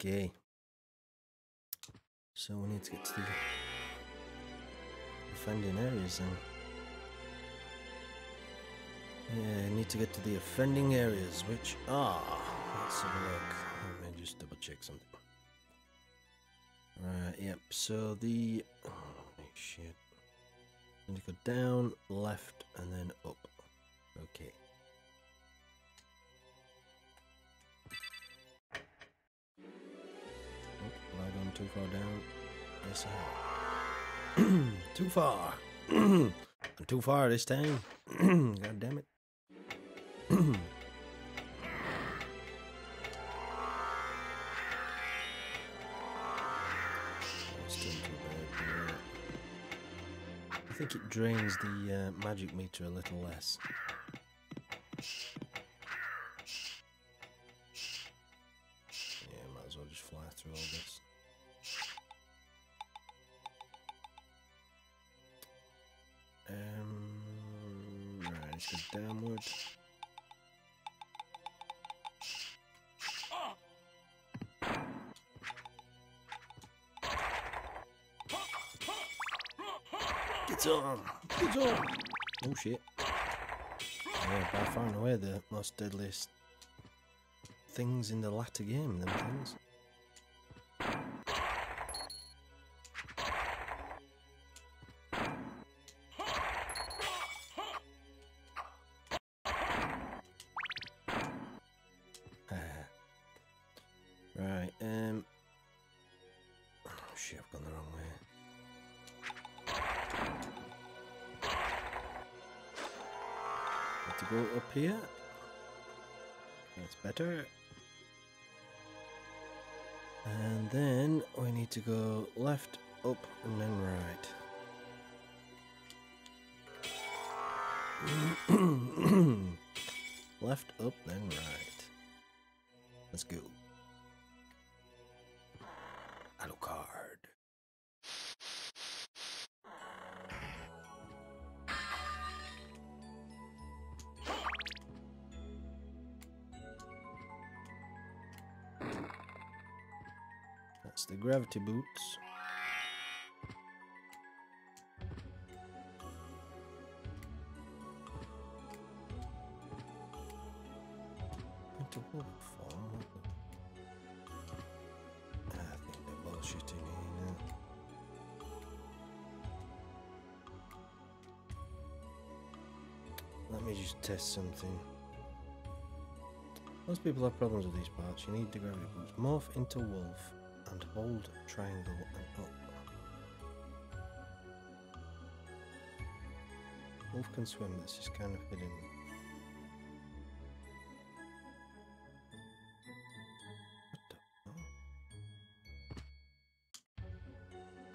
Okay. So we need to get to the offending areas then. Yeah, I need to get to the offending areas, which are... Let's have a look. Let me just double check something. Right, yep, so the... Oh, shit. I need to go down, left, and then up. Okay. Oh, have I gone too far down? Yes, I have. Too far. I'm too far this time. God damn it. Still too bad. I think it drains the magic meter a little less. Yeah, might as well just fly through all this. Right, let's go downward. Get on! Get on! Oh shit. Yeah, by far and away the most deadliest things in the latter game, them things. Right, oh shit, I've gone the wrong way. Need to go up here. That's better. And then we need to go left, up, and then right. Left, up, then right. Let's go. Alucard. That's the gravity boots. Into wolf form. I think they're bullshitting me now. Let me just test something. Most people have problems with these parts. You need the gravity boots. Morph into wolf and hold triangle and up. Wolf can swim. This is kind of hidden.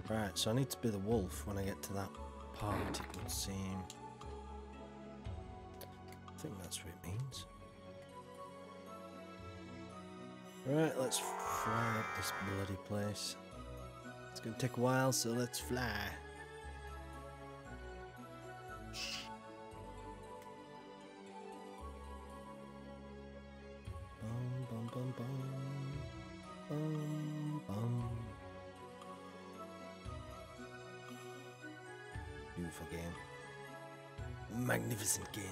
Right, so I need to be the wolf when I get to that part, it would seem. I think that's what it means. Right, let's fly up this bloody place. It's gonna take a while, so let's fly. Bum, bum, bum, bum. Bum, bum. Beautiful game. Magnificent game.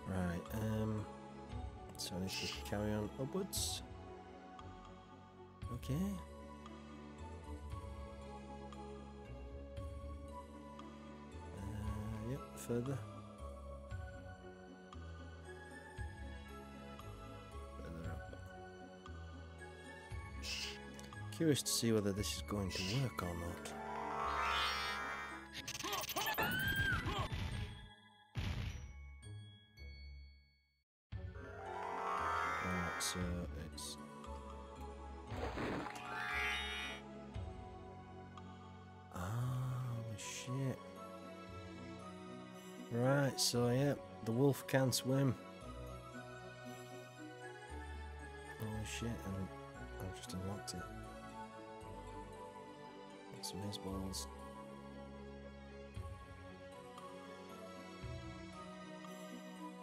Right, so I need to carry on upwards. Okay. Yep, further. Further up. Curious to see whether this is going to work or not. Right, so it's... Oh, shit. Right, so yeah, the wolf can swim. Oh shit, and I've just unlocked it. Get some maze balls.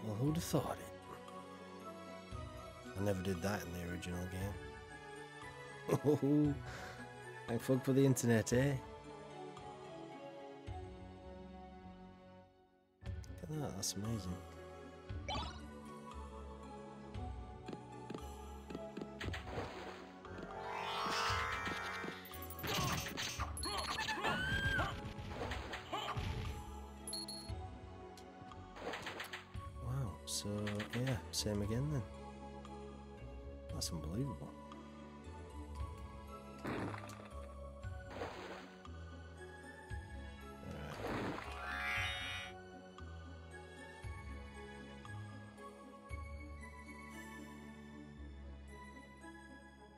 Well, who'd have thought it? I never did that in the original game. Thank fuck for the internet, eh? Look at that, that's amazing. Wow, so yeah, same again then. That's unbelievable.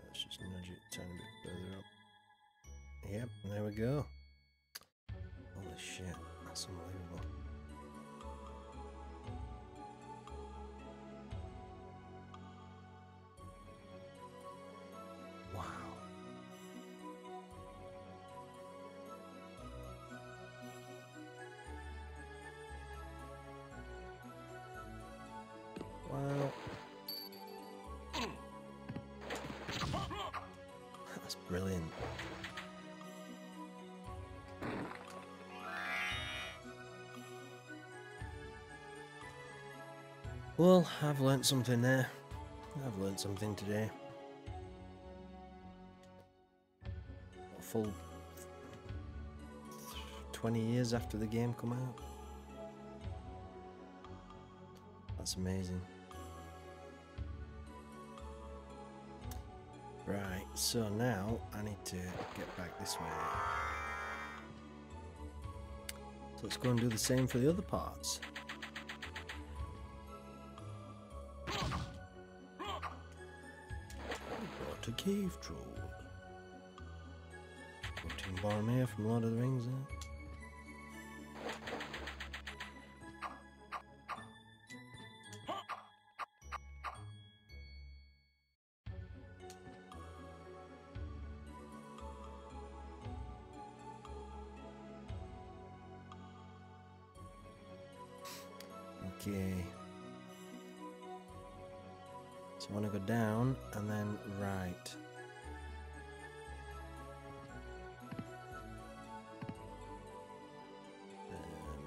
Let's just nudge it a tiny bit further up. Yep, there we go. Holy shit, that's unbelievable. Wow. Wow. That's brilliant. Well, I've learnt something there. I've learnt something today. A full 20 years after the game come out. That's amazing. Right, so now I need to get back this way. So let's go and do the same for the other parts. Got a cave troll. 14 Boromir from Lord of the Rings there. Okay. So I want to go down and then right.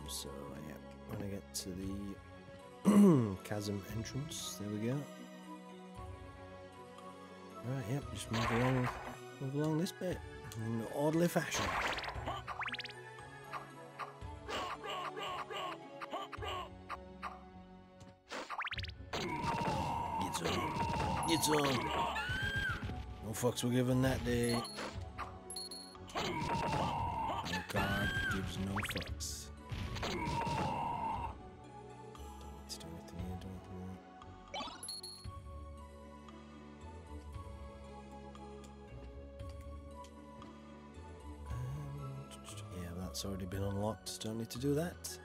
So yeah, I want to get to the chasm entrance. There we go. Right, yep, just move along this bit in an orderly fashion. It's on. No fucks were given that day. No card gives no fucks. Let's do anything here, do anything there. Yeah, that's already been unlocked. Don't need to do that.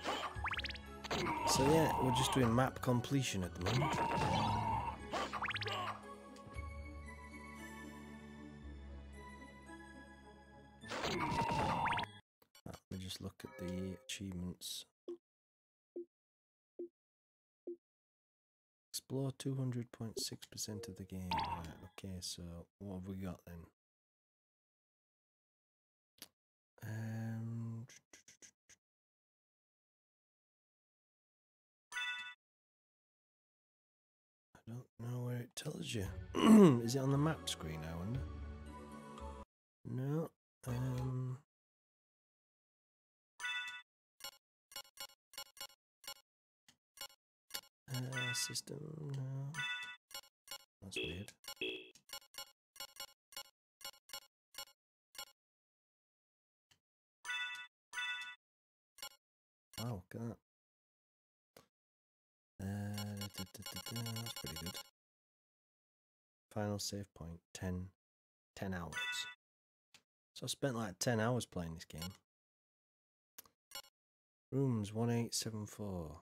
So yeah, we're just doing map completion at the moment. Let me just look at the achievements. Explore 200.6% of the game. Right, okay, so what have we got then? I don't know where it tells you. Is it on the map screen, I wonder? No. System, no. That's weird. Wow, look at that. That's pretty good. Final save point, 10 hours. So I spent like 10 hours playing this game. Rooms 1874.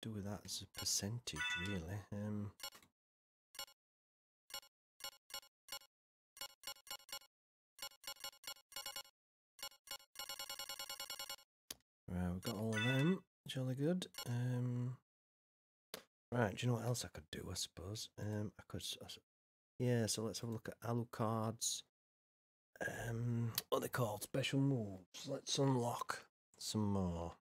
do with that as a percentage, really. Right, we've got all of them. Jolly good. Right, do you know what else I could do, I suppose? I could... Yeah, so let's have a look at Alucard's... what are they called? Special moves. Let's unlock some more.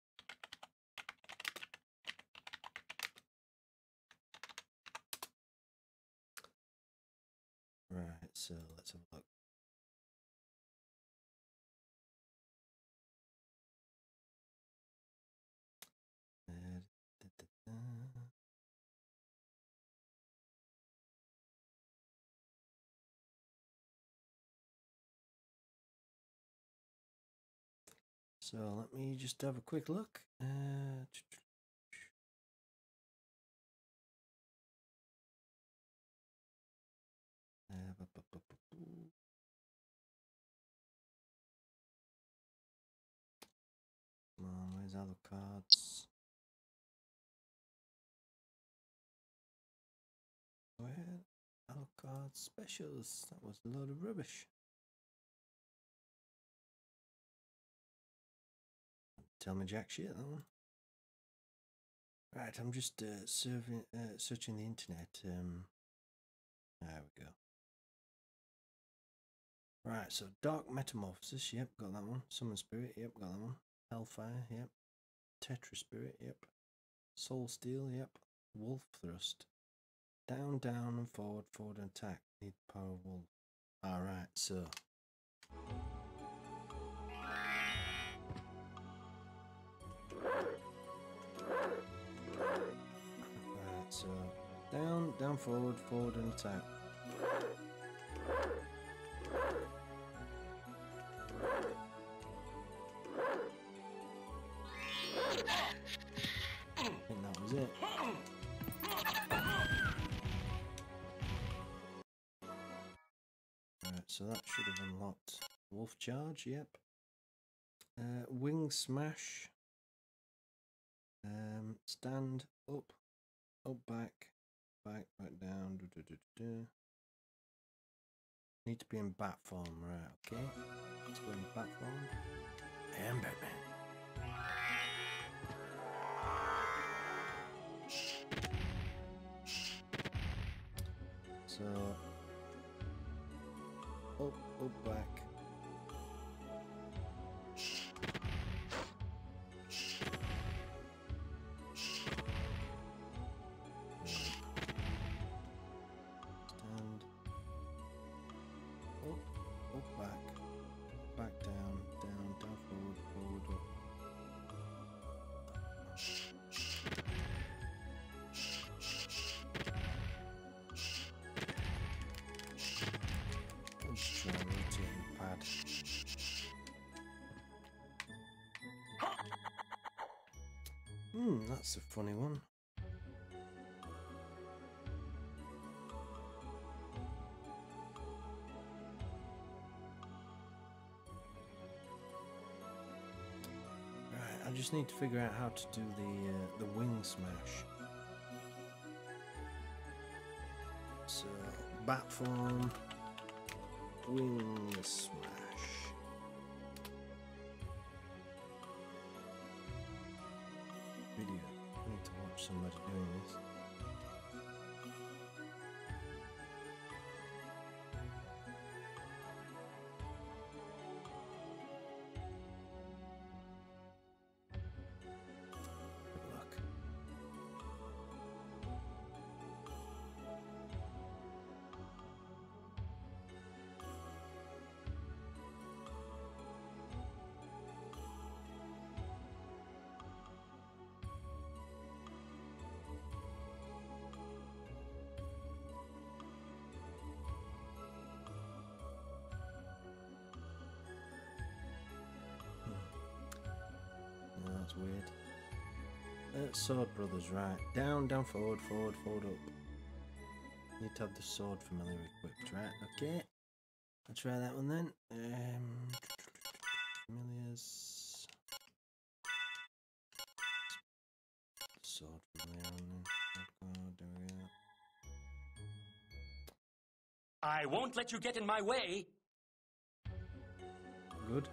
Right, so let's have a look. So let me just have a quick look. Come on, where's all the cards? Where? Alucard specials. That was a load of rubbish. Tell me jack shit, that one. Right, I'm just searching the internet. There we go. Right, so Dark Metamorphosis, yep, got that one. Summon Spirit, yep, got that one. Hellfire, yep. Tetra Spirit, yep. Soul Steel, yep. Wolf Thrust. Down, down, and forward, forward, and attack. Need power of wolf. Alright, so... Right, so... Down, down, forward, forward, and attack. I think that was it. Right, so that should have unlocked Wolf Charge, yep. Wing Smash. Stand up, up, back, back, back down. Need to be in bat form, right? Okay, let's go in bat form. I am Batman. So up, back. That's a funny one. Right, I just need to figure out how to do the wing smash. So bat form, wing smash. Video. I need to watch somebody doing this. Good luck. That's weird. Sword Brothers, right. Down, down, forward, forward, forward, up. Need to have the sword familiar equipped, right? Okay. I'll try that one then. Familiars. sword from Leon. There we go. I won't let you get in my way. Good.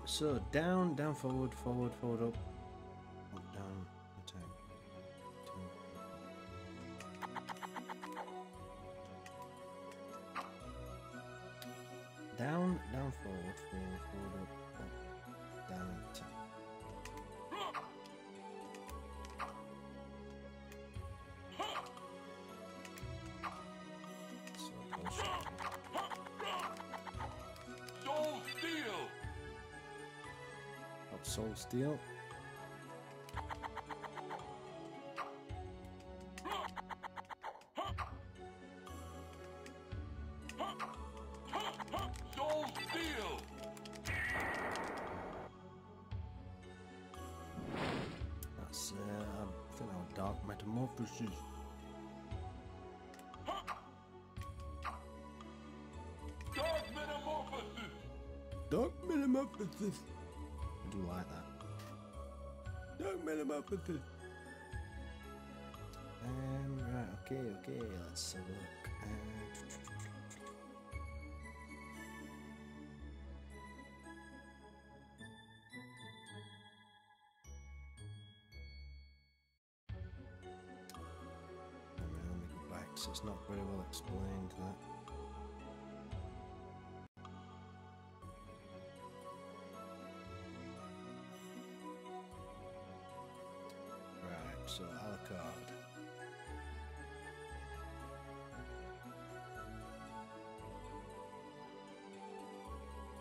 So down, forward, up, down, attack. Down, forward, up, down, attack. Soul Steel. Soul Steel. That's I think that was Dark Metamorphosis. Dark Metamorphosis. Dark Metamorphosis. I do like that. Dark Metamorphosis. Right, okay, let's have a look. Let me go back, so it's not very well explained that. So Alucard.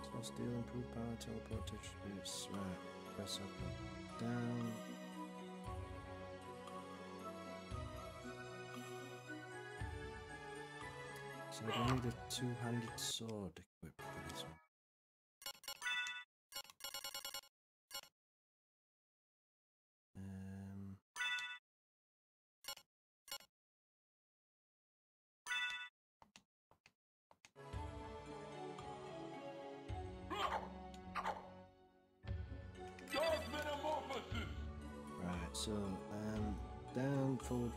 So Steel, improve power, teleport, touch spirits. Right, press up, down. So I need a two-handed sword equipped for this one. So, down, forward,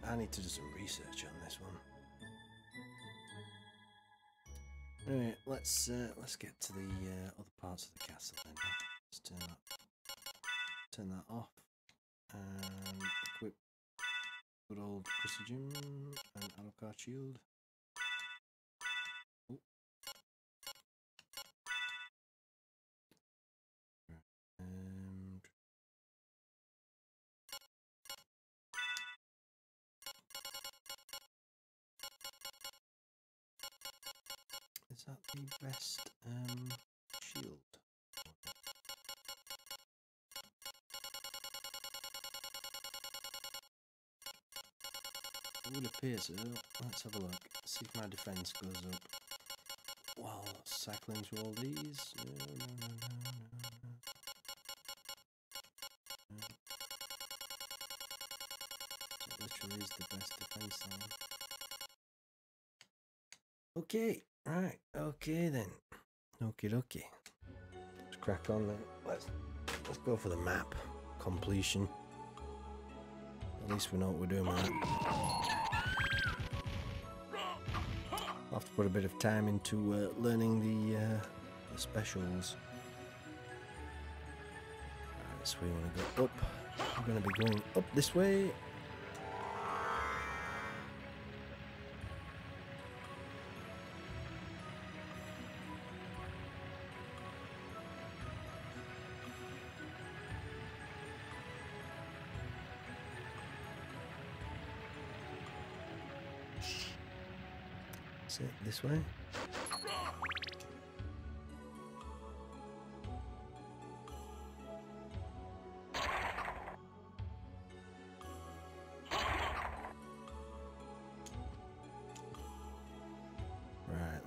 I need to do some research on this one. Anyway, let's get to the other parts of the castle then. Let's turn that off and equip good old Chrysogem and Alucard shield. Oh. Is that the best shield? It would appear so. Let's have a look. See if my defense goes up. Wow, cycling through all these. No. That literally is the best defense zone. Okay, right, okay then. Okie dokie. Let's crack on then. Let's go for the map completion. At least we know what we're doing with that. I'll have to put a bit of time into learning the specials. Right, this way we want to go up. We're going to be going up this way. It this way.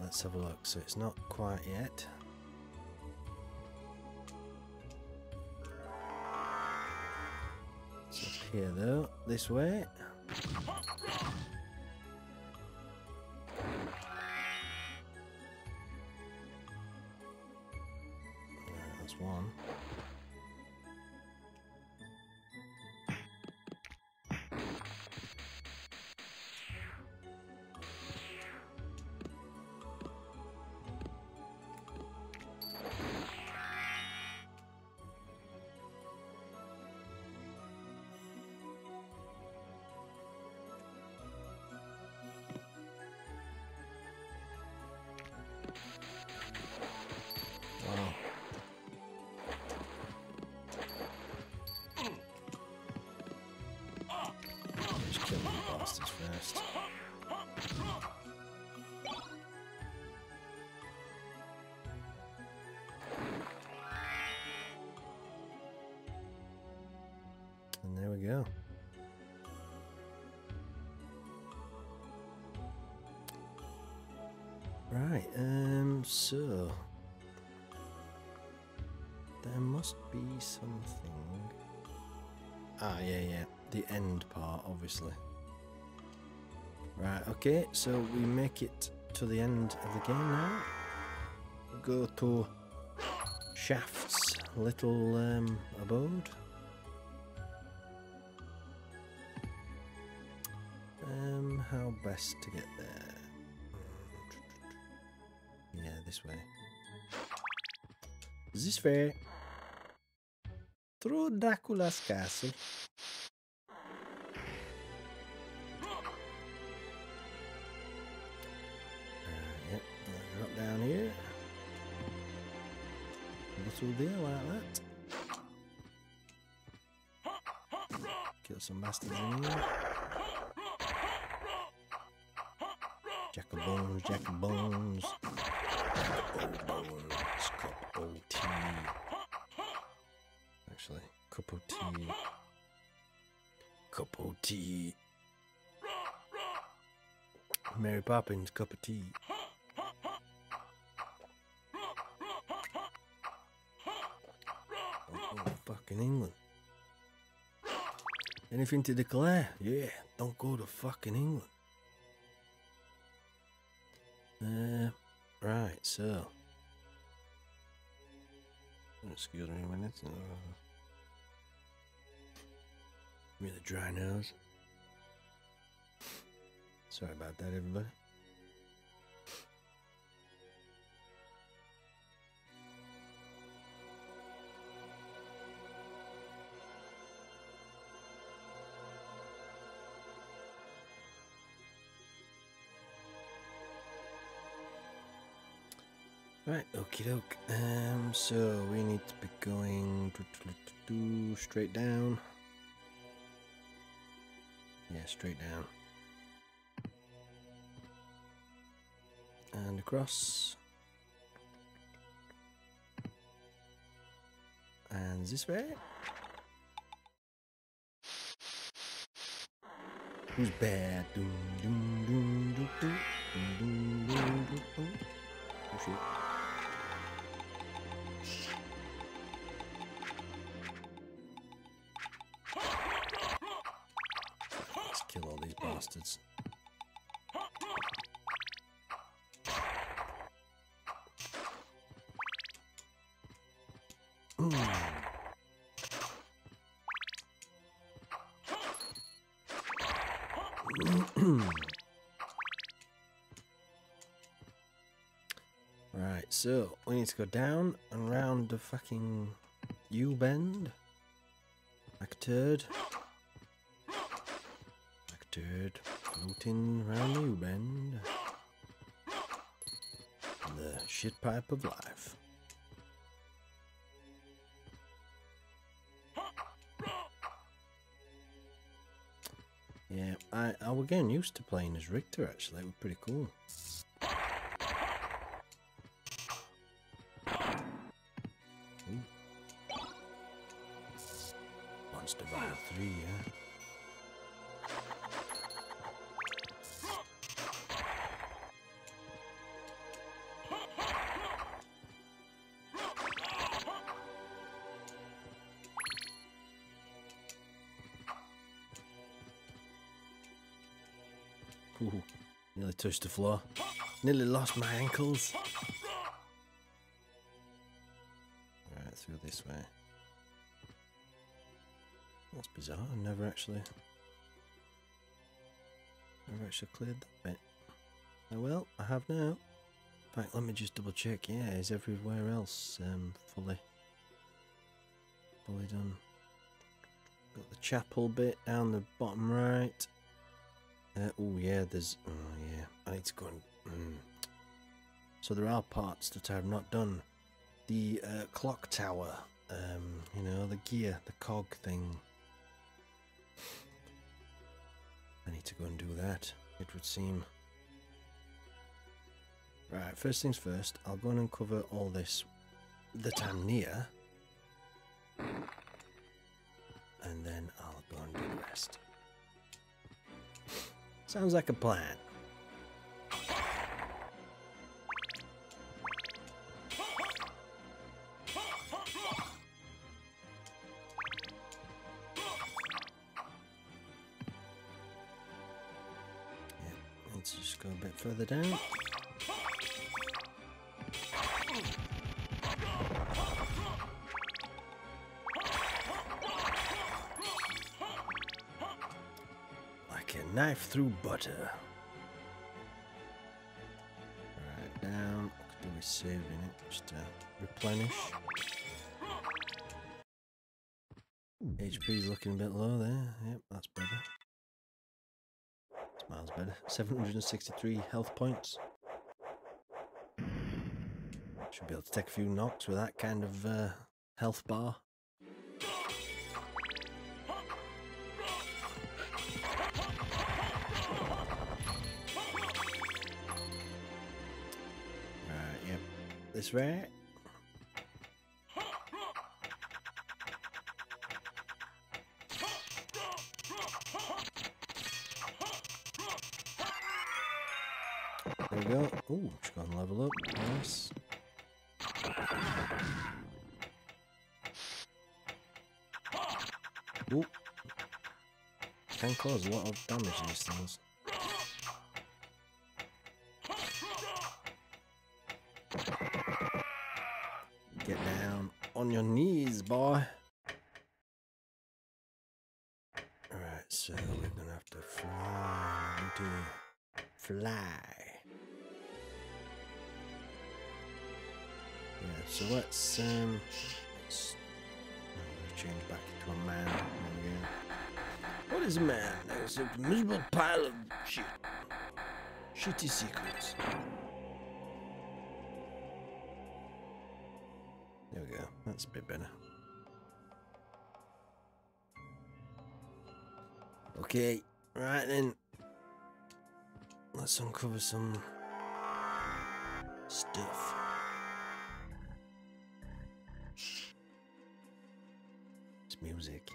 let's have a look. So it's not quite yet. It's up here though, this way. That's one. Wow. Just kill the bastards first. And there we go. Right, so there must be something. Ah, yeah, the end part, obviously. Right, okay, so we make it to the end of the game now. Go to Shaft's little abode. How best to get there? Yeah, this way. Is this fair? Through Dracula's castle. Yep, drop down here. Go through there like that. Kill some bastards in here. Jack of bones, jack of bones. Jack of bones, cup of tea. Actually, cup of tea. Cup of tea. Mary Poppins, cup of tea. Don't go to fucking England. Anything to declare? Yeah, don't go to fucking England. Right, so. Excuse me a minute. Really dry nose. Sorry about that, everybody. Right, okie doke. So we need to be going straight down. Yeah, straight down. And across. And this way. Who's bad? Doom, doom, doom, doom, doom, doom, doom, doom, doom. Oh shit. Let's kill all these bastards. Right, so we need to go down and round the fucking U-bend. Like a turd. Like a turd. Floating round the U-bend. The shit pipe of life. Yeah, I was getting used to playing as Richter actually, it was pretty cool. Ooh. Monster Battle 3, yeah. Ooh, nearly touched the floor. Nearly lost my ankles. Right, through this way. That's bizarre. I never actually cleared that bit. Oh well, I have now. In fact, let me just double check. Yeah, is everywhere else fully done? Got the chapel bit down the bottom right. Oh yeah, there's. Oh yeah, I need to go and. So there are parts that I've not done. The clock tower. You know, the gear, the cog thing. I need to go and do that, it would seem. Right, first things first, I'll go and uncover all this that I'm near. And then I'll go and do the rest. Sounds like a plan. Let's just go a bit further down. Like a knife through butter. Right, down. What could do with saving it? Just replenish. HP's looking a bit low there. Yep, that's better. Miles better. 763 health points. Should be able to take a few knocks with that kind of health bar. Right, yep. This way. There we go. Ooh, just gonna level up. Nice. Ooh. Can cause a lot of damage, these things. Get down on your knees, boy. Alright, so we're gonna have to fly. Yeah, so let's change back into a man. There we go. What is a man? It's a miserable pile of shit. Shitty secrets. There we go. That's a bit better. Okay, right then. Let's uncover some stuff. It's music.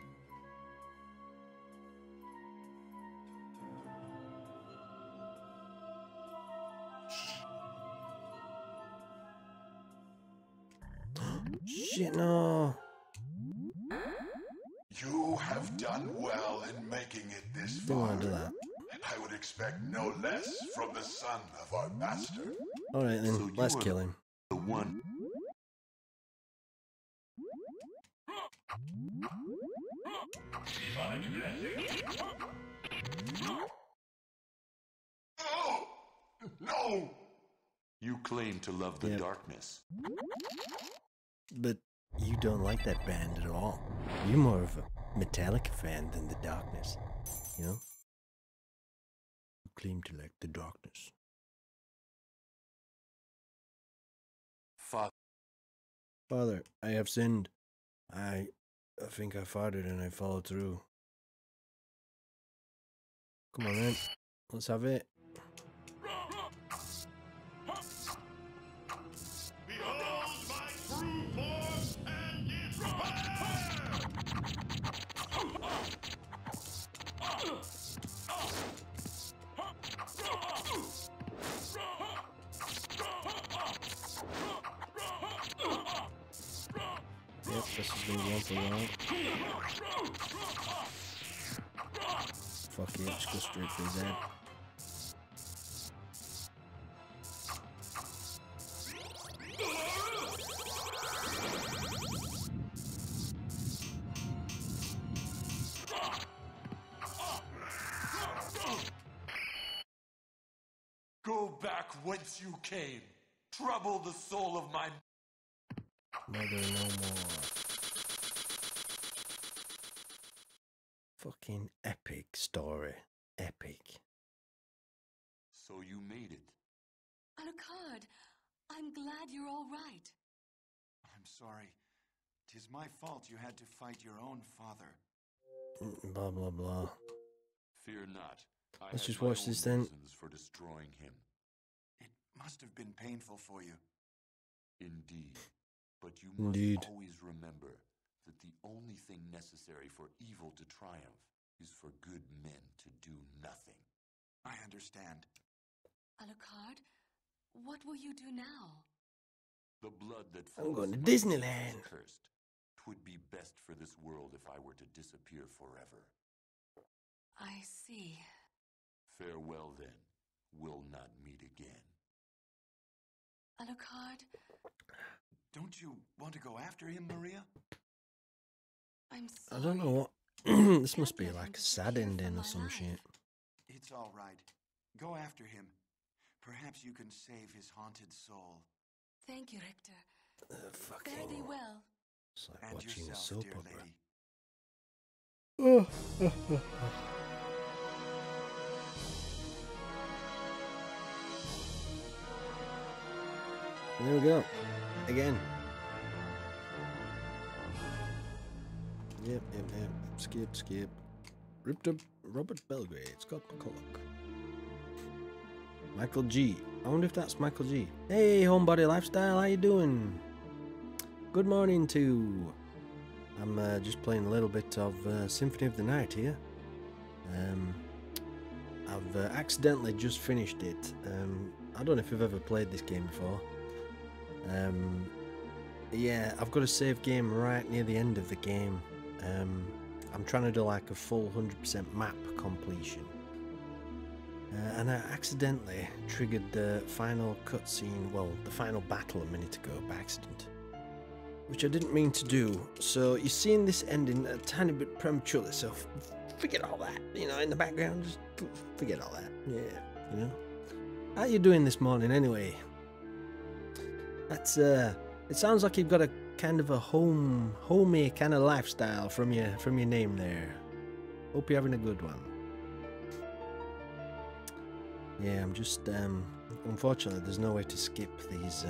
Shit, no. You have done well in making it this Don't far. want to do that. I would expect no less from the son of our master. Alright then, So let's you are kill him. The one. Oh, no! You claim to love the darkness. But you don't like that band at all. You're more of a Metallica fan than the darkness, you know? You claim to like the darkness. Father, I have sinned. I think I farted and I followed through. Come on then, let's have it. Yep, this is gonna be one for one. Fuck it, just go straight for his head. whence you came. Trouble the soul of my... Mother no more. Fucking epic story. Epic. So you made it. Alucard, I'm glad you're all right. I'm sorry. 'Tis my fault you had to fight your own father. Blah blah blah. Fear not. I Let's had just my watch own this then. reasons for destroying him. It must have been painful for you. Indeed. But you must Indeed. always remember that the only thing necessary for evil to triumph is for good men to do nothing. I understand. Alucard, what will you do now? The blood that I'm flows going to from my veins Disneyland. is cursed. 'Twould be best for this world if I were to disappear forever. I see. Farewell then. We'll not meet again. Alucard, Don't you want to go after him, Maria? I'm sorry. I don't know what. This must be Can't let like him a sad disappear ending from or my some life. shit. It's all right. Go after him. Perhaps you can save his haunted soul. Thank you, Richter. Fare Fucking. thee well. It's like And watching a yourself, soap dear opera. lady. There we go. Again. Yep. Skip. Ripped up Robert Belgrade, Scott McCulloch. Michael G. I wonder if that's Michael G. Hey, Homebody Lifestyle, how you doing? Good morning to... I'm just playing a little bit of Symphony of the Night here. I've accidentally just finished it. I don't know if you've ever played this game before. Yeah, I've got a save game right near the end of the game. I'm trying to do like a full 100% map completion. And I accidentally triggered the final cutscene, well, the final battle a minute ago by accident. Which I didn't mean to do. So you're seeing this ending a tiny bit prematurely, so forget all that. You know, in the background, just forget all that. Yeah, you know. How you doing this morning anyway? That's, it sounds like you've got a kind of a homey kind of lifestyle from your name there. Hope you're having a good one. Yeah, I'm just, unfortunately, there's no way to skip these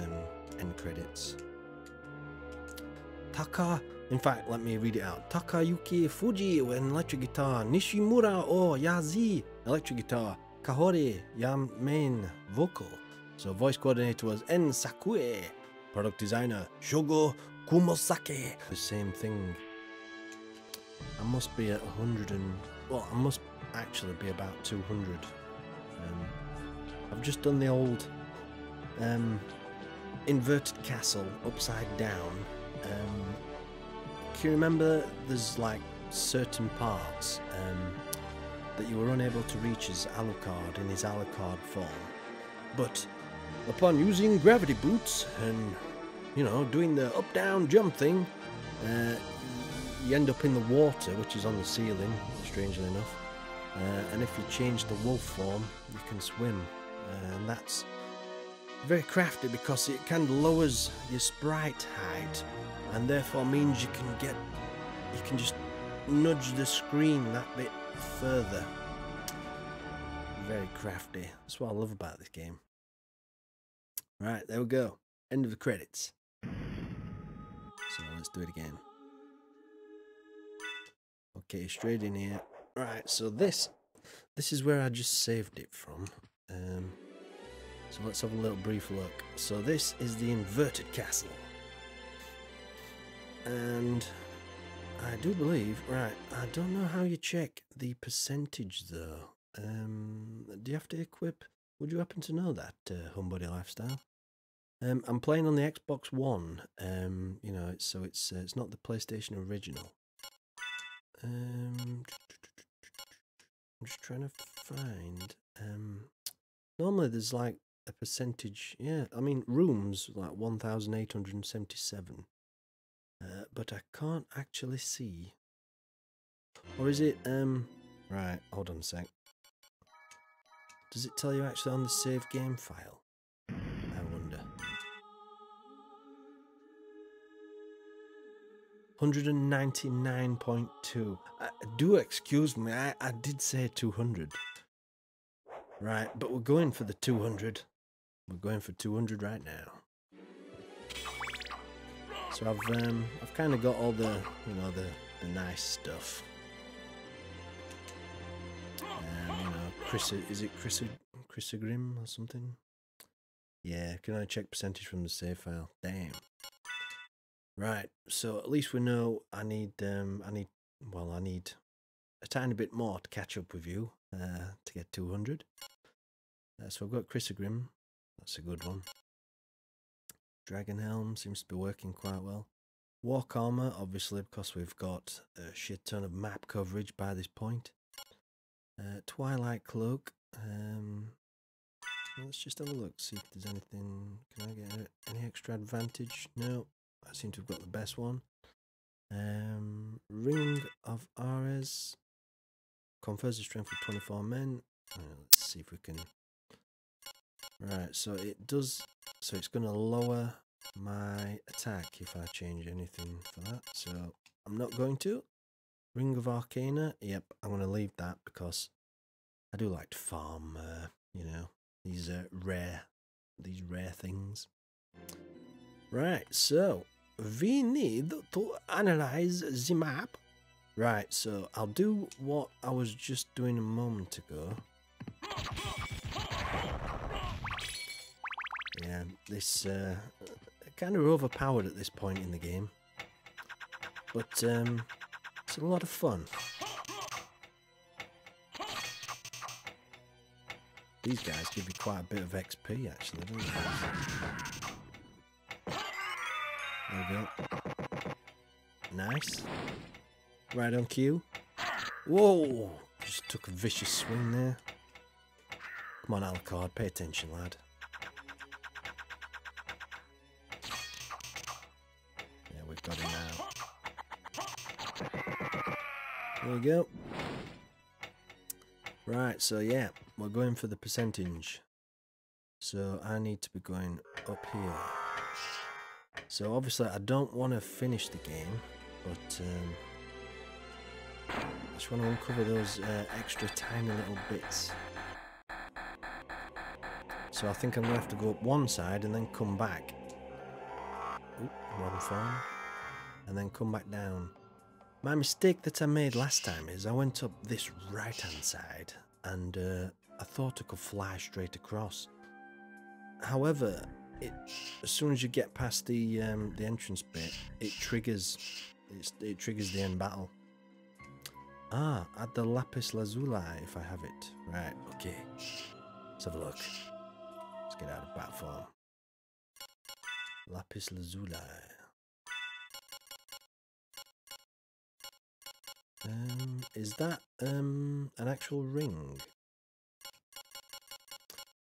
end credits. In fact, let me read it out. Takayuki Fuji with electric guitar, Nishimura O Yazi electric guitar, Kahori Yamen vocal. So voice coordinator was En Sakue, product designer Shogo Kumosake. The same thing. I must be at 100 and... well, I must actually be about 200. I've just done the old inverted castle upside down. Can you remember there's like certain parts that you were unable to reach as Alucard in his Alucard form, but upon using gravity boots and, you know, doing the up down jump thing, you end up in the water, which is on the ceiling, strangely enough, and if you change the wolf form you can swim, and that's very crafty because it kind of lowers your sprite height and therefore means you can just nudge the screen that bit further. Very crafty. That's what I love about this game. Right, there we go. End of the credits. So let's do it again. Okay, straight in here. Right, so this is where I just saved it from. So let's have a little brief look. So this is the inverted castle. And I do believe, right, I don't know how you check the percentage though. Do you have to equip, would you happen to know that, Homebody Lifestyle? I'm playing on the Xbox One, you know, it's not the PlayStation original. I'm just trying to find, normally there's like a percentage, yeah, I mean rooms like 1,877, but I can't actually see, or is it, right, hold on a sec, does it tell you actually on the save game file? 199.2. Do excuse me, I did say 200. Right, but we're going for the 200. We're going for 200 right now. So I've kind of got all the, you know, the nice stuff. You know, is it Chrysogrim or something? Yeah, can I check percentage from the save file? Damn. Right, so at least we know I need a tiny bit more to catch up with you to get 200. So I've got Chrysogrim. That's a good one. Dragon Helm seems to be working quite well. Walk Armor, obviously, because we've got a shit ton of map coverage by this point. Twilight Cloak. Let's just have a look, see if there's anything. Can I get any extra advantage? No, I seem to have got the best one. Ring of Ares. Confers the strength of 24 men. Let's see if we can. Right, so it does. So it's going to lower my attack if I change anything for that. So I'm not going to. Ring of Arcana. Yep, I'm going to leave that because I do like to farm, you know, these rare things. Right, so we need to analyze the map. Right, so I'll do what I was just doing a moment ago. Yeah, this kind of overpowered at this point in the game, but it's a lot of fun. These guys give you quite a bit of XP, actually, don't they? There we go. Nice. Right on cue. Whoa! Just took a vicious swing there. Come on, Alucard, pay attention, lad. Yeah, we've got him now. There we go. Right, so yeah, we're going for the percentage. So I need to be going up here. So obviously I don't want to finish the game, but I just want to uncover those extra tiny little bits. So I think I'm going to have to go up one side and then come back. Oop, wrong phone. And then come back down. My mistake that I made last time is I went up this right hand side and I thought I could fly straight across. However, as soon as you get past the entrance bit, it triggers the end battle. Ah, at the Lapis Lazuli if I have it. Right, okay. Let's have a look. Let's get out of bat form. Lapis Lazuli. Is that an actual ring?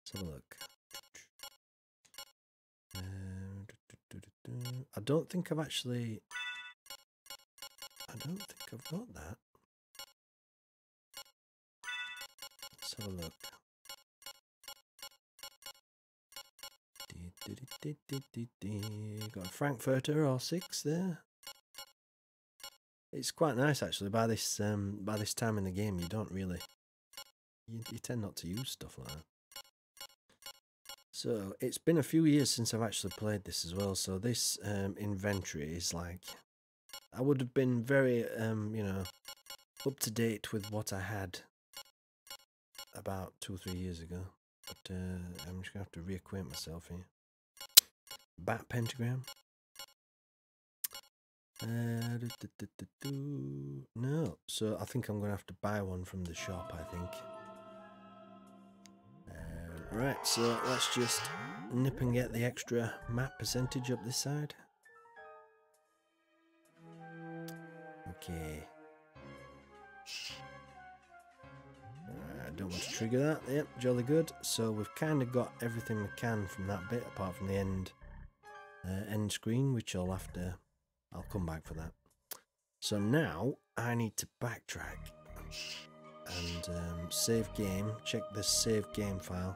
Let's have a look. I don't think I've got that. Let's have a look. Got a Frankfurter or 6 there. It's quite nice actually. By this time in the game, you don't really, you tend not to use stuff like that. So it's been a few years since I've actually played this as well. So this inventory is like, I would have been very you know, up to date with what I had about 2 or 3 years ago. But I'm just gonna have to reacquaint myself here. Bat pentagram. No, so I think I'm going to have to buy one from the shop, I think. Right, so let's just nip and get the extra map percentage up this side. Okay. I don't want to trigger that. Yep, jolly good. So we've kind of got everything we can from that bit, apart from the end screen, which I'll come back for that. So now I need to backtrack and save game. Check the save game file.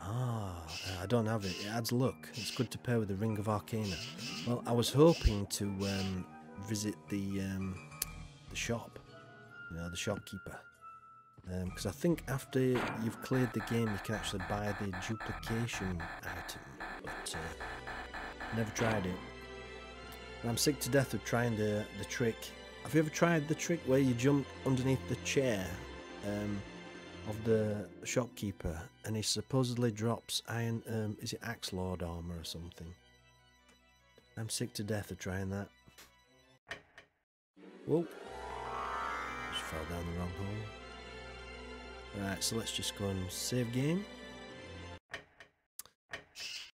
I don't have it. It adds luck. It's good to pair with the Ring of Arcana. Well, I was hoping to visit the shop, you know, the shopkeeper, because I think after you've cleared the game, you can actually buy the duplication item. But never tried it. And I'm sick to death of trying the trick. Have you ever tried the trick where you jump underneath the chair of the shopkeeper, and he supposedly drops iron, is it Axe Lord armor or something? I'm sick to death of trying that. Whoa. Just fell down the wrong hole. Right, so let's just go and save game.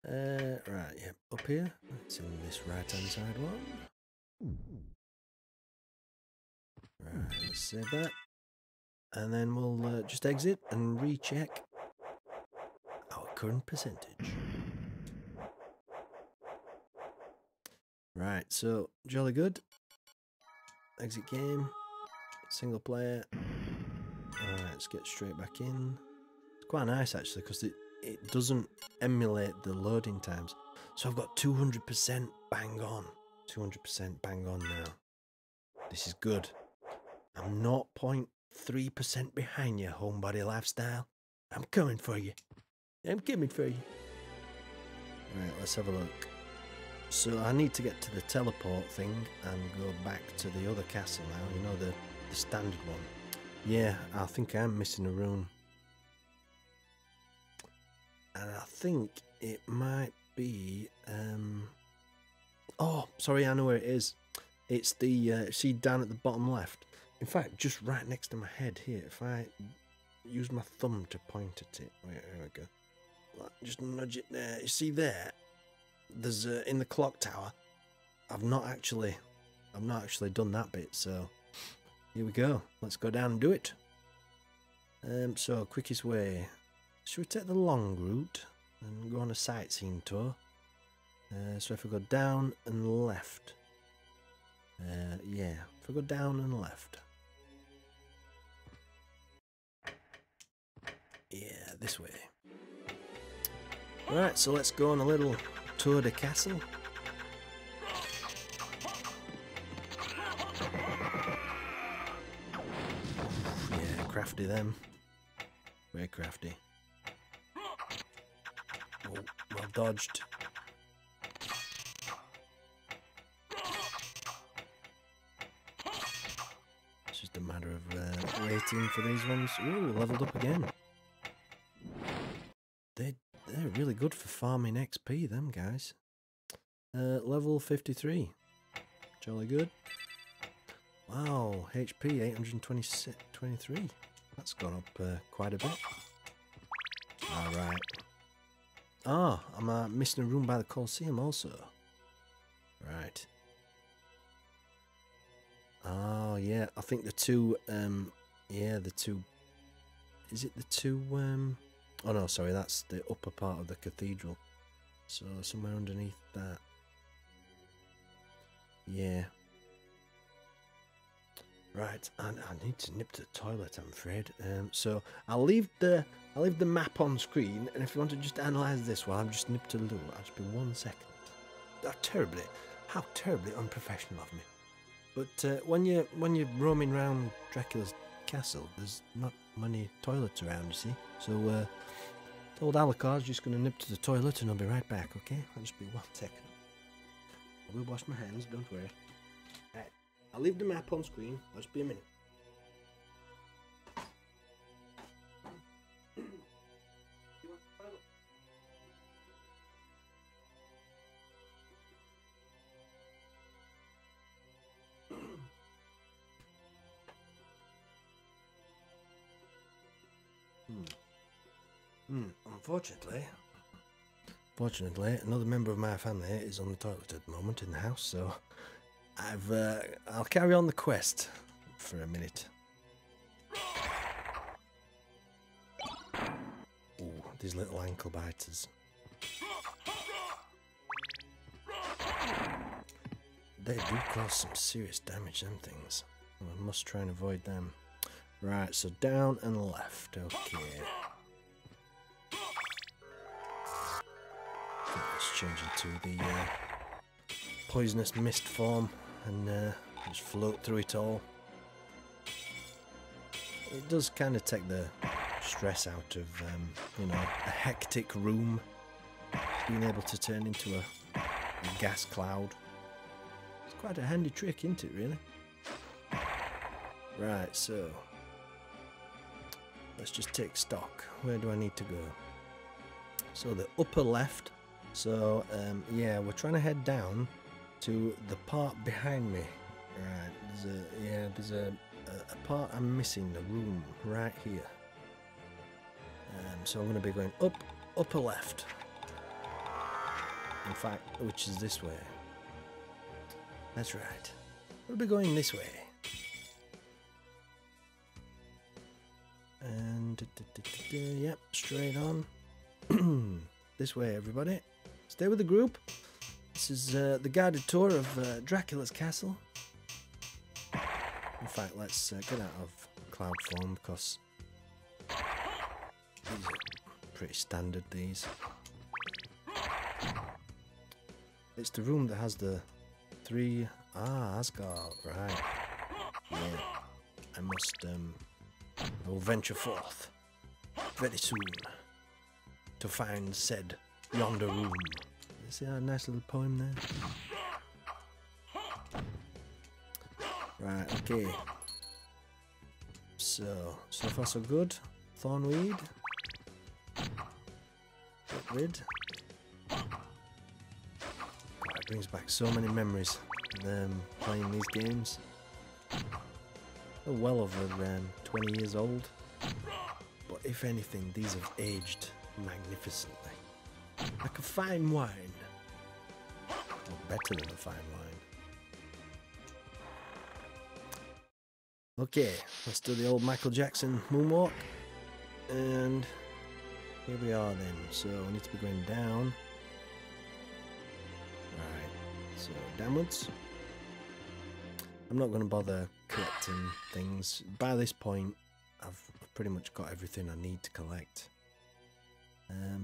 Right, yep, up here. It's in this right hand side one. Right, let's save that. And then we'll just exit and recheck our current percentage. Right, so jolly good. Exit game. Single player. Alright, let's get straight back in. It's quite nice actually because it doesn't emulate the loading times. So I've got 200% bang on. 200% bang on now. This is good. I'm 0.3% behind your homebody lifestyle. I'm coming for you. I'm coming for you. Right, let's have a look. So I need to get to the teleport thing and go back to the other castle now. You know, the standard one. Yeah, I think I'm missing a room. And I think it might be... Oh, sorry, I know where it is. It's the... see down at the bottom left. In fact, just right next to my head here. If I use my thumb to point at it. Wait, here we go. Just nudge it there. You see there? There's in the clock tower. I've not actually done that bit, so here we go. Let's go down and do it. So quickest way. Should we take the long route and go on a sightseeing tour? So if we go down and left. Yeah, if we go down and left. Yeah, this way. Right, so let's go on a little tour of the castle. Yeah, crafty them. Very crafty. Oh, well dodged. It's just a matter of waiting for these ones. Ooh, leveled up again. They're really good for farming XP, them guys. Level 53. Jolly good. Wow, HP 823. That's gone up quite a bit. Alright. Ah, I'm missing a room by the Colosseum also. Right. Oh, yeah, I think the two, yeah, the two... Is it the two, Oh no, sorry, that's the upper part of the cathedral. So somewhere underneath that. Yeah. Right, I need to nip to the toilet, I'm afraid. So I'll leave the map on screen, and if you want to just analyse this while I'm just nipped to the loo, I'll just be 1 second. How terribly unprofessional of me. But when you're roaming around Dracula's castle, there's not many toilets around, you see. So old Alucard's just going to nip to the toilet and I'll be right back, okay? I'll just be 1 second. I will wash my hands, don't worry. Right, I'll leave the map on screen. I'll just be a minute. Fortunately, another member of my family is on the toilet at the moment in the house, so I'll carry on the quest for a minute. Ooh, these little ankle biters. They do cause some serious damage, them things. I must try and avoid them. Right, so down and left, okay. change into the poisonous mist form and just float through it all. It does kind of take the stress out of, you know, a hectic room, being able to turn into a gas cloud. It's quite a handy trick, isn't it, really? Right, so let's just take stock. Where do I need to go? So the upper left. So yeah, we're trying to head down to the part behind me. Right, there's a part I'm missing, the room right here. So I'm going to be going up, upper left. In fact, which is this way. That's right. We'll be going this way. And yep, straight on. This way, everybody. Stay with the group. This is the guided tour of Dracula's castle. In fact, let's get out of cloud form because these are pretty standard, these. It's the room that has the 3... Ah, Asgard, right. Yeah. I will venture forth very soon to find said yonder room. See that nice little poem there? Right, okay. So far so good. Thornweed. Get rid. God, it brings back so many memories of playing these games. They're well over 20 years old. But if anything, these have aged magnificently. Like a fine wine. Or better than a fine wine. Okay, let's do the old Michael Jackson moonwalk. And here we are then. So I need to be going down. Right, so downwards. I'm not going to bother collecting things. By this point, I've pretty much got everything I need to collect.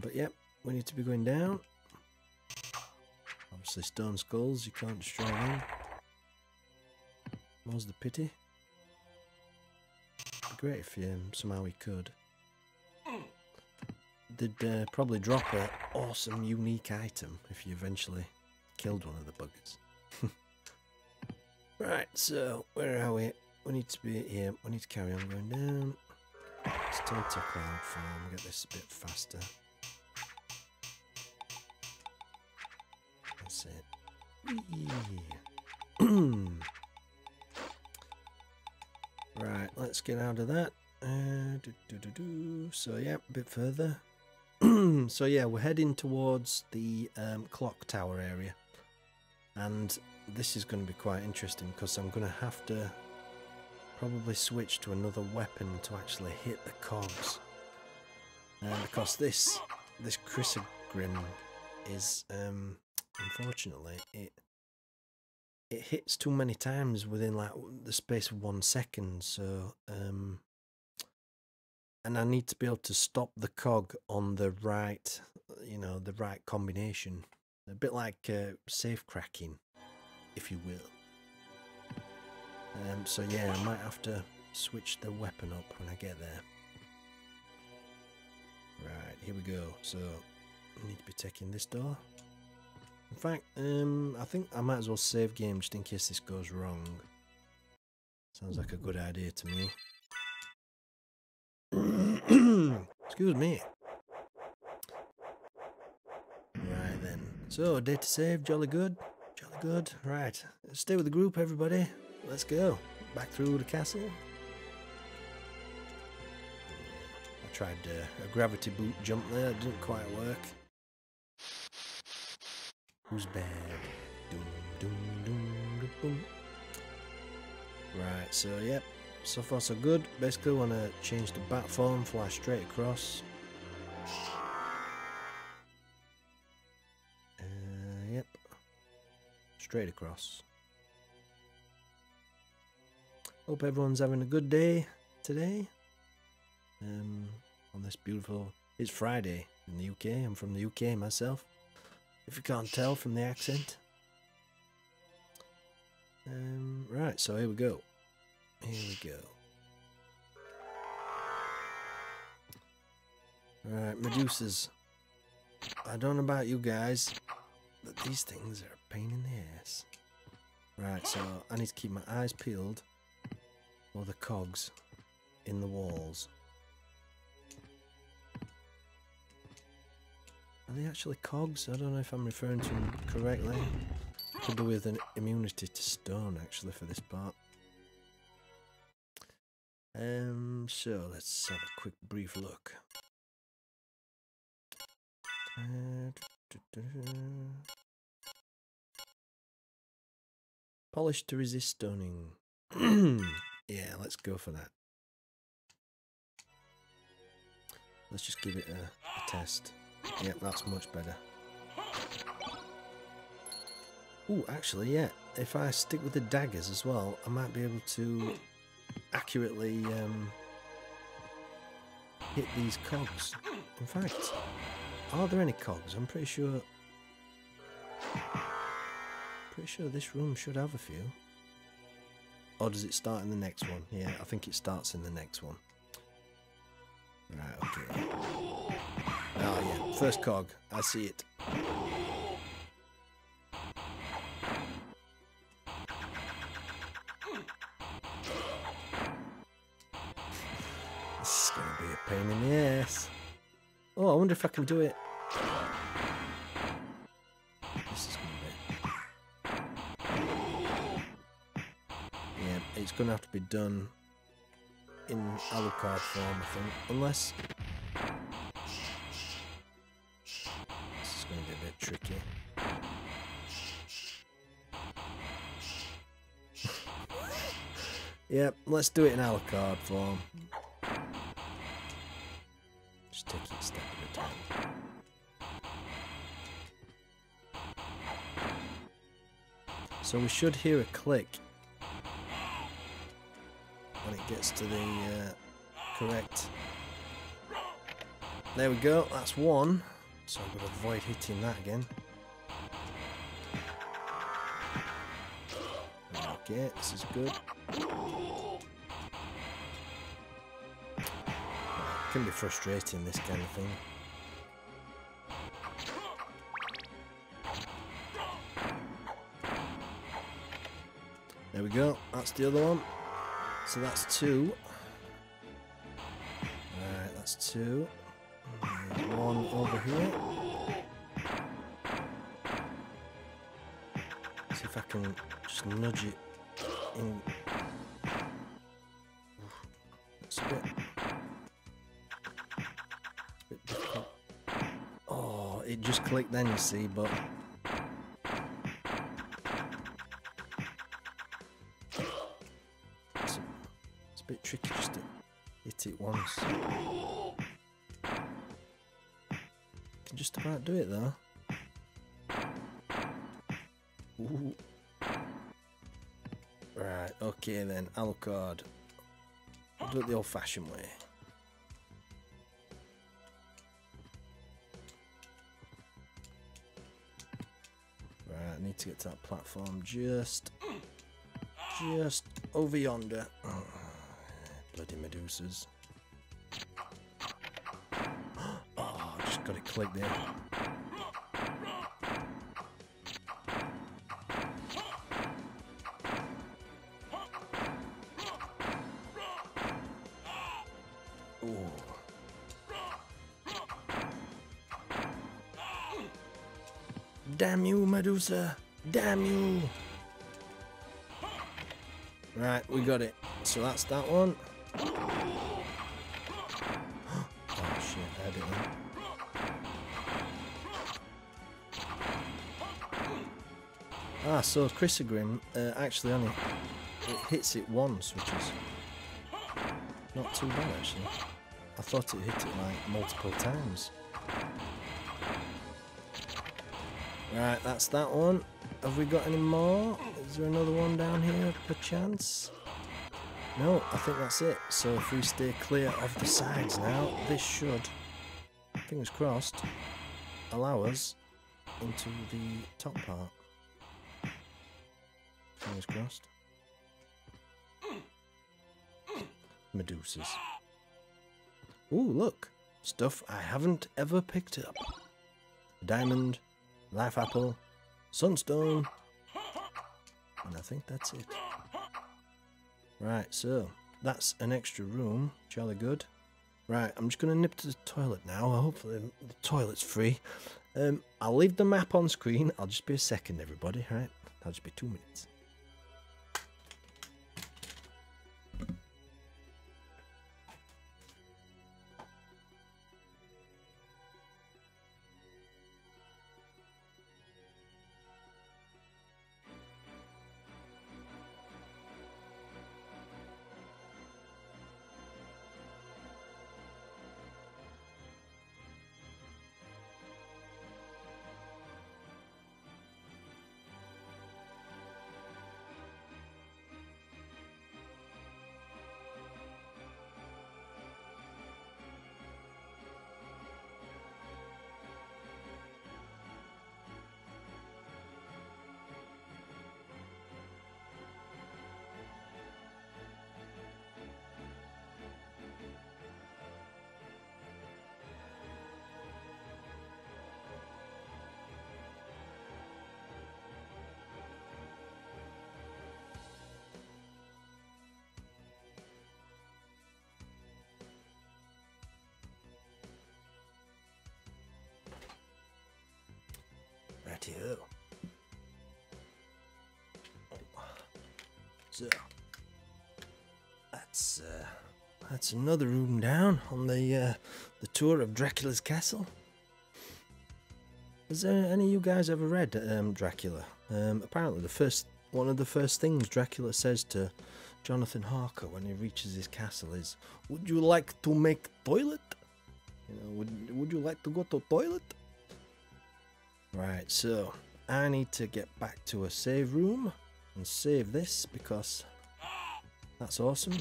But yep, we need to be going down. Obviously stone skulls, you can't destroy them. More's the pity. It'd be great if somehow we could. They'd probably drop an awesome unique item if you eventually killed one of the buggers. Right, so where are we? We need to be here. We need to carry on going down. Let's turn to cloud form, get this a bit faster. That's it. Right, let's get out of that. So yeah, a bit further. So yeah, we're heading towards the clock tower area. And this is going to be quite interesting because I'm going to have to probably switch to another weapon to actually hit the cogs. Because this Chrysogrim is, unfortunately, it hits too many times within like the space of 1 second. So, and I need to be able to stop the cog on the right, you know, the right combination. A bit like safe cracking, if you will. So yeah, I might have to switch the weapon up when I get there. Right, here we go. So I need to be taking this door. In fact, I think I might as well save game just in case this goes wrong. Sounds like a good idea to me. Excuse me. Right then. So, data save, jolly good. Jolly good. Right. Stay with the group, everybody. Let's go. Back through the castle. I tried a gravity boot jump there. It didn't quite work. Who's bad? Doom, doom, doom, doom, boom. Right, so yep. So far so good. Basically want to change the bat form, fly straight across. Yep. Straight across. Hope everyone's having a good day today. On this beautiful... It's Friday in the UK. I'm from the UK myself. if you can't tell from the accent. Right, so here we go. Right, Medusas. I don't know about you guys, but these things are a pain in the ass. Right, so I need to keep my eyes peeled for the cogs in the walls. Are they actually cogs? I don't know if I'm referring to them correctly. Could do with an immunity to stone actually for this part. So let's have a quick brief look. Polished to resist stoning. Yeah, let's go for that. Let's just give it a test. Yep, that's much better. Ooh, actually, yeah. If I stick with the daggers as well, I might be able to accurately hit these cogs. In fact, are there any cogs? I'm pretty sure this room should have a few. Or does it start in the next one? Yeah, I think it starts in the next one. Right, okay. Oh yeah, first cog. I see it. This is going to be a pain in the ass. Oh, I wonder if I can do it. This is going to be... Yeah, it's going to have to be done in Alucard form, I think. Unless... This is going to be a bit tricky. Yep, let's do it in Alucard form. Just take it a step at a time. So we should hear a click when it gets to the correct. There we go, that's one. So I'm going to avoid hitting that again. Okay, this is good. It can be frustrating, this kind of thing. There we go, that's the other one. So that's two. Alright, that's two. There's one over here. See if I can just nudge it in. That's a bit difficult. Oh, it just clicked then, you see, but it's a bit tricky just to hit it once. Can just about do it though. Ooh. Right, okay then, Alucard. I'll do it the old-fashioned way. Right, I need to get to that platform just over yonder. Oh, bloody Medusas. Oh, I just got it clicked there. Damn you, Medusa! Damn you! Right, we got it. So that's that one. Oh shit, I had it then. Ah, so Chrysogrim actually only it hits it once, which is not too bad actually. I thought it hit it like multiple times. Right, that's that one. Have we got any more? Is there another one down here, perchance? No, I think that's it. So if we stay clear of the sides now, this should, fingers crossed, allow us into the top part. Fingers crossed. Medusas. Ooh, look! Stuff I haven't ever picked up. Diamond, life apple, sunstone, and I think that's it. Right, so that's an extra room. Jolly good. Right, I'm just going to nip to the toilet now. Hopefully the toilet's free. I'll leave the map on screen. I'll just be a second, everybody. Right, that'll just be 2 minutes. Rightio. So that's another room down on the tour of Dracula's castle. Has any of you guys ever read Dracula? Apparently, one of the first things Dracula says to Jonathan Harker when he reaches his castle is, "Would you like to make toilet? You know, would you like to go to toilet?" Right, so I need to get back to a save room and save this because that's awesome.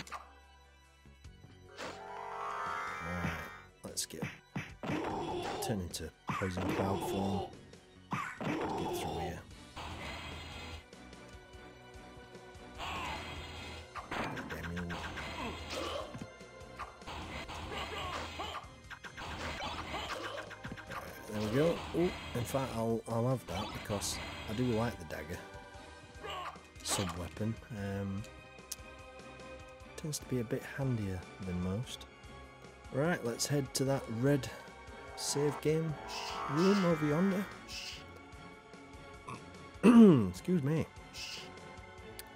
Right, let's turn into poison cloud form. Get through here. Damn you. There we go. Oh, in fact, I'll have that because I do like the dagger. Sub-weapon. Tends to be a bit handier than most. Right, let's head to that red save game room over yonder. Excuse me.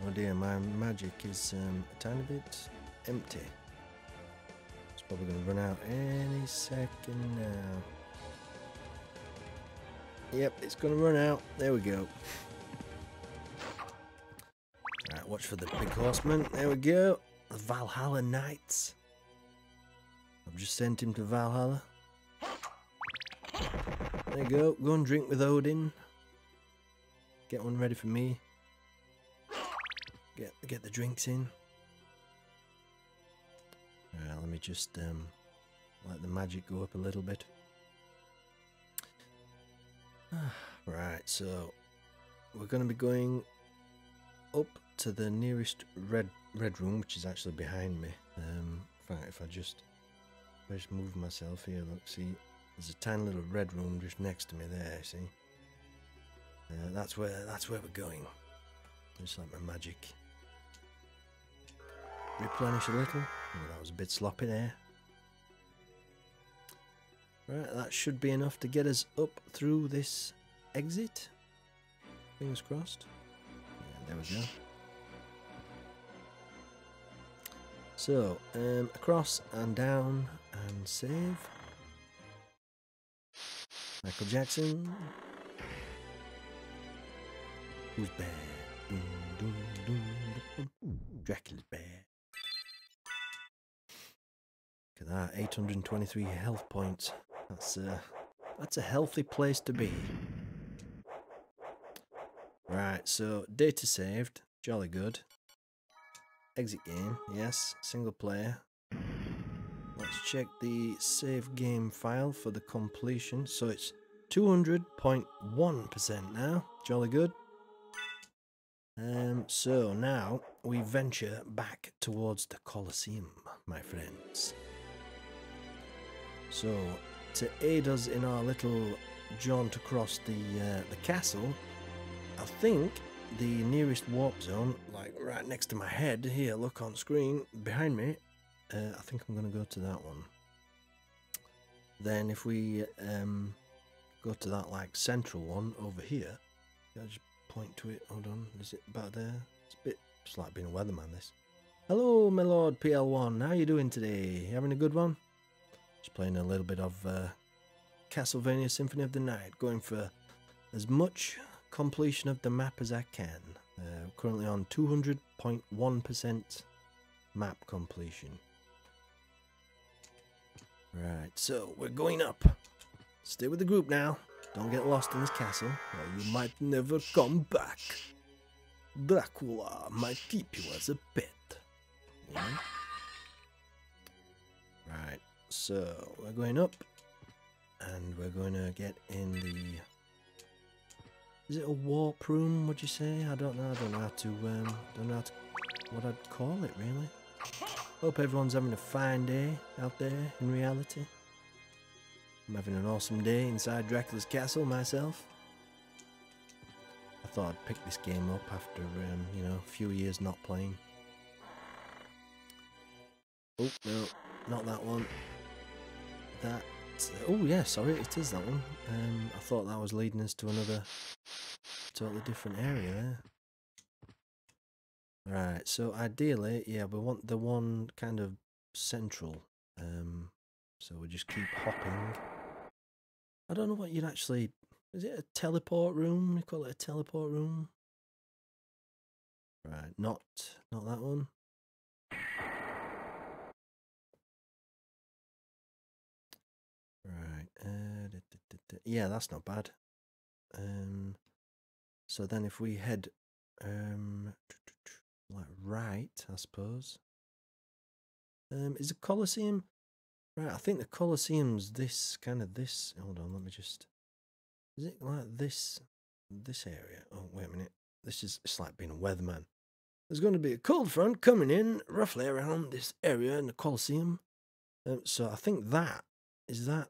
Oh dear, my magic is a tiny bit empty. It's probably going to run out any second now. Yep, it's going to run out. There we go. Right, watch for the big horseman. There we go. The Valhalla Knights. I've just sent him to Valhalla. There you go. Go and drink with Odin. Get one ready for me. Get the drinks in. Alright, let me just let the magic go up a little bit. Right, so we're going to be going up to the nearest red room, which is actually behind me. In fact, if I just move myself here, look, see, there's a tiny little red room just next to me there. See, that's where we're going. Just like my magic replenish a little. Oh, that was a bit sloppy there. Right, that should be enough to get us up through this exit. Fingers crossed. Yeah, there we go. So, across and down and save. Michael Jackson. Who's bad? Doom, doom, doom, doom, doom. Dracula's bad. Look at that, 823 health points. That's a healthy place to be. Right, so data saved, jolly good. Exit game, yes, single player. Let's check the save game file for the completion. So it's 200.1% now. Jolly good. So now we venture back towards the Colosseum, my friends. So to aid us in our little jaunt across the castle, I think the nearest warp zone, like right next to my head here, look on screen behind me, I think I'm going to go to that one. Then if we go to that like central one over here, I'll just point to it. Hold on, is it about there? It's like being a weatherman, this. Hello, my lord PL1, how you doing today? You having a good one? Just playing a little bit of Castlevania Symphony of the Night, going for as much completion of the map as I can. Currently on 200.1% map completion. Right, so we're going up. Stay with the group now. Don't get lost in this castle, or you might never come back. Dracula might keep you as a pet. Yeah? Right, so we're going up, and we're going to get in the... Is it a warp room, would you say? I don't know. I don't know how to what I'd call it, really. Hope everyone's having a fine day out there in reality. I'm having an awesome day inside Dracula's castle myself. I thought I'd pick this game up after, you know, a few years not playing. Oh, no, not that one. That... Oh, yeah, sorry, it is that one. I thought that was leading us to another totally different area there. Right, so ideally, yeah, we want the one kind of central. So we just keep hopping. I don't know what you'd actually... Is it a teleport room? You call it a teleport room? Right, not that one. Right, yeah, that's not bad. So then if we head like right, I suppose. Is the Colosseum... Right, I think the Colosseum's this, kind of this... Hold on, let me just... Is it like this area? Oh, wait a minute. It's like being a weatherman. There's going to be a cold front coming in roughly around this area in the Colosseum. So I think that's the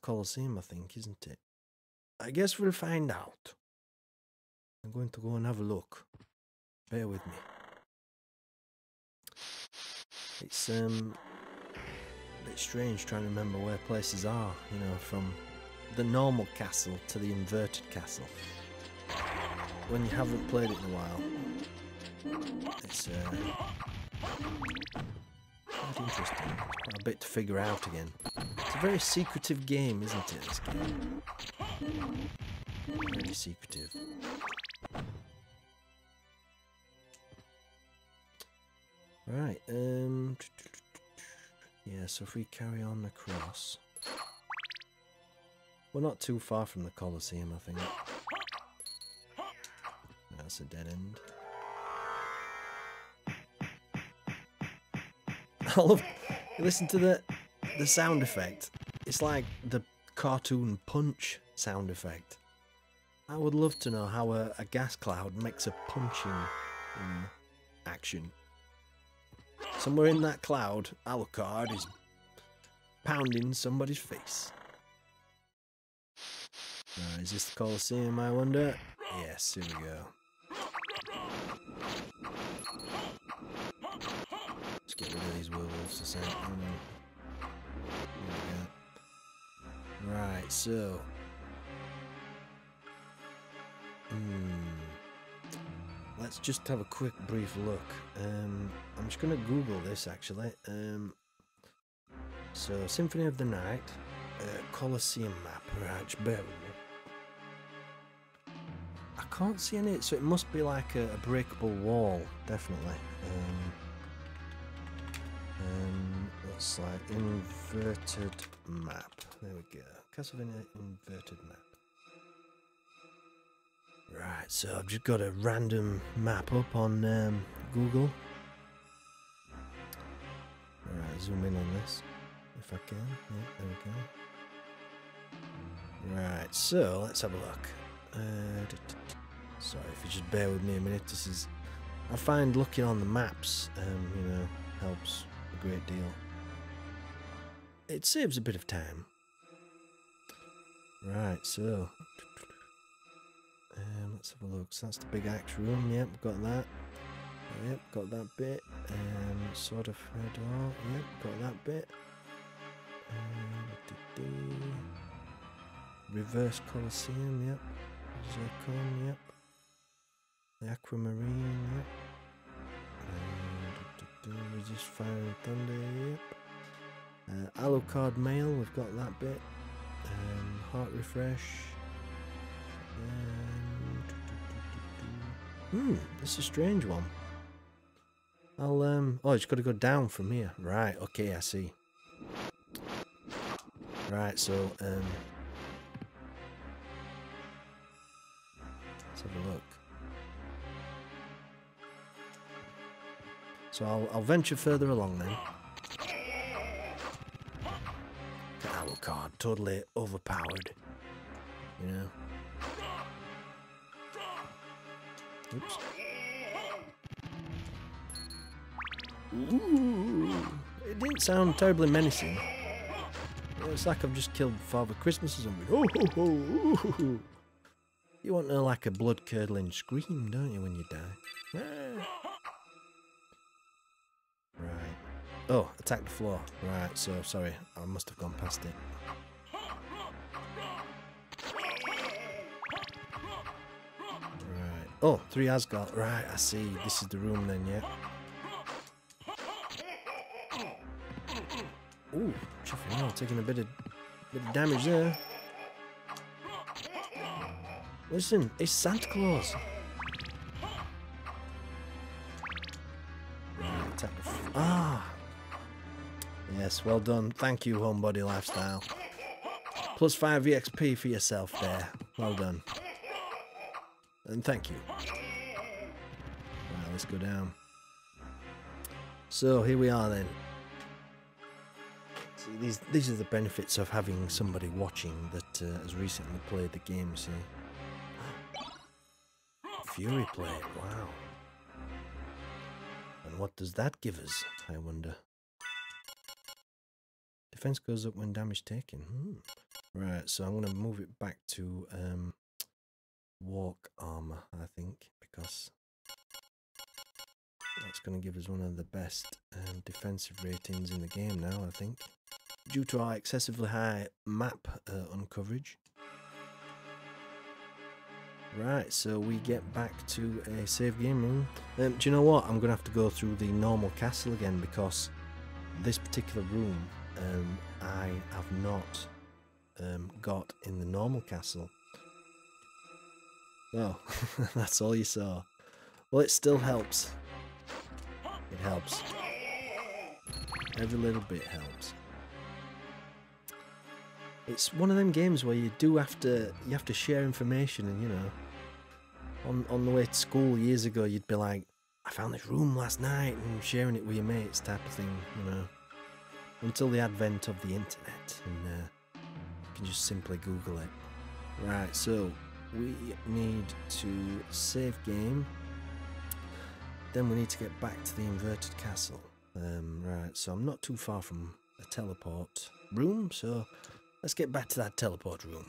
Colosseum, I think, isn't it? I guess we'll find out. I'm going to go and have a look. Bear with me. It's a bit strange trying to remember where places are, you know, from the normal castle to the inverted castle. When you haven't played it in a while. It's quite interesting. A bit to figure out again. It's a very secretive game, isn't it, this game? Very secretive. Right, yeah, so if we carry on across... We're not too far from the Colosseum, I think. That's a dead end. I love... Listen to the sound effect. It's like the cartoon punch sound effect. I would love to know how a gas cloud makes a punching action. Somewhere in that cloud, Alucard is pounding somebody's face. Is this the Colosseum, I wonder? Yes, here we go. Let's get rid of these werewolves a second. Right, so... Let's just have a quick brief look. I'm just going to Google this actually. So Symphony of the Night, Colosseum map. Right, bear with me. I can't see any, so it must be like a breakable wall, definitely. Looks like inverted map. There we go. Castlevania inverted map. Right, so I've just got a random map up on Google. Alright, zoom in on this, if I can. Yeah, there we go. Right, so let's have a look. Sorry if you just bear with me a minute. This is, I find looking on the maps, you know, helps a great deal. It saves a bit of time. Right, so let's have a look. So that's the big axe room. Yep, got that. Yep, got that bit. Sort of door. Yep, got that bit. Reverse Colosseum. Yep. Zircon. Yep. The Aquamarine. Yep. Resist fire and thunder. Yep. Alucard mail. We've got that bit. Heart refresh. This is a strange one. I'll oh, it's got to go down from here. Right, okay, I see. Right, so let's have a look. So I'll venture further along then. Alucard, totally overpowered. You know. Oops. Ooh, it didn't sound terribly menacing. It's like I've just killed Father Christmas or something. Oh, ho, ho, ooh, ho, ho. You want to like a blood-curdling scream, don't you, when you die? Ah. Right. Oh, attack the floor. Right, so, sorry. I must have gone past it. Right. Oh, 3 Asgard. Right, I see. This is the room then, yeah. Ooh, chuffing out, taking a bit of damage there. Listen, it's Santa Claus. Right, attack the yes, well done. Thank you, Homebody Lifestyle. Plus 5 EXP for yourself there. Well done. And thank you. Right, let's go down. So here we are then. See, these are the benefits of having somebody watching that has recently played the game, see. Fury plate, wow. And what does that give us, I wonder? Defense goes up when damage taken. Right, so I'm going to move it back to walk armor, I think, because that's going to give us one of the best defensive ratings in the game now, I think. Due to our excessively high map uncoverage. Right, so we get back to a save game room. Do you know what? I'm going to have to go through the normal castle again because this particular room I have not got in the normal castle. Oh, that's all you saw. Well, it still helps. It helps. Every little bit helps. It's one of them games where you have to share information, and you know, on the way to school years ago, you'd be like, I found this room last night, and sharing it with your mates type of thing, you know. Until the advent of the internet, and you can just simply Google it. Right, so we need to save game. Then we need to get back to the inverted castle. Right, so I'm not too far from a teleport room, so let's get back to that teleport room.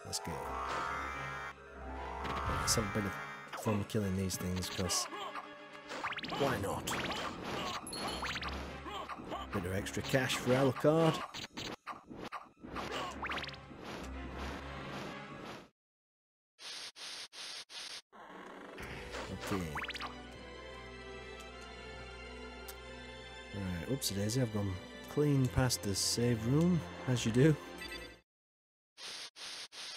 Let's go. Let's have a bit of fun killing these things, because why not? Bit of extra cash for Alucard. Okay. Right, oopsie daisy, I've gone clean past the save room, as you do.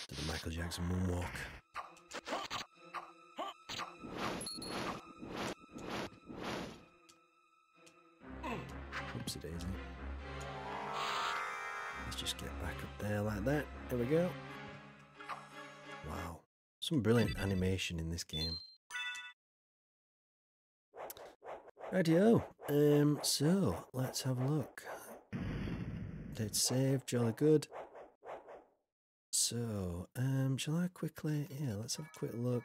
To the Michael Jackson moonwalk. Oopsie daisy. Let's just get back up there like that. There we go. Wow. Some brilliant animation in this game. Rightio. So let's have a look. State save, jolly good. So, shall I quickly... Yeah, let's have a quick look.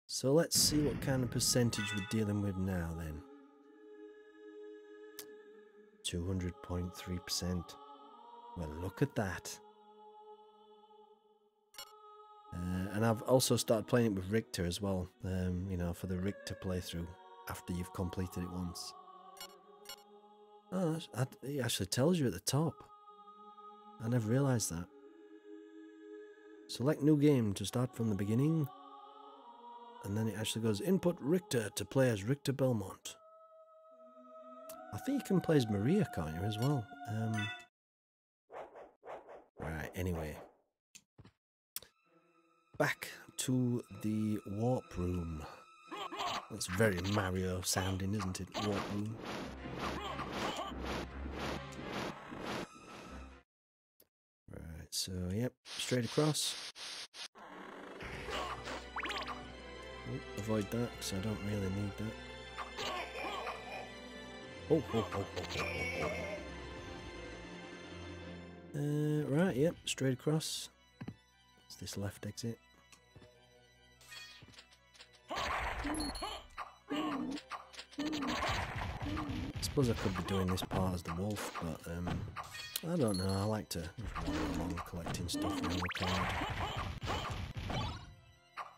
So let's see what kind of percentage we're dealing with now then. 200.3%. Well, look at that. And I've also started playing it with Richter as well, you know, for the Richter playthrough after you've completed it once. Oh, it actually tells you at the top. I never realised that. Select new game to start from the beginning. And then it actually goes, input Richter to play as Richter Belmont. I think you can play as Maria, can't you, as well? Right, anyway. Back to the warp room. That's very Mario sounding, isn't it? Warp room. Right, so, yep, straight across. Oh, avoid that, because I don't really need that. Oh. Right, yep, straight across. It's this left exit. I suppose I could be doing this part as the wolf, but I don't know. I like to just wander along collecting stuff around the card.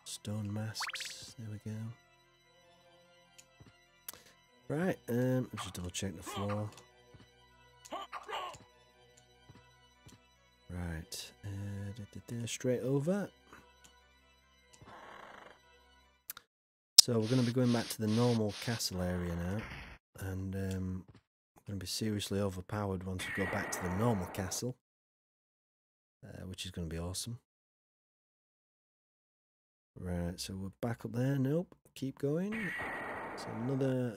Stone masks. There we go. Right, let's just double check the floor. Right, straight over. So we're going to be going back to the normal castle area now, and we're going to be seriously overpowered once we go back to the normal castle, which is going to be awesome. Right, so we're back up there. Nope, keep going. So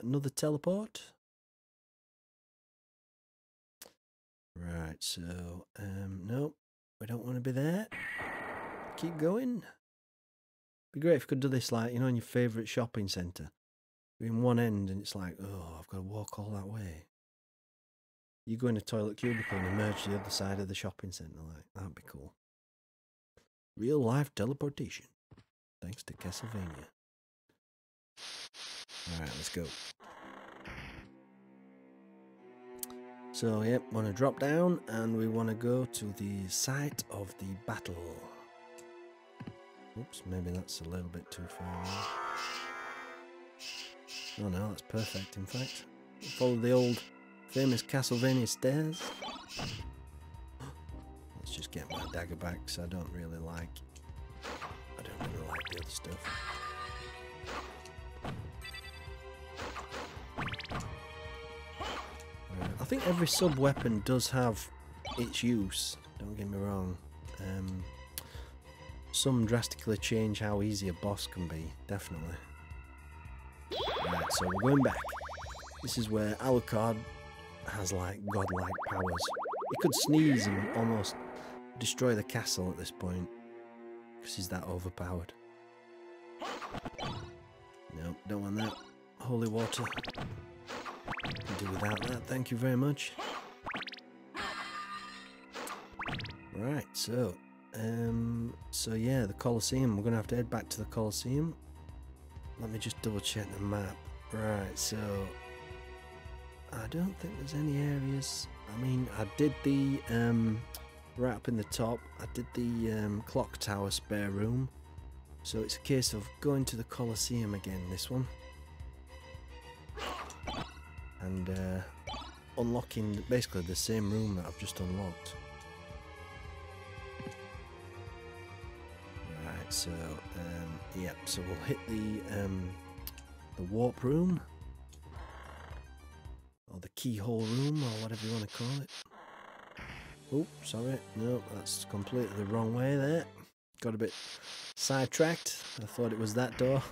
another teleport. Right, so nope, we don't want to be there. Keep going. Be great if you could do this, like, you know, in your favourite shopping centre. You're in one end and it's like, oh, I've got to walk all that way. You go in a toilet cubicle and emerge to the other side of the shopping centre, like, that'd be cool. Real life teleportation. Thanks to Castlevania. Alright, let's go. So, yep, want to drop down and we want to go to the site of the battle. Oops, maybe that's a little bit too far away. Oh no, that's perfect, in fact. Follow the old famous Castlevania stairs. Let's just get my dagger back, because I don't really like the other stuff. I think every sub-weapon does have its use, don't get me wrong. Some drastically change how easy a boss can be, definitely. Right, so we're going back. This is where Alucard has, like, godlike powers. He could sneeze and almost destroy the castle at this point, because he's that overpowered. Nope, don't want that. Holy water. Can do without that, thank you very much. Right, so yeah, the Colosseum. We're gonna have to head back to the Colosseum. Let me just double check the map. Right, so I don't think there's any areas. I mean, I did the right up in the top. I did the clock tower spare room. So it's a case of going to the Colosseum again. This one, and unlocking basically the same room that I've just unlocked. So, yeah, so we'll hit the warp room, or the keyhole room, or whatever you want to call it. Oh, sorry, no, that's completely the wrong way there. Got a bit sidetracked. I thought it was that door.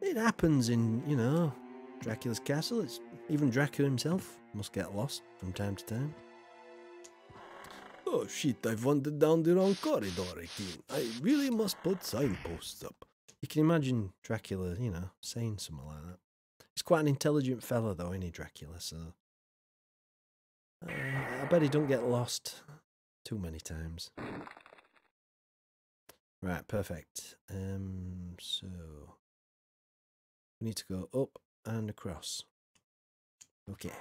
It happens in, you know, Dracula's castle. It's even Dracula himself must get lost from time to time. Oh shit, I've wandered down the wrong corridor again. I really must put signposts up. You can imagine Dracula, you know, saying something like that. He's quite an intelligent fella though, isn't he, Dracula, so... I bet he don't get lost too many times. Right, perfect. So we need to go up and across. Okay.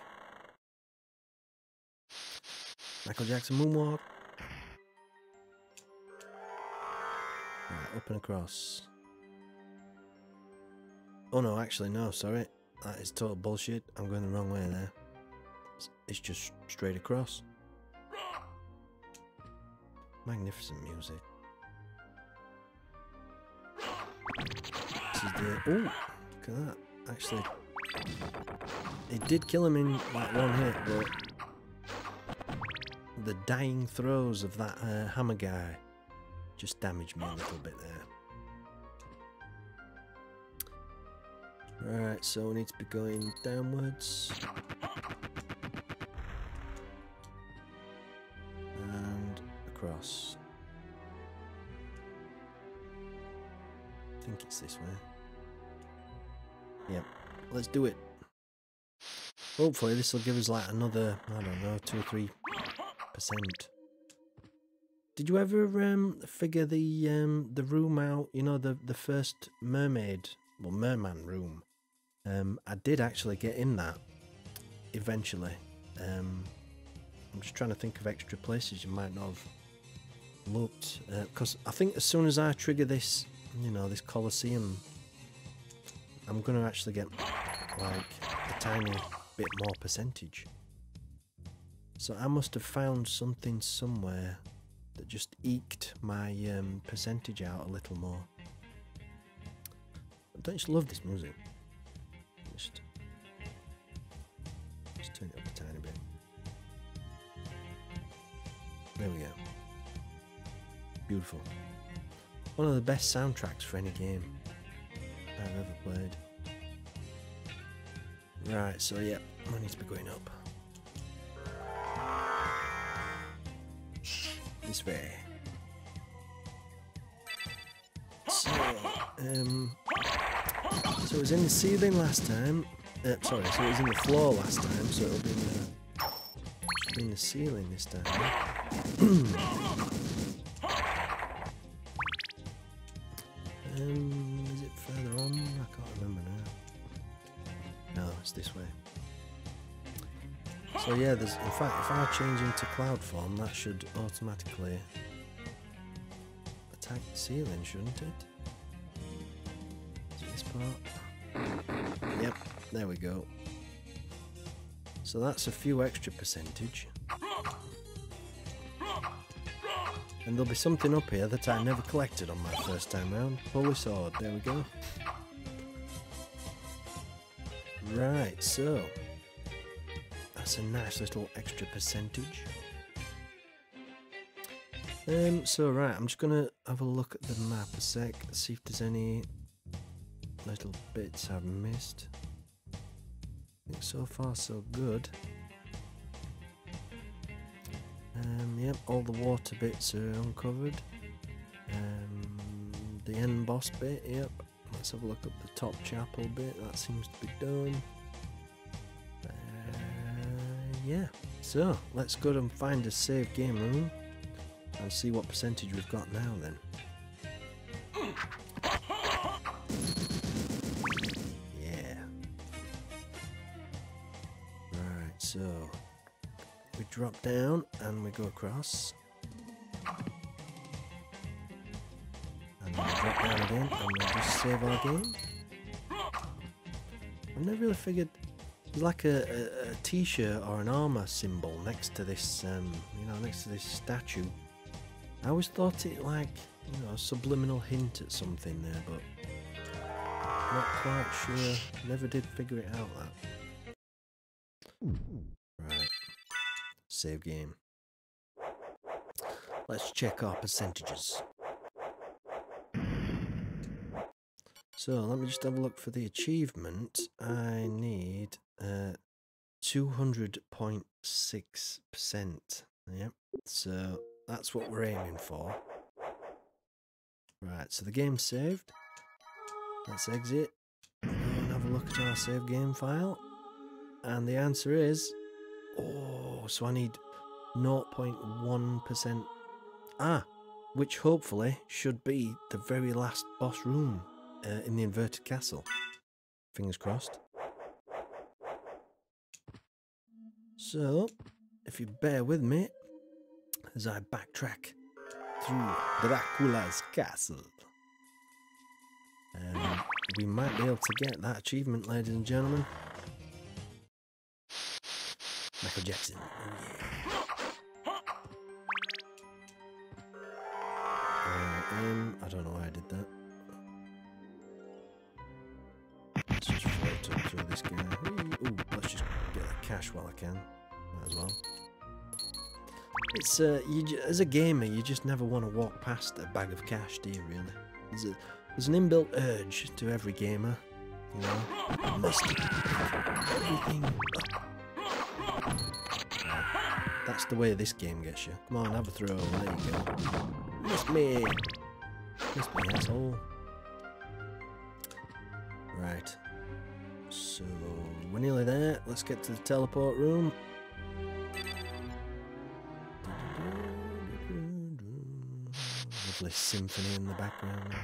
Michael Jackson moonwalk. Right, up and across. Oh no, actually no, sorry. That is total bullshit. I'm going the wrong way there. It's just straight across. Magnificent music. This is the... Oh, look at that. Actually, it did kill him in like one hit, but the dying throes of that hammer guy just damaged me a little bit there. Right, so we need to be going downwards. And across. I think it's this way. Yep, let's do it. Hopefully this will give us like another, I don't know, 2 or 3%. Did you ever figure the room out? You know, the first merman room. I did actually get in that eventually. I'm just trying to think of extra places you might not have looked, because I think as soon as I trigger this, you know, this Colosseum, I'm going to actually get like a tiny bit more percentage. So I must have found something somewhere that just eked my percentage out a little more. I don't just love this music. Just turn it up a tiny bit. There we go. Beautiful. One of the best soundtracks for any game I've ever played. Right, so yeah, I need to be going up. This way. So it was in the ceiling last time. Sorry, so it was in the floor last time, so it'll be in the ceiling this time. Is it further on? I can't remember now. No, it's this way. So yeah, there's, in fact, if I change into cloud form, that should automatically attack the ceiling, shouldn't it? Is it this part? Yep, there we go. So that's a few extra percentage. And there'll be something up here that I never collected on my first time round. Holy sword, there we go. Right, so that's a nice little extra percentage. So right, I'm just gonna have a look at the map a sec, see if there's any little bits I've missed. I think so far so good. Yep, all the water bits are uncovered. The end boss bit, yep. Let's have a look at the top chapel bit, that seems to be done. Yeah, so let's go and find a save game room and see what percentage we've got now then. Yeah. Right, so we drop down and we go across. And then we drop down again and we'll just save our game. I've never really figured, there's like a t-shirt or an armor symbol next to this, you know, next to this statue. I always thought it like, you know, a subliminal hint at something there, but not quite sure. Never did figure it out that. Right. Save game. Let's check our percentages. So let me just have a look for the achievement. I need 200.6%. Yep. So that's what we're aiming for. Right, so the game's saved. Let's exit and have a look at our save game file. And the answer is Oh, so I need 0.1%. Which hopefully should be the very last boss room in the inverted castle. Fingers crossed. So, if you bear with me as I backtrack through Dracula's castle. We might be able to get that achievement, ladies and gentlemen. Michael Jackson. I don't know why I did that. Let's just float up through this guy. Ooh, let's just get that cash while I can. Might as well. It's as a gamer, you just never want to walk past a bag of cash, do you? Really? There's an inbuilt urge to every gamer. You know, you must pick everything up. That's the way this game gets you. Come on, have a throw. There you go. Miss me, asshole. Right. So we're nearly there. Let's get to the teleport room. Lovely symphony in the background.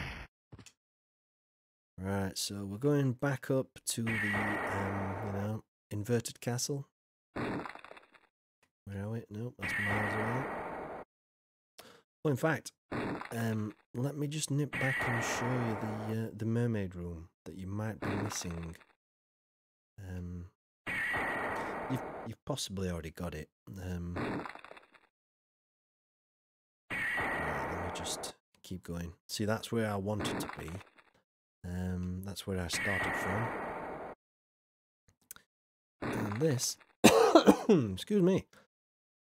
Right, so we're going back up to the, inverted castle. Where are we? Nope, that's miles away. Well, in fact, let me just nip back and show you the mermaid room that you might be missing. You've possibly already got it. Right, let me just keep going. See, that's where I wanted to be. That's where I started from. And this, excuse me.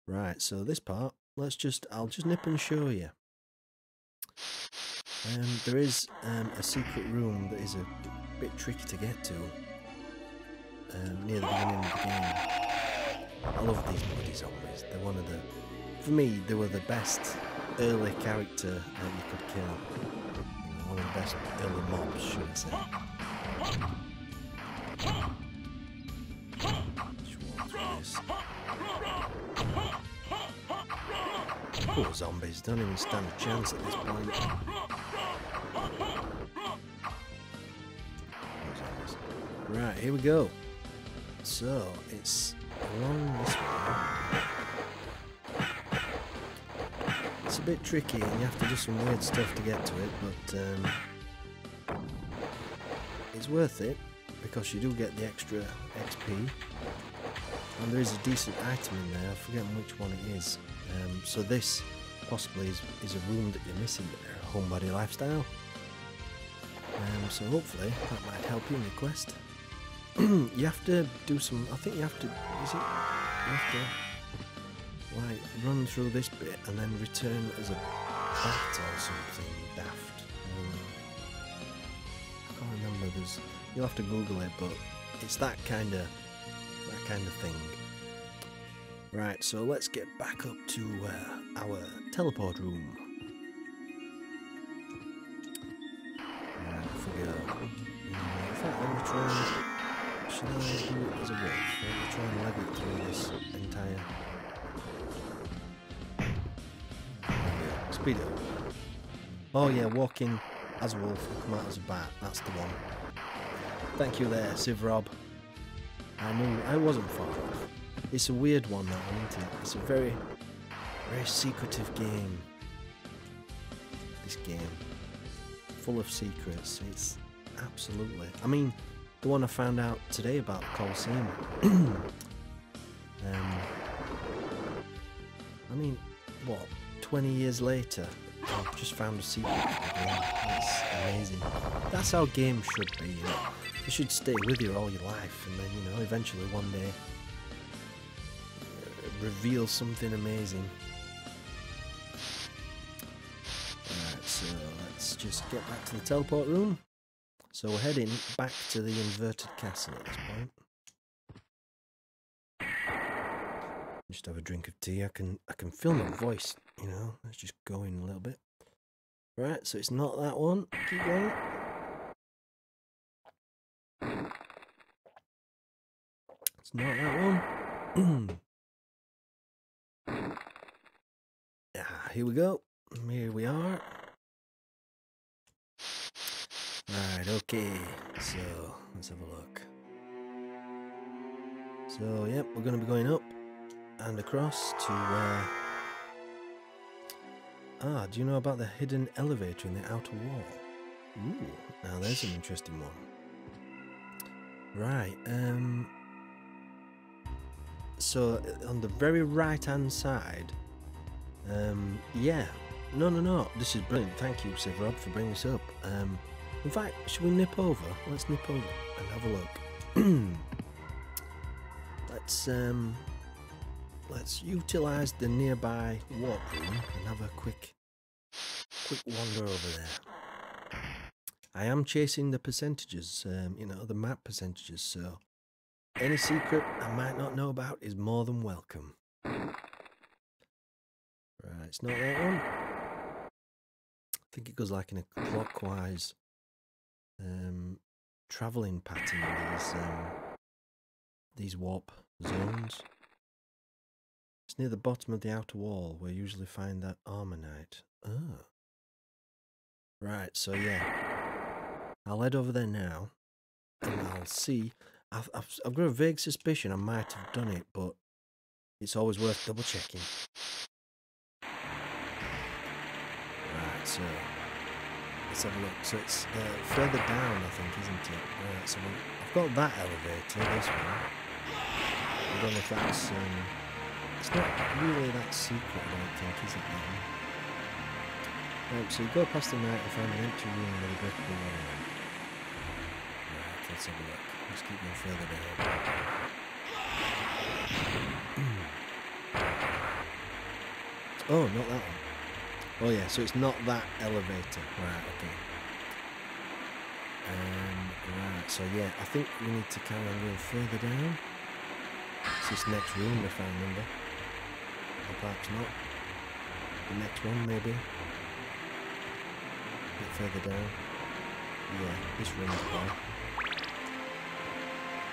Right, so this part, I'll just nip and show you. There is a secret room that is a bit tricky to get to near the beginning of the game. I love these bloody zombies. They're one of the, for me, they were the best early character that you could kill. One of the best early mobs, should I say. Just walk through this. Poor zombies, don't even stand a chance at this point. Right, here we go. So, it's along this way. It's a bit tricky and you have to do some weird stuff to get to it, but it's worth it because you do get the extra XP and there is a decent item in there. I've forgotten which one it is. So this possibly is a room that you're missing there, Homebody Lifestyle. So hopefully that might help you in your quest. You have to do some, I think you have to, you have to like run through this bit and then return as a bat or something daft. I can't remember, you'll have to Google it, but it's that kind of thing. Right, so let's get back up to our teleport room. Right, off we go. In fact, let me try and, should I do it as a wolf? Let me try and leg it through this entire... Speed up. Oh yeah, walking as a wolf and come out as a bat. That's the one. Thank you there, Civ Rob. I knew I wasn't far off. It's a weird one, that one, isn't it? It's a very, very secretive game. This game. Full of secrets. It's absolutely... I mean, the one I found out today about Colosseum. I mean, what? 20 years later, I've just found a secret to the game. It's amazing. That's how games should be, you know. They should stay with you all your life, and then, you know, eventually one day reveal something amazing. Alright, so let's just get back to the teleport room. So we're heading back to the inverted castle at this point. Just have a drink of tea. I can feel my voice, you know. Let's just go in a little bit. Right, so it's not that one. Keep going. It's not that one. here we go. Here we are. Right, okay. So, let's have a look. So, yep, we're going to be going up and across to... do you know about the hidden elevator in the outer wall? Ooh, now there's an interesting one. Right, so on the very right-hand side, yeah, no, this is brilliant. Thank you, Sir Rob, for bringing this up. In fact, should we nip over? Let's nip over and have a look. Let's utilise the nearby warp room and have a quick wander over there. I am chasing the percentages, you know, the map percentages, so any secret I might not know about is more than welcome. Right, it's not that one. I think it goes like in a clockwise travelling pattern, these warp zones. It's near the bottom of the outer wall where you usually find that Armonite. Ah. Right, so yeah. I'll head over there now and I'll see. I've got a vague suspicion I might have done it, but it's always worth double checking. Right, so let's have a look. So it's further down, I think, isn't it? Right, so I've got that elevator, this one. I don't know if that's... it's not really that secret, I don't think, is it? So you go past the night and find an empty room with a breakable wall. Right, let's have a look. Let's keep going further down. Oh, not that one. Oh yeah, so it's not that elevator. Right, okay. Right, so yeah, I think we need to carry on going further down. It's this next room, if I remember. Or perhaps not. The next one, maybe. A bit further down. Yeah, this room's there.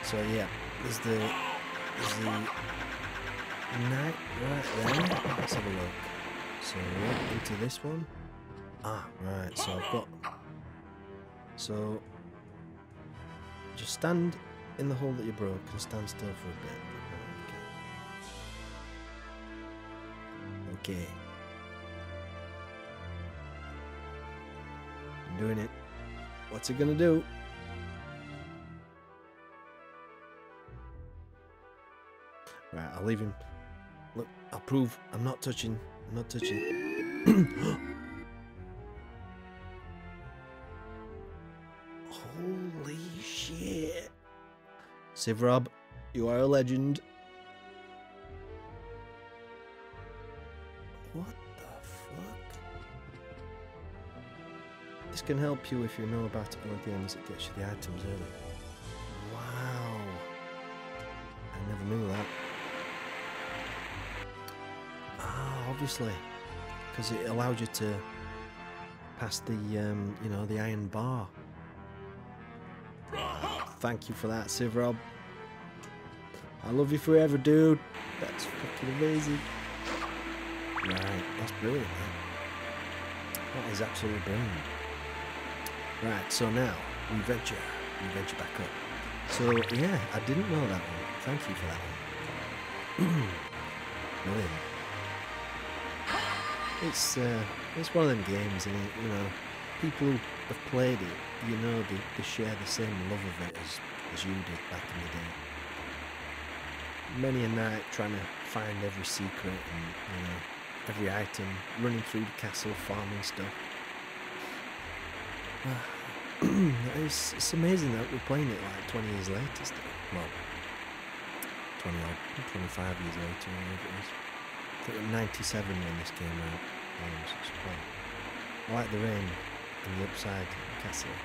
So yeah, there's the night right there. Let's have a look. So we're into this one. Ah, right, so I've got... So just stand in the hole that you broke and stand still for a bit. Okay. I'm doing it. What's it gonna do? Right, I'll leave him. Look, I'll prove I'm not touching. I'm not touching. Holy shit. Civ Rob, you are a legend. What the fuck? This can help you if you know about ability games that gets you the items early. Wow. I never knew that. Obviously, because it allowed you to pass the, you know, the iron bar. Thank you for that, Civ Rob. I love you forever, dude. That's fucking amazing. Right, that's brilliant, man. That is absolutely brilliant. Right, so now we venture back up. So yeah, I didn't know that one. Thank you for that one. Brilliant. It's one of them games, and you know, people who have played it, you know, they share the same love of it as you did back in the day. Many a night trying to find every secret and, you know, every item, running through the castle, farming stuff. It's amazing that we're playing it like 20 years later still. Well, 25 years later, whatever it is. I think it was 97 when this came out. So it's quite... I like the rain and the upside castle.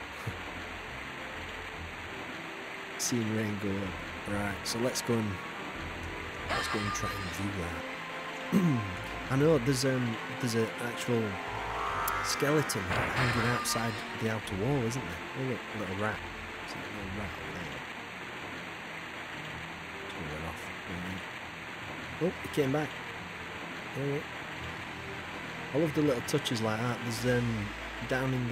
Seeing rain go up. Right, so let's go and try and view that. I know there's an actual skeleton hanging outside the outer wall, isn't there? Oh look, a little rat. It's like a little rat over there. It's going to run off. Oh, he came back. Oh, I love the little touches like that. There's down in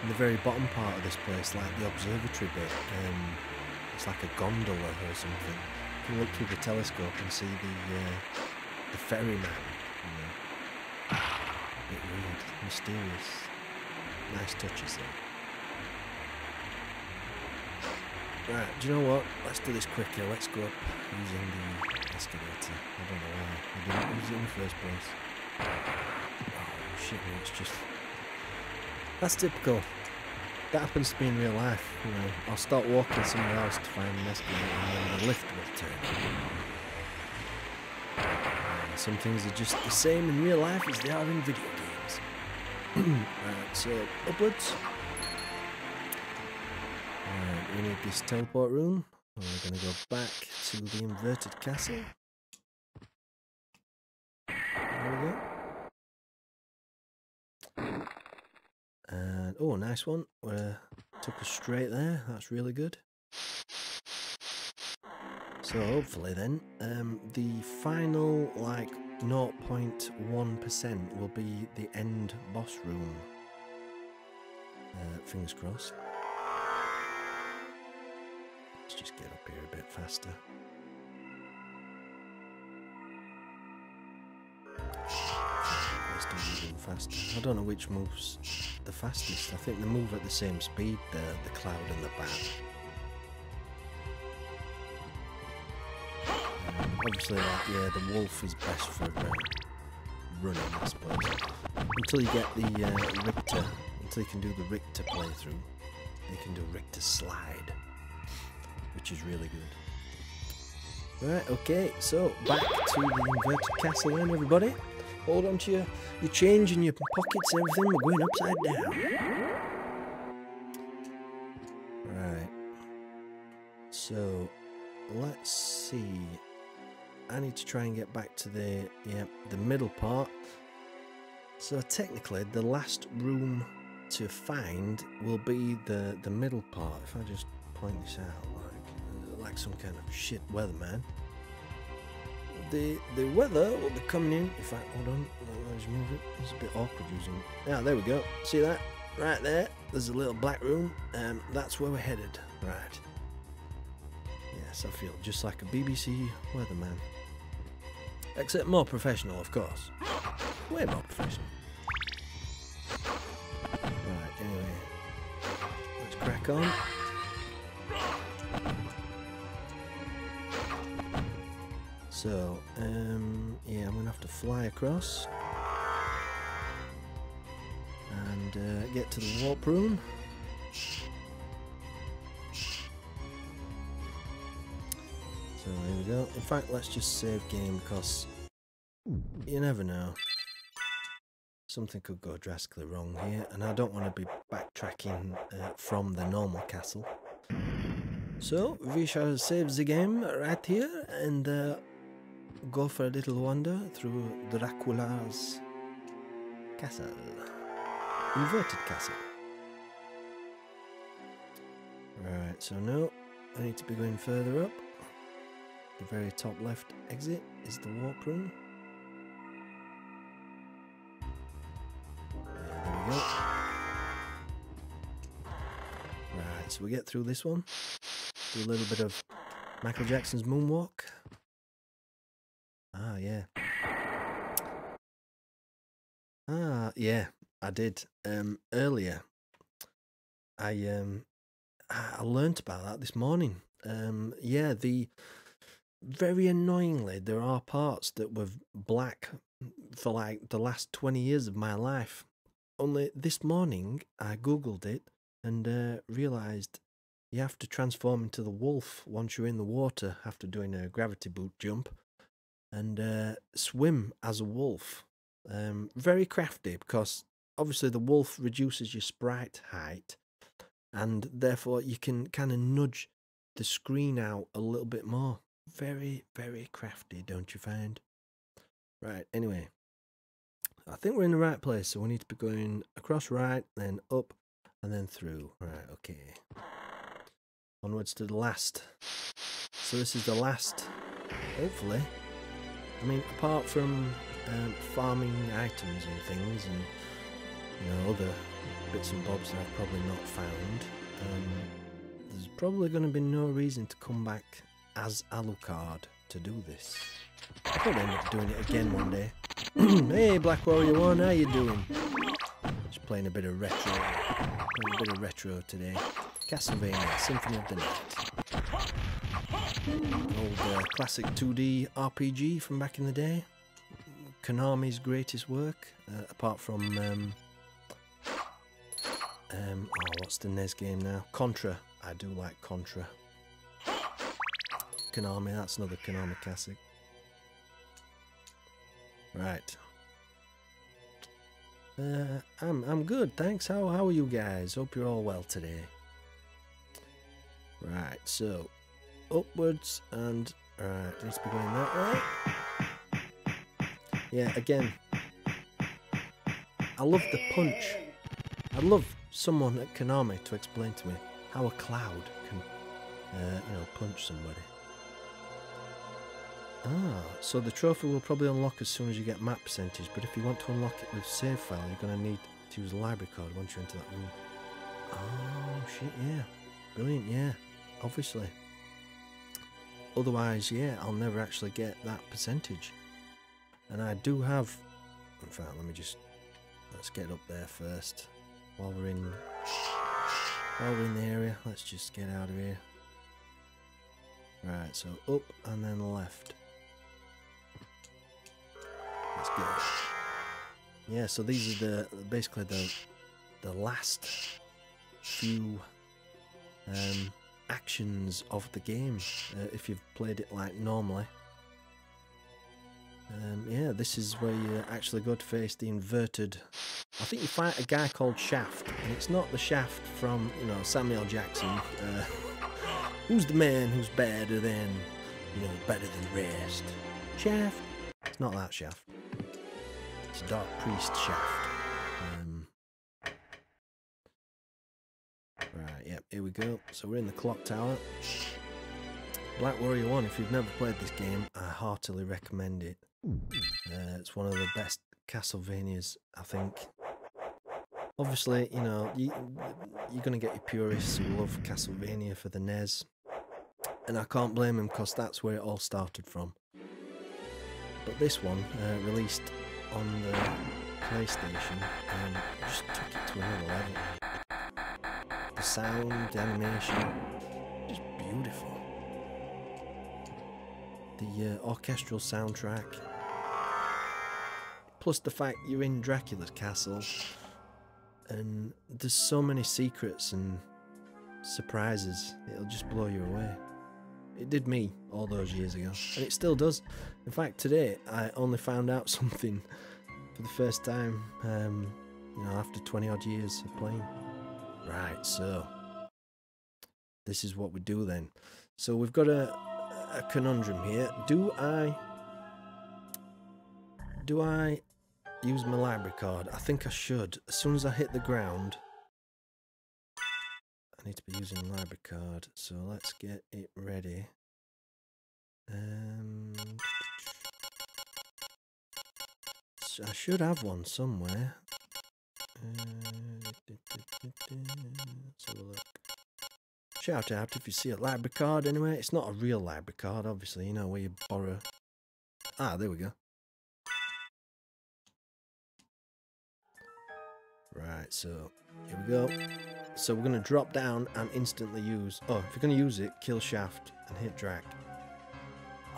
the very bottom part of this place, like the observatory bit. It's like a gondola or something. You can look through the telescope and see the ferryman. You know. A bit weird, mysterious. Nice touches there. Right, do you know what? Let's do this quicker. Let's go up using the excavator. I don't know why. I didn't use it in the first place. Oh, shit, man, it's just... That's typical. That happens to me in real life, you know. I'll start walking somewhere else to find an excavator and then the lift will turn. Some things are just the same in real life as they are in video games. Right, so upwards. Alright, we need this teleport room. And we're going to go back to the inverted castle. There we go. And, oh, nice one. Took us straight there. That's really good. So hopefully then, the final, like, 0.1% will be the end boss room. Fingers crossed. Let's just get up here a bit faster. Let's do it even faster. I don't know which moves the fastest. I think they move at the same speed, the cloud and the bat. Obviously, like, yeah, the wolf is best for running, I suppose. Until you get the Richter, until you can do the Richter playthrough, you can do Richter slide, which is really good. Right, okay, so back to the inverted castle then, everybody. Hold on to your change in your pockets and everything. We're going upside down. Right. So, let's see. I need to try and get back to the middle part. So technically the last room to find will be the middle part. If I just point this out like some kind of shit weatherman. The weather will be coming in. In fact, hold on, I'll just move it. It's a bit awkward using it. Yeah, there we go. See that? Right there. There's a little black room. That's where we're headed. Right. Yes, I feel just like a BBC weatherman. Except more professional, of course. Way more professional. Right, anyway. Let's crack on. So, yeah, I'm going to have to fly across. And get to the warp room. So here we go. In fact, let's just save game because you never know. Something could go drastically wrong here, and I don't want to be backtracking from the normal castle. So we shall save the game right here and go for a little wander through Dracula's castle. Inverted castle. Right, so no, I need to be going further up. The very top left exit is the warp room. There we go. Right, so we get through this one. Do a little bit of Michael Jackson's moonwalk. Ah, yeah. Ah, yeah, I did. Earlier, I learnt about that this morning. Yeah, very annoyingly, there are parts that were black for like the last 20 years of my life. Only this morning, I googled it and realised you have to transform into the wolf once you're in the water after doing a gravity boot jump and swim as a wolf. Very crafty because obviously the wolf reduces your sprite height and therefore you can kind of nudge the screen out a little bit more. Very, very crafty, don't you find? Right, anyway. I think we're in the right place, so we need to be going across right, then up, and then through. Right, okay. Onwards to the last. So this is the last, hopefully. I mean, apart from farming items and things, and you know, other bits and bobs that I've probably not found. There's probably going to be no reason to come back as Alucard to do this. I could end up doing it again one day. Hey, Black Warrior 1, how you doing? Just playing a bit of retro. Playing a bit of retro today. Castlevania, Symphony of the Night. Old classic 2D RPG from back in the day. Konami's greatest work, apart from what's the NES game now? Contra. I do like Contra. Konami, that's another Konami classic. Right. I'm good, thanks. How are you guys? Hope you're all well today. Right, so upwards and right, needs to be going that way. Yeah, again, I love the punch. I'd love someone at Konami to explain to me how a cloud can, you know, punch somebody. Ah, so the trophy will probably unlock as soon as you get map percentage, but if you want to unlock it with save file, you're going to need to use a library card once you enter that room. Oh, shit, yeah. Brilliant, yeah. Obviously. Otherwise, yeah, I'll never actually get that percentage. And I do have... In fact, let's get up there first. While we're in the area, let's just get out of here. Right, so up and then left. Let's go. Yeah, so these are basically the last few actions of the game, if you've played it like normally. Yeah, this is where you actually go to face the inverted... I think you fight a guy called Shaft, and it's not the Shaft from, you know, Samuel Jackson. Who's the man who's better than, you know, better than the rest? Shaft. It's not that Shaft. It's Dark Priest Shaft. Right, yep, here we go. So we're in the clock tower. Black Warrior 1, if you've never played this game, I heartily recommend it. It's one of the best Castlevanias, I think. Obviously, you know, you're going to get your purists who love Castlevania for the NES. And I can't blame them, because that's where it all started from. But this one, released on the PlayStation, just took it to another level. The sound, the animation, just beautiful. The orchestral soundtrack, plus the fact you're in Dracula's castle, and there's so many secrets and surprises, it'll just blow you away. It did me all those years ago, and it still does. In fact, today I only found out something for the first time, you know, after 20 odd years of playing. Right, so this is what we do then. So we've got a conundrum here. Do I use my library card? I think I should. As soon as I hit the ground, I need to be using the library card. So let's get it ready. So I should have one somewhere. Let's have a look. Shout out if you see a library card anyway. It's not a real library card, obviously, you know, where you borrow. Ah, there we go. Right, so here we go. So we're going to drop down and instantly use... Oh, if you're going to use it, kill Shaft and hit Drac.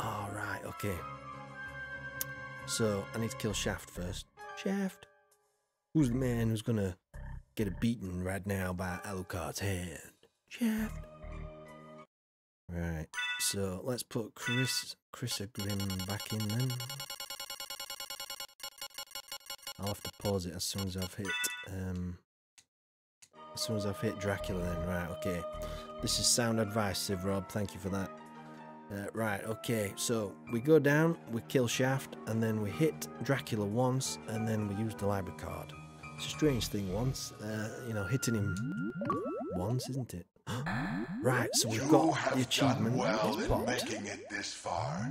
Oh, right, okay. So I need to kill Shaft first. Shaft. Who's the man who's going to get a beating right now by Alucard's hand? Shaft. Right, so let's put Chris Grim back in then. I'll have to pause it as soon as I've hit Dracula then. Right, okay. This is sound advice, Civ Rob, thank you for that. Right, okay, so we go down, we kill Shaft, and then we hit Dracula once, and then we use the library card. It's a strange thing once, you know, hitting him once, isn't it? Right, so we've You got the have achievement. done well It's in popped. making it this far.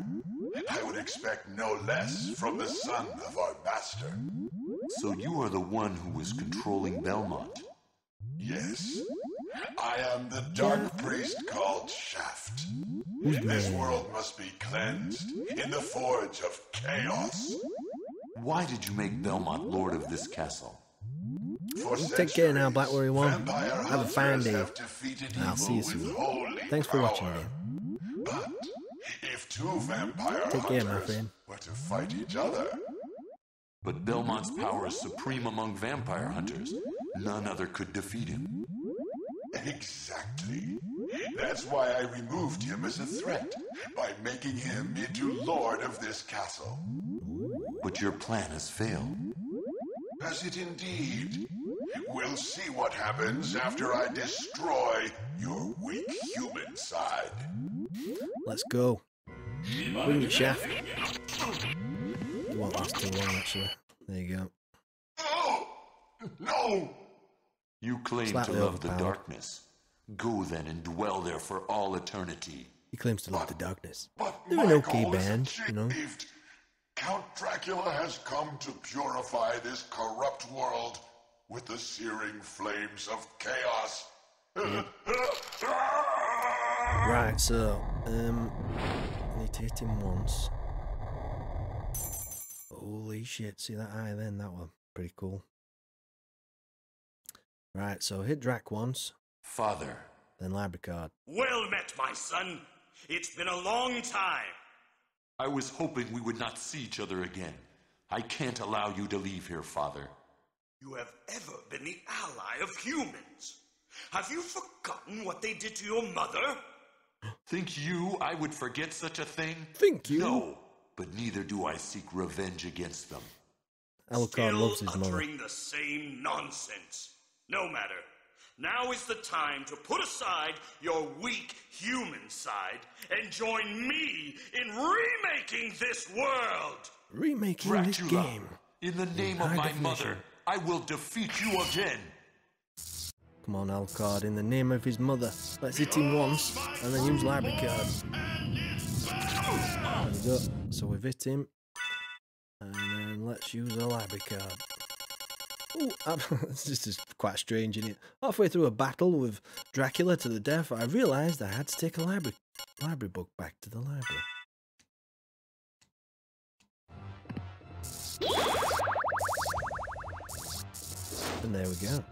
I would expect no less from the son of our master. So you are the one who was controlling Belmont. Yes, I am the dark priest called Shaft. Who's This name? world must be cleansed in the forge of chaos. Why did you make Belmont lord of this castle? For Take care now, centuries, Blackberry One. vampire Have a hunters fine day. have defeated I'll see you evil with soon. holy Thanks for watching power. again. But if two vampire Take care, my hunters friend. were to fight each other, But Belmont's power is supreme among vampire hunters. None other could defeat him. exactly. That's why I removed him as a threat, by making him into lord of this castle. But your plan has failed. Has it indeed? We'll see what happens after I destroy your weak human side. Let's go. Bring it, Shaft. You won't last too long, actually. There you go. Oh! No! You claim Slightly to love the overpowered. darkness. Go then and dwell there for all eternity. He claims to love the darkness. But They're my an okay goal is band, you know. achieved. Count Dracula has come to purify this corrupt world with the searing flames of chaos. Right, so, I need to hit him once. Holy shit, see that eye then? That one, pretty cool. Right, so hit Drac once, Father, then library card. Well met, my son. It's been a long time. I was hoping we would not see each other again. I can't allow you to leave here, Father. You have ever been the ally of humans. Have you forgotten what they did to your mother? Think you I would forget such a thing? Think you? No, but neither do I seek revenge against them. Alucard loves Still his mother. uttering the same nonsense. No matter. Now is the time to put aside your weak human side and join me in remaking this world. Remaking this Dracula, game. in the name high of my definition. mother, I will defeat you again. Come on, Alucard, in the name of his mother. Let's hit him once, and then use library card. There we go. So we've hit him. And then let's use a library card. Oh, this is quite strange, isn't it? Halfway through a battle with Dracula to the death, I realised I had to take a library book back to the library. And there we go.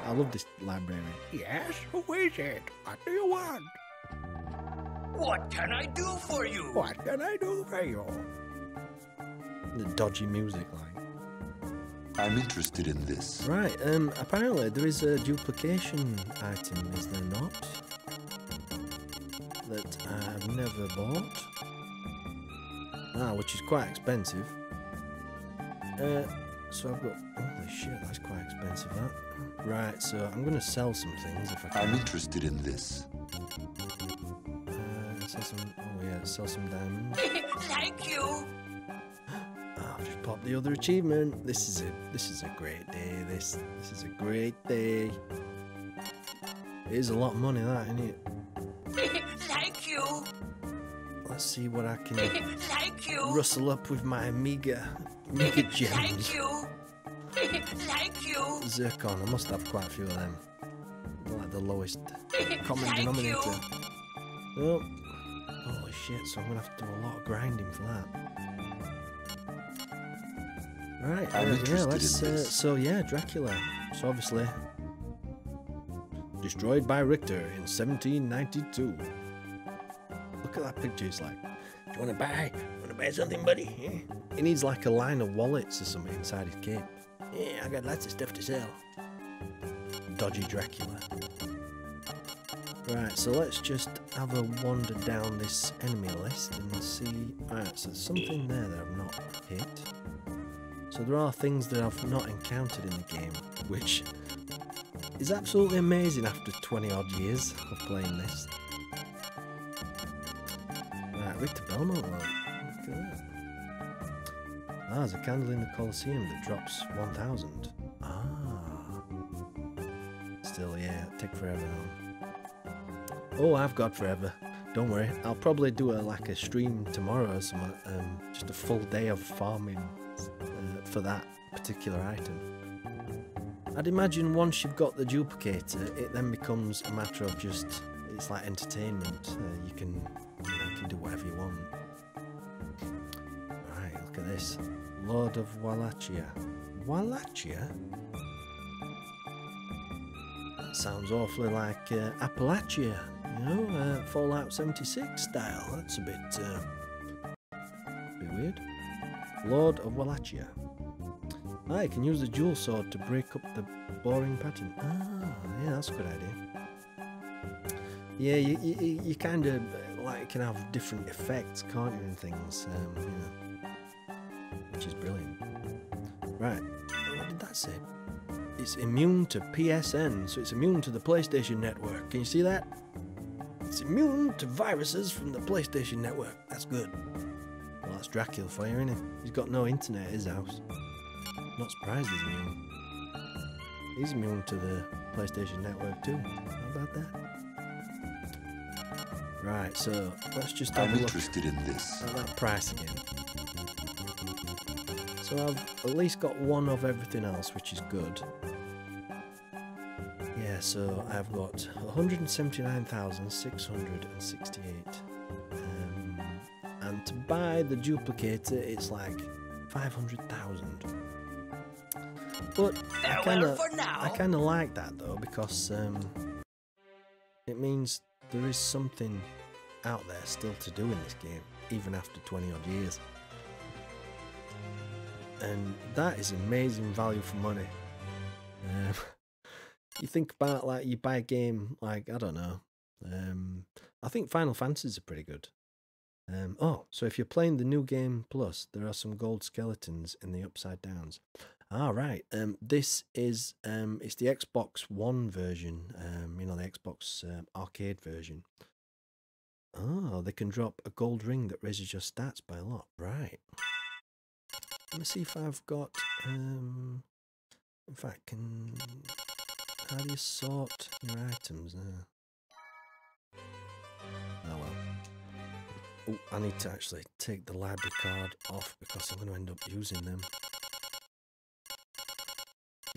I love this library. Yes, who is it? What do you want? What can I do for you? What can I do for you? The dodgy music, like. I'm interested in this. Right, apparently there is a duplication item, is there not? That I've never bought. Ah, which is quite expensive. So I've got... Holy shit, that's quite expensive, that. Right, so I'm going to sell some things if I can. I'm interested in this. Sell some... Oh yeah, sell some diamonds. Thank you. I've just popped the other achievement. This is a great day. This is a great day. It is a lot of money, that, isn't it? Thank you. Let's see what I can Thank you. rustle up with my Amiga gems. Thank you. Thank you. Zircon, I must have quite a few of them. Like the lowest common Thank denominator. you. Oh, holy shit, so I'm going to have to do a lot of grinding for that. Right, I'm yeah, interested let's, in this. so yeah, Dracula. So obviously, destroyed by Richter in 1792. Look at that picture, it's like, do you want to buy something, buddy? Yeah. He needs like a line of wallets or something inside his cape. Yeah, I got lots of stuff to sell. Dodgy Dracula. Right, so let's just have a wander down this enemy list and see... Alright, so there's something there that I've not hit. So there are things that I've not encountered in the game, which is absolutely amazing after 20 odd years of playing this. Right, Richter Belmont, look at that. Ah, there's a candle in the Colosseum that drops 1,000. Ah. still, yeah, it'll take forever now. Oh, I've got forever. Don't worry, I'll probably do a stream tomorrow or something, just a full day of farming for that particular item. I'd imagine once you've got the duplicator, it then becomes a matter of just, it's like entertainment. You can do whatever you want. Right, look at this. Lord of Wallachia. Wallachia? That sounds awfully like Appalachia, you know, Fallout 76 style. That's a bit weird. Lord of Wallachia. Ah, you can use the dual sword to break up the boring pattern. Ah, yeah, that's a good idea. Yeah, you kind of can have different effects, can't you, and things, you know, which is brilliant. Right, what did that say? It's immune to PSN, so it's immune to the PlayStation Network. Can you see that? It's immune to viruses from the PlayStation Network. That's good. Well, that's Dracula for you, isn't it? He's got no internet at his house. Not surprised he's immune. He's immune to the PlayStation Network too. How about that? Right, so let's just have a look interested in this. at that price again. So I've at least got one of everything else, which is good. Yeah, so I've got 179,668. And to buy the duplicator, it's like 500,000. But I kind of like that though, because it means there is something out there still to do in this game, even after 20 odd years. And that is amazing value for money. You think about, like, you buy a game like, I don't know, I think Final Fantasies are pretty good. Oh, so if you're playing the New Game Plus, there are some gold skeletons in the Upside Downs. Ah, right. This is it's the Xbox One version. You know, the Xbox arcade version. Oh, they can drop a gold ring that raises your stats by a lot. Right. Let me see if I've got. In fact, how do you sort your items? Oh well. Oh, I need to actually take the library card off because I'm going to end up using them.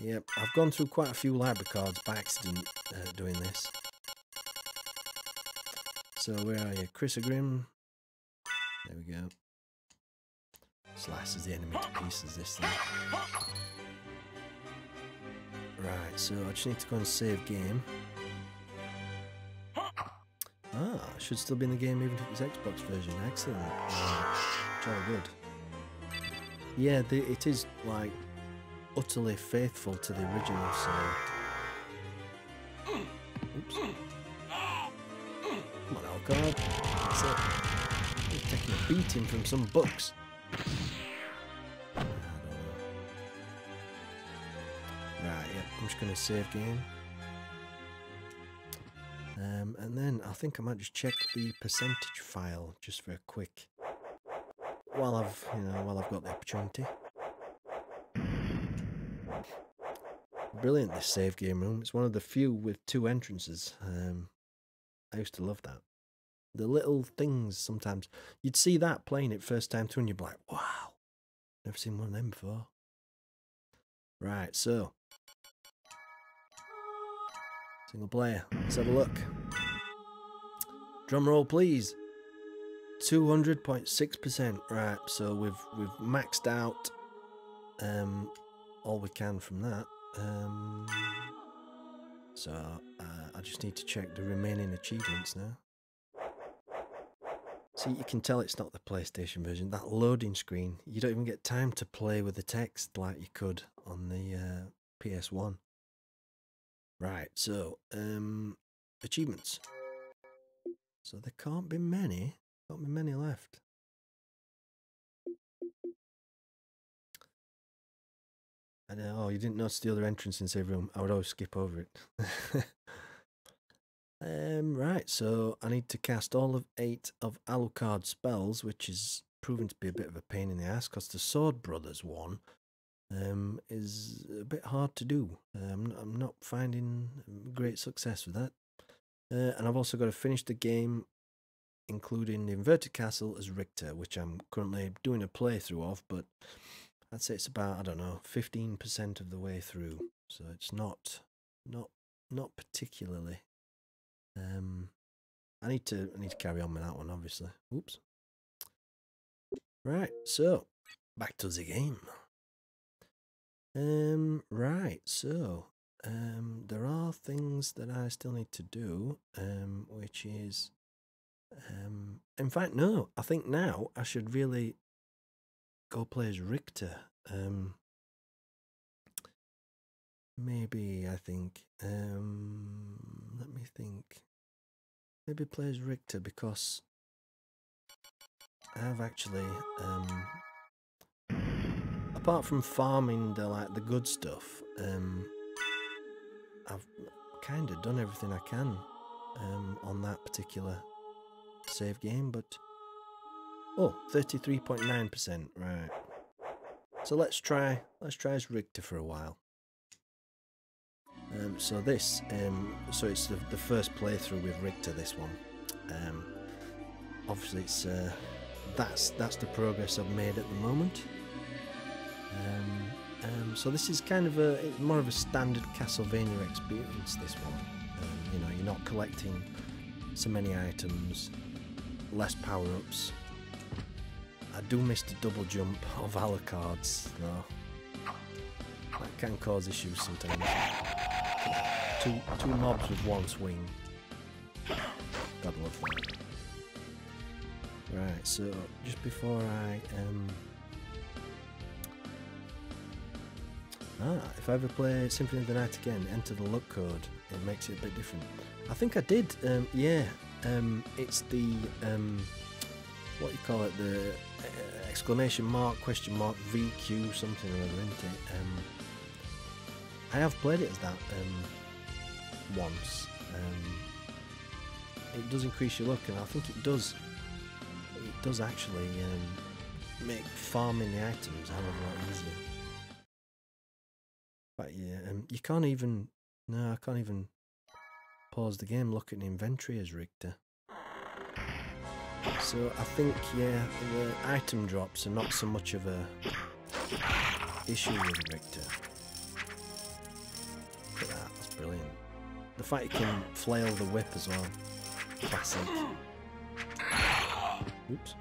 Yep, I've gone through quite a few library cards by accident doing this. So where are you? Chrysogrim. There we go. Slices the enemy to pieces, this thing. Right, so I just need to go and save game. Ah, should still be in the game even if it's Xbox version. Excellent. Jolly good. Yeah, it is like utterly faithful to the original, so. Oops. Come on, Alcard. That's it. He's taking a beating from some books. I don't know. Right, yep, I'm just going to save game. And then I think I might just check the percentage file just for a quick, while I've got the opportunity. Brilliant, this save game room. It's one of the few with 2 entrances. I used to love that. The little things sometimes. You'd see that playing it first time through and you'd be like, wow, never seen one of them before. Right, so. Single player. Let's have a look. Drum roll, please. 200.6%. Right, so we've maxed out all we can from that. So I just need to check the remaining achievements now. See, you can tell it's not the PlayStation version. That loading screen, you don't even get time to play with the text like you could on the PS1. Right, so achievements. So there can't be many. Can't be many left. And oh, you didn't notice the other entrance in save room. I would always skip over it. Right, so I need to cast all of 8 of Alucard's spells, which is proving to be a bit of a pain in the ass because the Sword Brothers one is a bit hard to do. I'm not finding great success with that. And I've also got to finish the game, including the inverted castle as Richter, which I'm currently doing a playthrough of, but I'd say it's about, I don't know, 15% of the way through. So it's not particularly. I need to carry on with that one, obviously. Oops. Right, so back to the game. Right, so there are things that I still need to do, which is in fact, no, I think now I should really go play as Richter. Maybe I think let me think. Maybe play as Richter because I've actually apart from farming the good stuff, I've kind of done everything I can on that particular save game, but 33.9%, right. So let's try as Richter for a while. So this so it's the first playthrough with Richter, this one. Obviously it's that's the progress I've made at the moment. So this is kind of it's more of a standard Castlevania experience, this one. You know, you're not collecting so many items, less power-ups. I do miss the double jump of Alucards, though. That can cause issues sometimes. Two mobs with one swing. God love that. Right, so just before I if I ever play Symphony of the Night again, enter the luck code. It makes it a bit different. I think I did. Yeah. It's the what you call it, the exclamation mark, question mark, VQ something or other, isn't it? I have played it as that once. It does increase your luck, and I think it does actually make farming the items a hell of a lot easier. But yeah, you can't even. No, I can't even pause the game. Look at the inventory as Richter. So I think, yeah, the item drops are not so much of a issue with Richter. Look at that, that's brilliant. The fact you can flail the whip as well. Classic. Oops.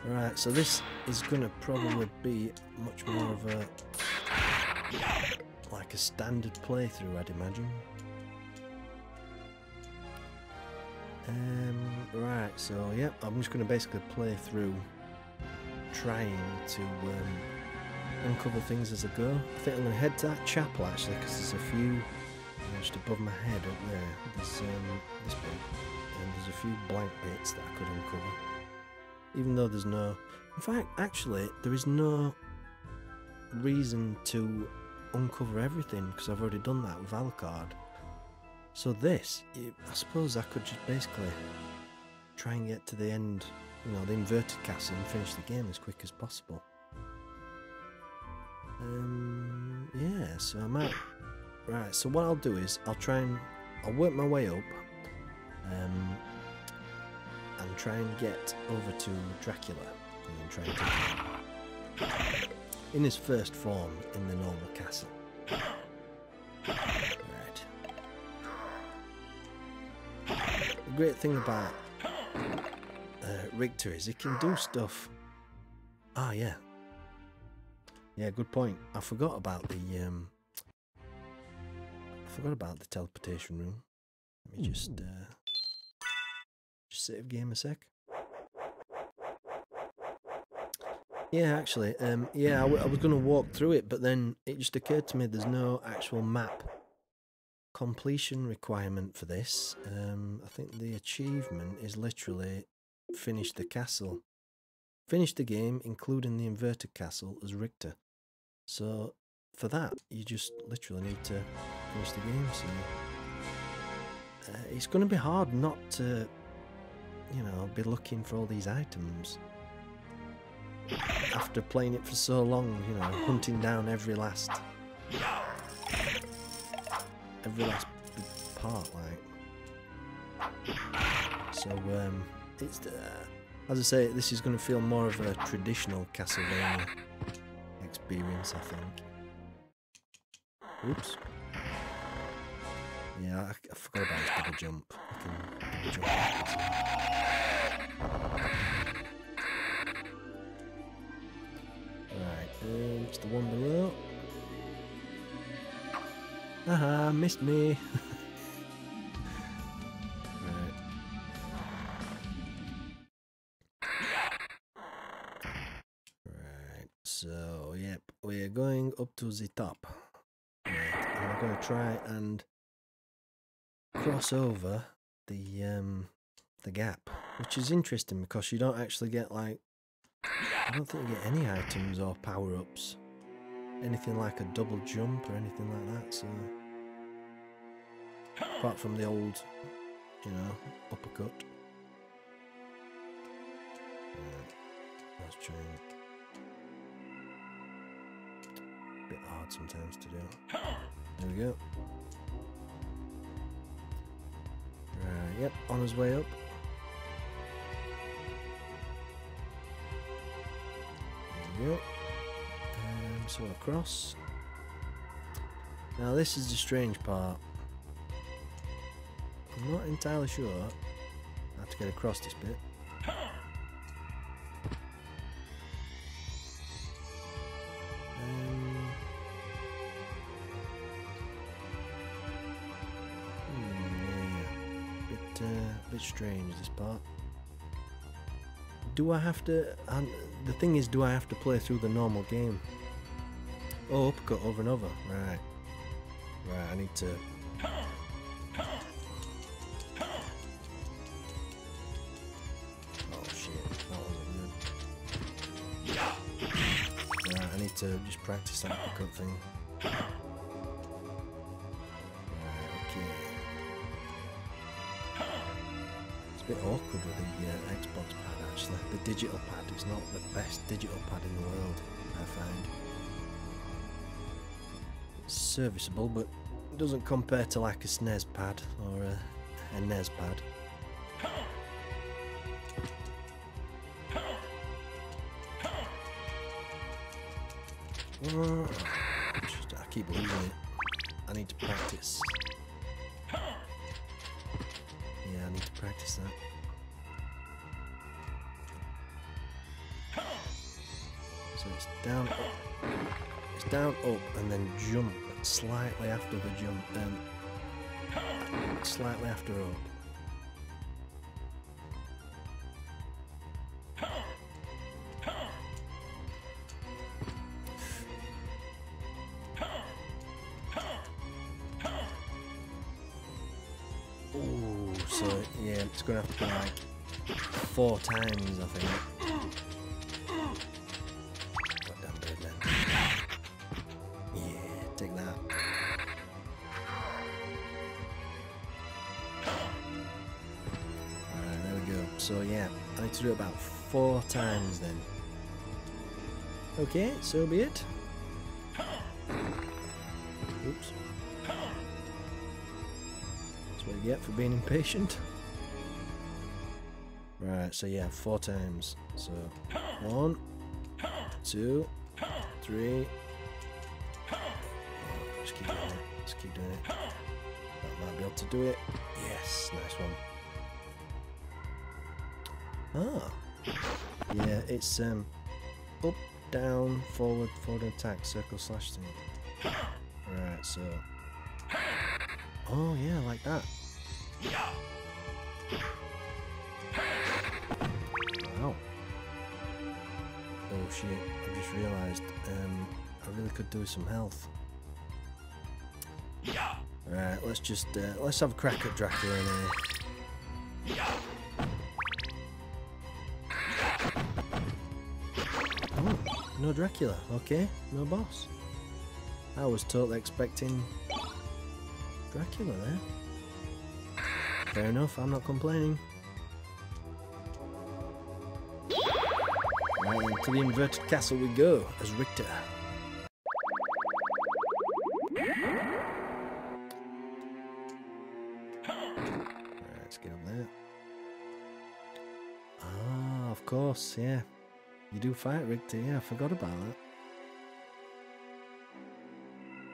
Right, so this is going to probably be much more of a like a standard playthrough, I'd imagine. Right, so yeah, I'm just going to basically play through trying to uncover things as I go. I think I'm going to head to that chapel actually, because there's a few just above my head up there. There's this bit, and there's a few blank bits that I could uncover. Even though there's no... In fact, actually, there is no reason to uncover everything, because I've already done that with Alucard. So this, I suppose I could just basically try and get to the end, you know, the inverted castle, and finish the game as quick as possible. Yeah, so I might... Right, so what I'll do is, I'll work my way up, and try and get over to Dracula, and then try and take him in his first form in the normal castle. Right. The great thing about Richter is he can do stuff. Ah, yeah. Yeah, good point. I forgot about the teleportation room. Let me just save game a sec. Yeah, actually, yeah, I was going to walk through it, but then it just occurred to me there's no actual map completion requirement for this. I think the achievement is literally finish the castle. Finish the game, including the inverted castle, as Richter. So, for that, you just literally need to finish the game. So, it's going to be hard not to you know, be looking for all these items. After playing it for so long, you know, hunting down every last big part, like. So, it's as I say, this is going to feel more of a traditional Castlevania experience, I think. Oops. Yeah, I forgot about this double jump. I can double jump backwards. Right, it's the one below. Haha, missed me. Right. Right, so, yep, we're going up to the top. Right, and we're going to try and cross over the gap, which is interesting because you don't actually get, like, I don't think you get any items or power-ups, anything like a double jump or anything like that, so apart from the old, you know, uppercut. Right. Let's try and a bit hard sometimes to do. There we go. Right, yep, on his way up. There we go. So across. Now this is the strange part. I'm not entirely sure how to get across this bit. Bit strange, this part. Do I have to... the thing is, do I have to play through the normal game? Oh, uppercut over and over. Right. Right, I need to... Oh shit, that wasn't good. Right, I need to just practice that uppercut thing. A bit awkward with the Xbox pad, actually. The digital pad is not the best digital pad in the world, I find. It's serviceable, but it doesn't compare to like a SNES pad or a NES pad. I keep losing it. I need to practice. Yeah, I need to practice that. So it's down, up. It's down, up, and then jump slightly after the jump. Slightly after up. So yeah, it's gonna have to be like 4 times, I think. Goddamn bird then. Yeah, take that. Alright, there we go. So yeah, I need to do it about 4 times then. Okay, so be it. Oops. What you get for being impatient. Right, so yeah, 4 times. So 1, 2, 3. Just keep doing it. Just keep doing it. That might be able to do it. Yes, nice one. Ah. Yeah, it's up, down, forward, forward attack, circle slash thing. Right, so. Oh yeah, like that. Wow. Oh shit, I just realised I really could do with some health. Right, let's just let's have a crack at Dracula in here. Oh, no Dracula, okay, no boss. I was totally expecting Dracula there. Fair enough, I'm not complaining. Right then, to the inverted castle we go, as Richter. Right, let's get up there. Ah, of course, yeah. You do fight Richter, yeah, I forgot about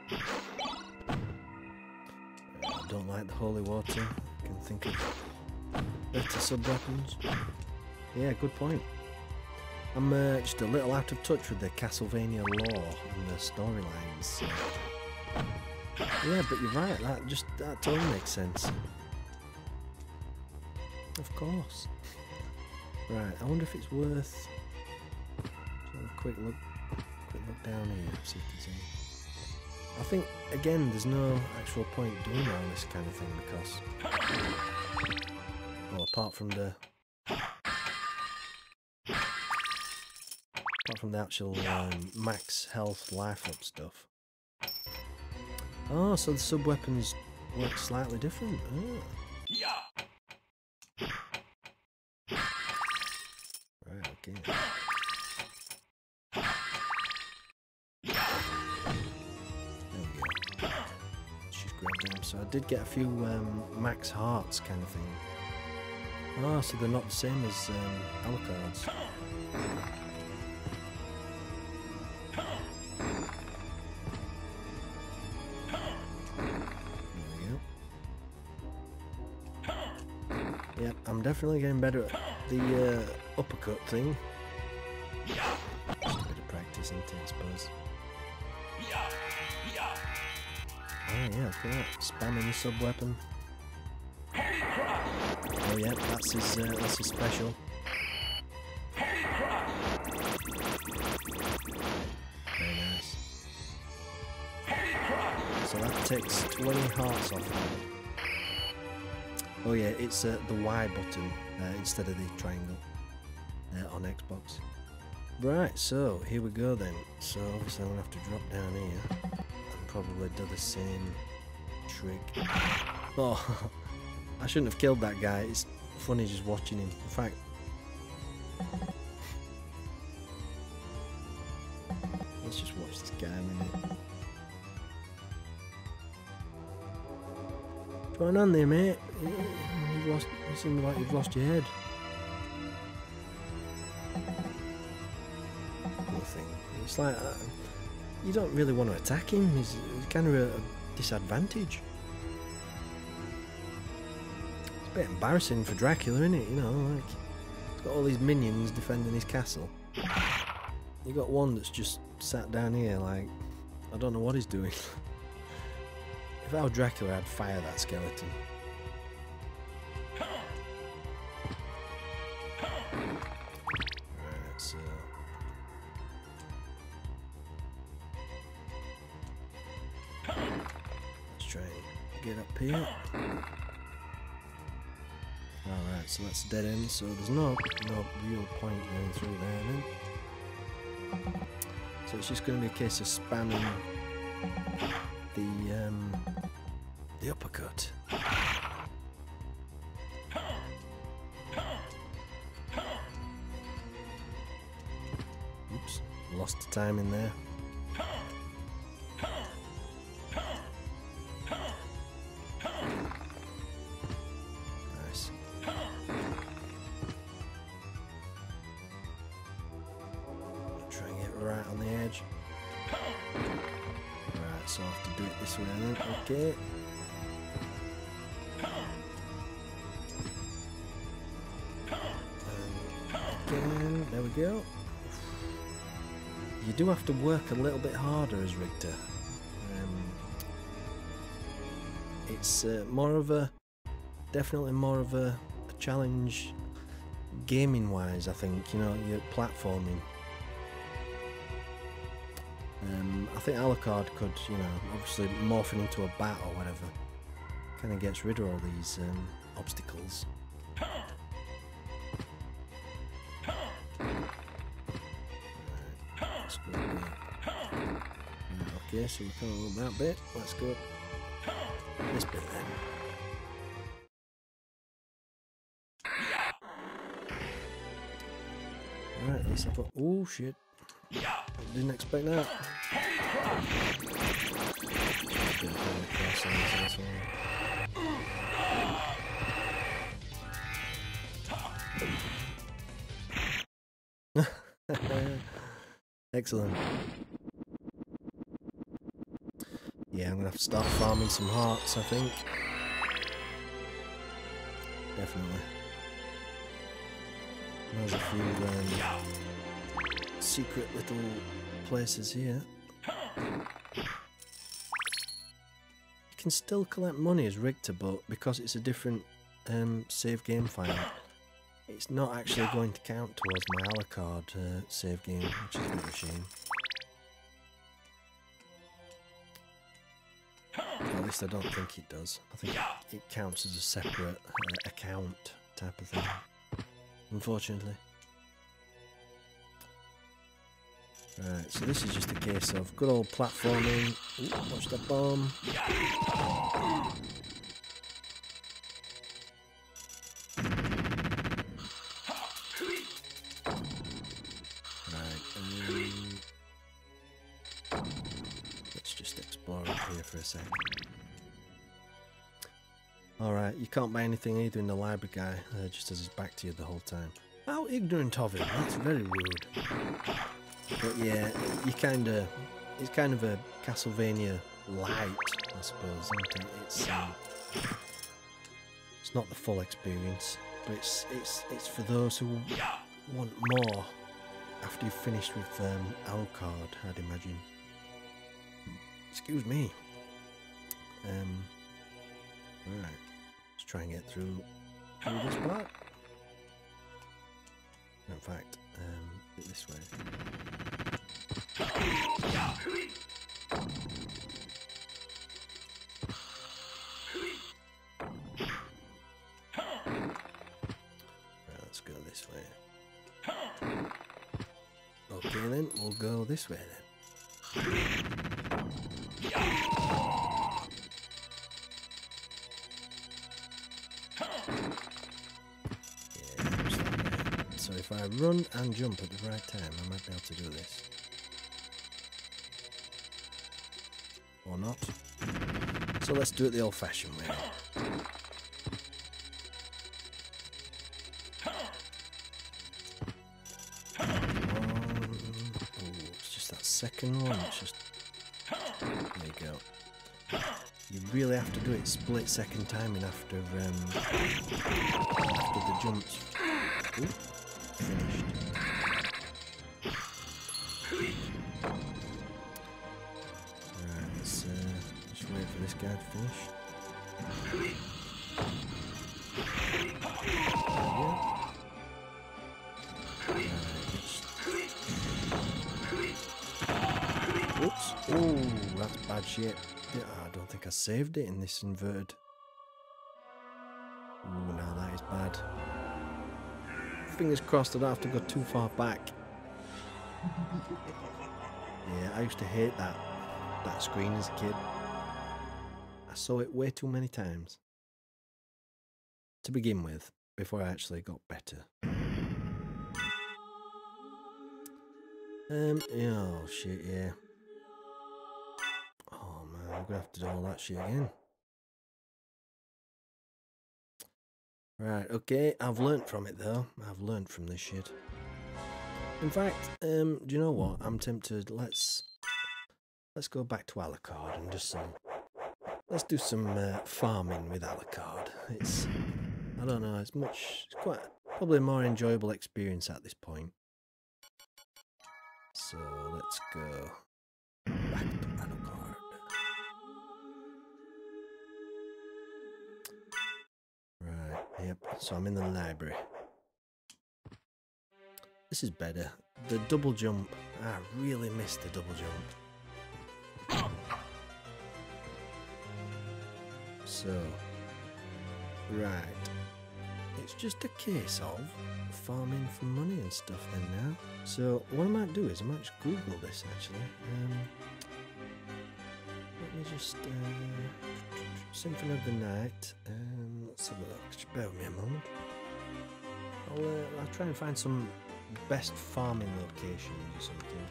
that. I don't like the holy water. I can think of better sub-weapons. Yeah, good point. I'm just a little out of touch with the Castlevania lore and the storylines. So. Yeah, but you're right, that totally makes sense. Of course. Right, I wonder if it's worth a quick look down here, see if there's any. I think again there's no actual point doing all this kind of thing because, well, apart from the actual max health life up stuff. Oh, so the sub weapons work slightly different. Oh. Right, okay. So I did get a few max hearts kind of thing. Oh, so they're not the same as Alucard's. There we go. Yep, I'm definitely getting better at the uppercut thing. Just a bit of practice, isn't it, I suppose. Oh yeah, look at that. Spamming the sub-weapon. Oh yeah, that's his special. Very nice. So that takes 20 hearts off him. Oh yeah, it's the Y button instead of the triangle on Xbox. Right, so here we go then. So obviously I'm going to have to drop down here. Probably do the same trick. Oh, I shouldn't have killed that guy. It's funny just watching him. In fact, let's just watch this guy a minute. What's going on there, mate? You seem like you've lost your head. Nothing. It's like you don't really want to attack him. He's kind of a disadvantage. It's a bit embarrassing for Dracula, isn't it? You know, like he's got all these minions defending his castle. You got one that's just sat down here, like I don't know what he's doing. If I were Dracula, I'd fire that skeleton. Right, so. Let's try and get up here. Alright, so that's dead end, so there's no real point going through there then. So it's just going to be a case of spamming the uppercut. Oops, lost the time in there. Nice. Try and get right on the edge. Right, so I have to do it this way then. Okay. Again, there we go. You do have to work a little bit harder as Richter. It's definitely more of a challenge gaming wise, I think, you know, you're platforming. I think Alucard could, you know, obviously morphing into a bat or whatever, kind of gets rid of all these obstacles. Let's go okay, so we've come on that bit. Let's go this bit then. Alright, Yes, oh shit. Didn't expect that. Excellent. Yeah, I'm gonna have to start farming some hearts, I think. Definitely. There's a few secret little places here. You can still collect money as Richter, but because it's a different save game file, it's not actually going to count towards my Alucard save game, which is a bit of a shame. At least I don't think it does. I think it counts as a separate account type of thing, unfortunately. Right, so this is just a case of good old platforming. Ooh, watch the bomb. Right, let's just explore up here for a second. Alright, you can't buy anything either in the library guy, just as his back to you the whole time. How ignorant of him, that's very rude. But yeah, it's kind of a Castlevania light, I suppose, isn't it? It's not the full experience, but it's for those who want more after you've finished with Alucard, I'd imagine. Excuse me. Alright, let's try and get through this part. In fact, this way. Right, let's go this way. Okay then, we'll go this way then. So if I run and jump at the right time, I might be able to do this. Or not. So let's do it the old-fashioned way. Oh, it's just that second one. It's just... There you go. You really have to do it split-second timing after the jumps. Ooh. Finished. Right, let's just wait for this guy to finish. Whoops. Oh, that's bad shit. Yeah, I don't think I saved it in this inverted. Oh, now that is bad. Fingers crossed I don't have to go too far back. Yeah, I used to hate that screen as a kid. I saw it way too many times. To begin with, before I actually got better. Oh shit, yeah. Oh man, I'm gonna have to do all that shit again. Right, okay, I've learnt from it though. I've learnt from this shit. In fact, do you know what? I'm tempted. Let's go back to Alucard and just let's do some farming with Alucard. I don't know, it's quite probably a more enjoyable experience at this point. So let's go back to Alucard. Right, yep, so I'm in the library. This is better. The double jump, I really missed the double jump. So, right, it's just a case of farming for money and stuff then now. So what I might do is I might just Google this actually. Let me just Symphony of the Night. Let's have a look. Just bear with me a moment. I'll try and find some best farming locations or something.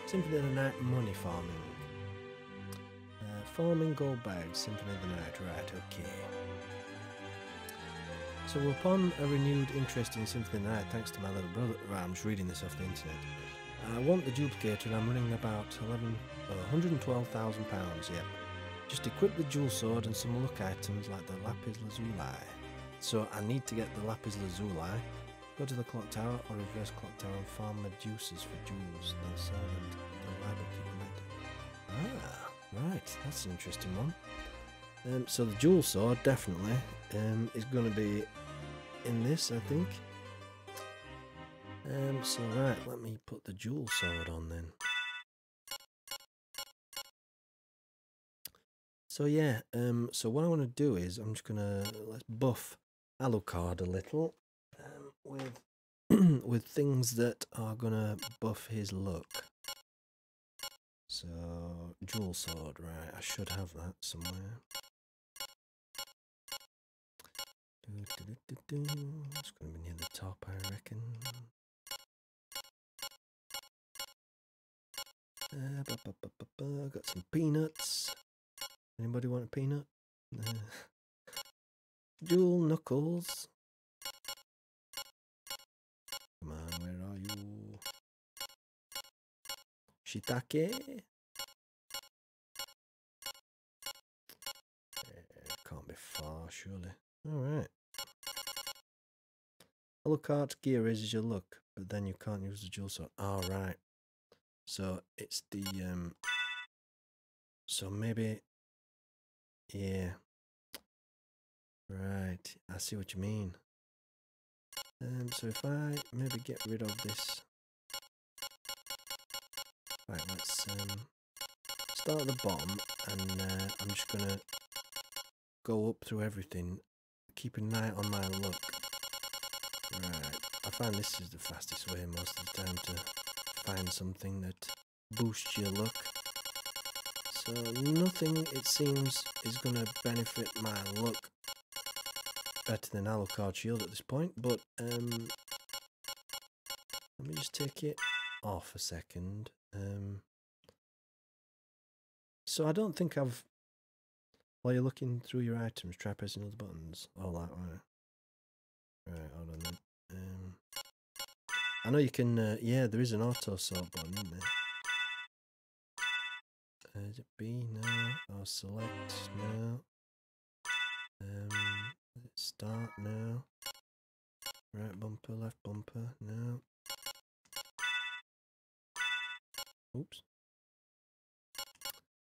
Symphony of the Night money farming. Farming gold bags, Symphony of the Night, right, okay. So upon a renewed interest in Symphony of the Night, thanks to my little brother, right, I'm just reading this off the internet. I want the duplicator and I'm running about £112,000, yep. Just equip the jewel sword and some luck items like the lapis lazuli. So I need to get the lapis lazuli, go to the clock tower or reverse clock tower and farm Medusas for jewels, then sell them to the library keeper. Ah, right, that's an interesting one. So the jewel sword definitely is going to be in this, I think. So right, let me put the jewel sword on then. So yeah, so what I want to do is I'm just gonna let's buff Alucard a little with with things that are gonna buff his look. So jewel sword, right? I should have that somewhere. It's gonna be near the top, I reckon. Got some peanuts. Anybody want a peanut? Jewel knuckles. Come on, where are you? Shiitake. Can't be far, surely. Alright. Alucard's gear raises your luck, but then you can't use the jewel sword. Alright. So it's the so maybe yeah. Right, I see what you mean. So if I maybe get rid of this. Right, let's start at the bottom and I'm just gonna go up through everything, keeping an eye on my look. Right, I find this is the fastest way most of the time to find something that boosts your luck. So nothing, it seems, is going to benefit my luck better than Alucard shield at this point, but let me just take it off a second. So I don't think I've, while you're looking through your items, try pressing all the buttons. All that, right. Right, hold on then. I know you can, yeah, there is an auto sort button, isn't there? Is it B? No. Or select? No. Start now. Right bumper, left bumper, no. Oops.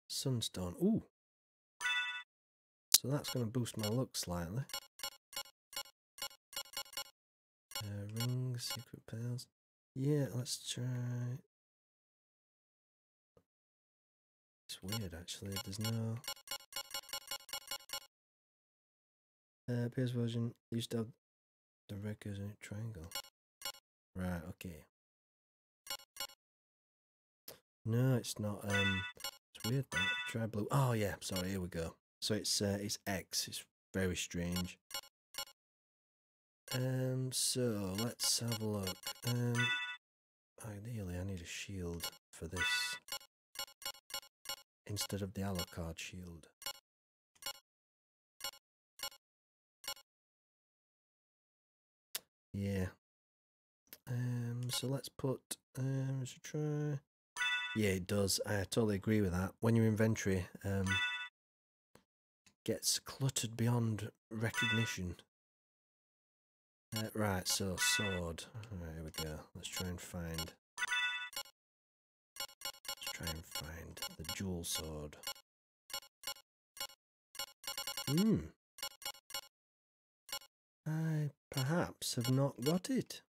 Sunstone, ooh. So that's going to boost my luck slightly. Rings, secret pearls. Yeah, let's try. It's weird actually, there's no... PS version used to have the records in a triangle. Right, okay. No, it's not, it's weird that. Try blue. Oh yeah, sorry, here we go. So it's X, it's very strange. So let's have a look. Ideally I need a shield for this instead of the Alucard shield. Yeah. So let's put let's try. Yeah, it does. I totally agree with that. When your inventory gets cluttered beyond recognition. Right, so sword. Right, here we go. Let's try and find the jewel sword. I perhaps have not got it.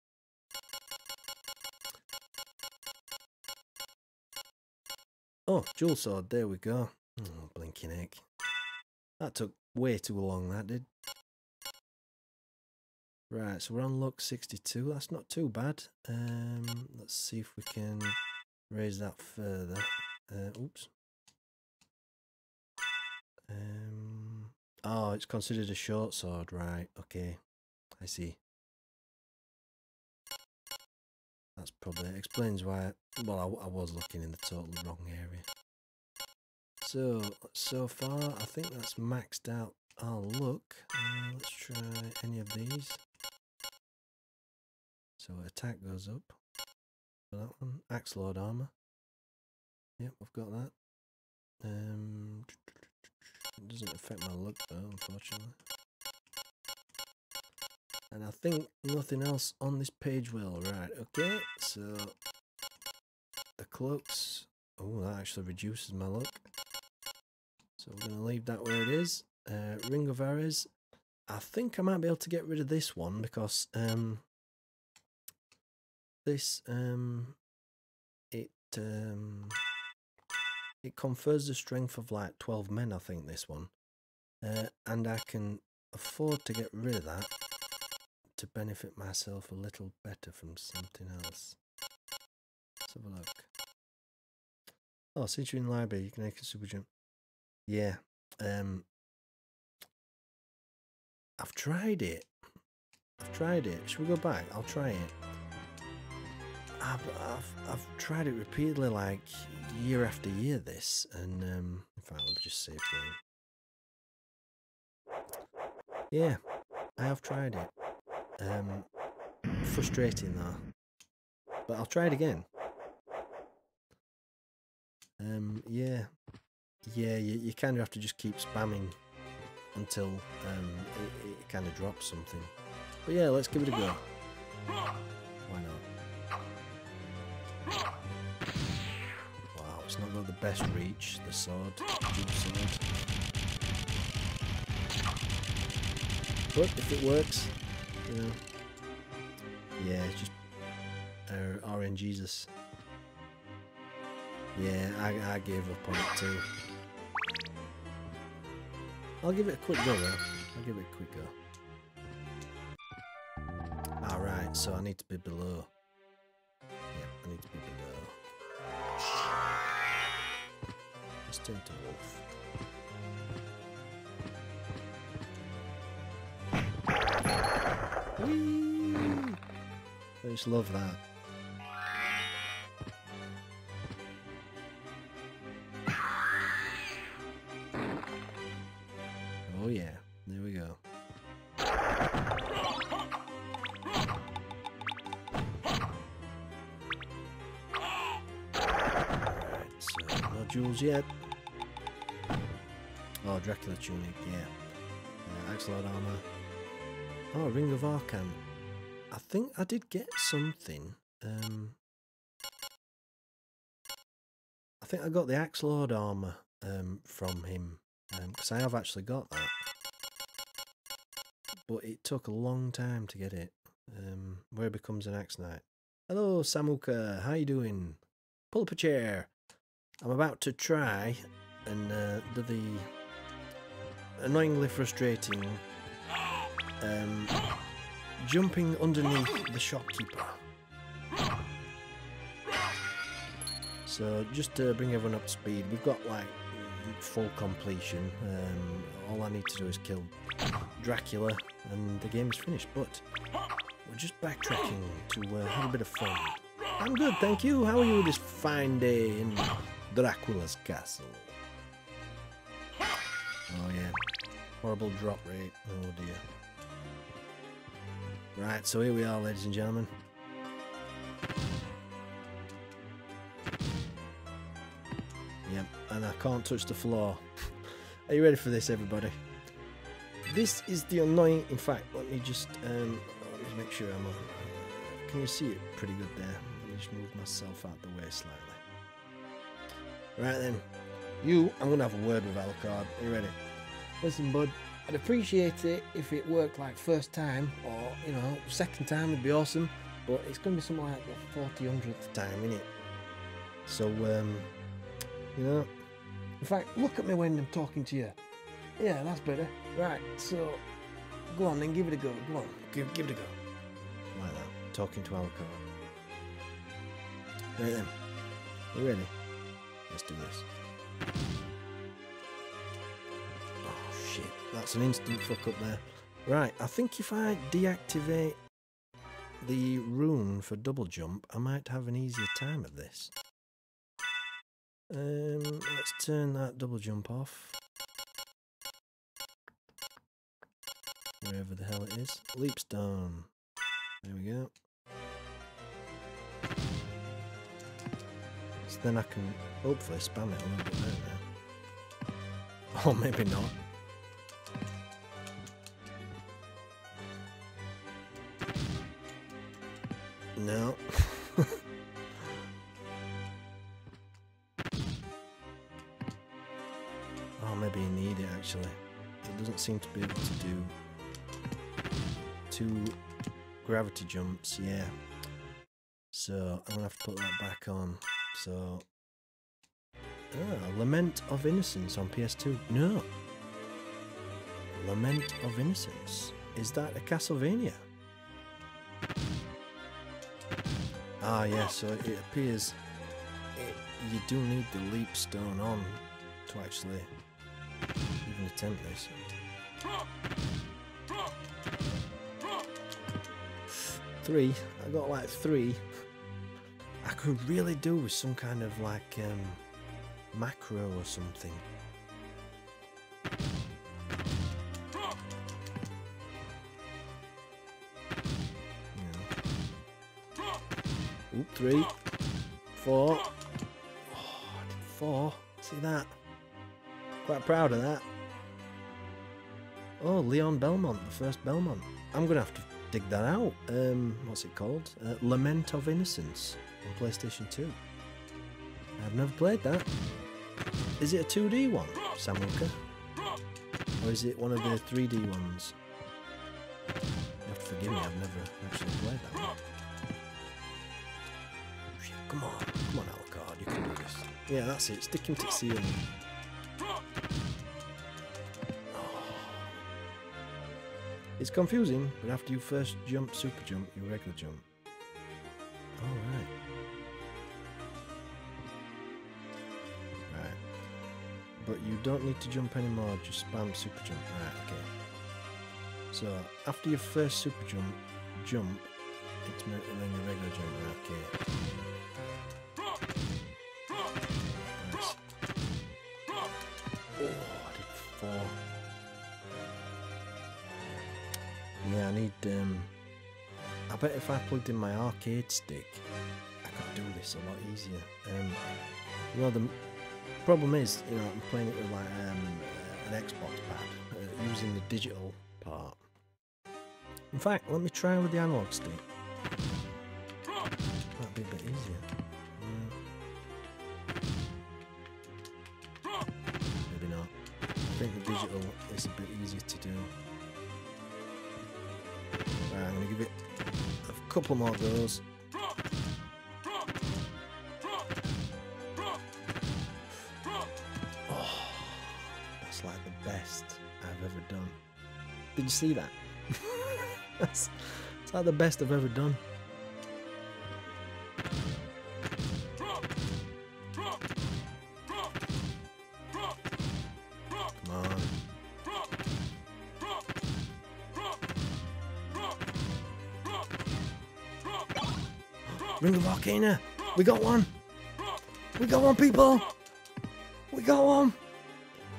Oh, jewel sword, there we go. Oh, blinking heck. That took way too long, that did. Right, so we're on luck 62. That's not too bad. Let's see if we can raise that further. Oops. Oh, it's considered a short sword, right? Okay, I see. That's probably explains why. Well, I was looking in the totally wrong area. So far, I think that's maxed out our luck. Let's try any of these. So attack goes up for that one. Axe Lord armor. Yep, I've got that. It doesn't affect my luck though, unfortunately. And I think nothing else on this page will. Right, okay, so the cloaks. Oh, that actually reduces my luck. So we're going to leave that where it is. Ring of Arrows. I think I might be able to get rid of this one because it confers the strength of like 12 men, I think, this one. And I can afford to get rid of that to benefit myself a little better from something else. Let's have a look. Oh, since you're in library, you can make a super jump. Yeah. I've tried it. Should we go back? I'll try it. I've tried it repeatedly, like year after year. This, and in fact, let me just save game. Yeah, I have tried it. Frustrating though, but I'll try it again. Yeah, you kind of have to just keep spamming until it kind of drops something. But yeah, let's give it a go. Why not? Wow, it's not got the best reach, the sword. But if it works, you know. Yeah, it's just RNGesus. Yeah, I gave up on it too. I'll give it a quick go though. Alright, so I need to be below. Yeah, I need to be below. Let's turn to wolf. Whee! I just love that. Oh yeah, there we go. Alright, so no jewels yet. Oh, Dracula tunic, yeah. Axe Lord armor. Oh, Ring of Arcana. I think I did get something. I think I got the Axe Lord armor from him. Because I have actually got that. But it took a long time to get it. Where it becomes an Axe Knight. Hello, Samuka. How you doing? Pull up a chair. I'm about to try and do the annoyingly frustrating jumping underneath the shopkeeper. So just to bring everyone up to speed, we've got like full completion. All I need to do is kill Dracula and the game is finished, but we're just backtracking to have a bit of fun. I'm good, thank you. How are you this fine day in Dracula's castle? Oh yeah, horrible drop rate. Oh dear. Right, so here we are, ladies and gentlemen. Yep, and I can't touch the floor. Are you ready for this, everybody? This is the annoying... In fact, let me just make sure I'm on... can you see it pretty good there? Let me just move myself out the way slightly. Right then. I'm going to have a word with Alucard. Are you ready? Listen, bud. I'd appreciate it if it worked like first time, or, you know, second time would be awesome, but it's going to be something like the 40-100th time, innit? So, you know, in fact, look at me when I'm talking to you. Yeah, that's better. Right, so, go on then, give it a go. Go on, give it a go. Like that, talking to Alucard. Right then, you ready? Let's do this. That's an instant fuck up there. Right, I think if I deactivate the rune for double jump, I might have an easier time at this. Let's turn that double jump off. Wherever the hell it is. Leapstone. There we go. So then I can hopefully spam it a little bit better now. Or maybe not. No. Oh, maybe you need it actually. It doesn't seem to be able to do 2 gravity jumps, yeah. So I'm gonna have to put that back on. So Lament of Innocence on PS2. No. Lament of Innocence. Is that a Castlevania? Ah, yeah, so it appears you do need the leap stone on to actually even attempt this. 3. I got like 3. I could really do with some kind of like macro or something. Oop, 3, 4. Oh, I did 4. See that? Quite proud of that. Oh, Leon Belmont, the first Belmont. I'm gonna have to dig that out. What's it called? Lament of Innocence on PlayStation 2. I've never played that. Is it a 2D one, Samuka? Or is it one of the 3D ones? You have to forgive me, I've never actually played that one. Come on, Alucard, you can do this. Yeah, that's it. Stick him to the ceiling. Oh. It's confusing, but after you first jump, super jump, you regular jump. Alright. Right. But you don't need to jump anymore, just spam super jump. Right, okay. So, after your first super jump, intermittently then your regular jump. Right, okay. Nice. Oh, I did 4. Yeah, I need, I bet if I plugged in my arcade stick, I could do this a lot easier. Well, the problem is, you know, I'm playing it with like an Xbox pad, using the digital part. In fact, let me try with the analog stick. That'd be a bit easier. Maybe not. I think the digital is a bit easier to do. Right, I'm going to give it a couple more goes. Oh, that's like the best I've ever done. Did you see that? It's like the best I've ever done. Come on. Ring of Arcana! We got one! We got one, people! We got one!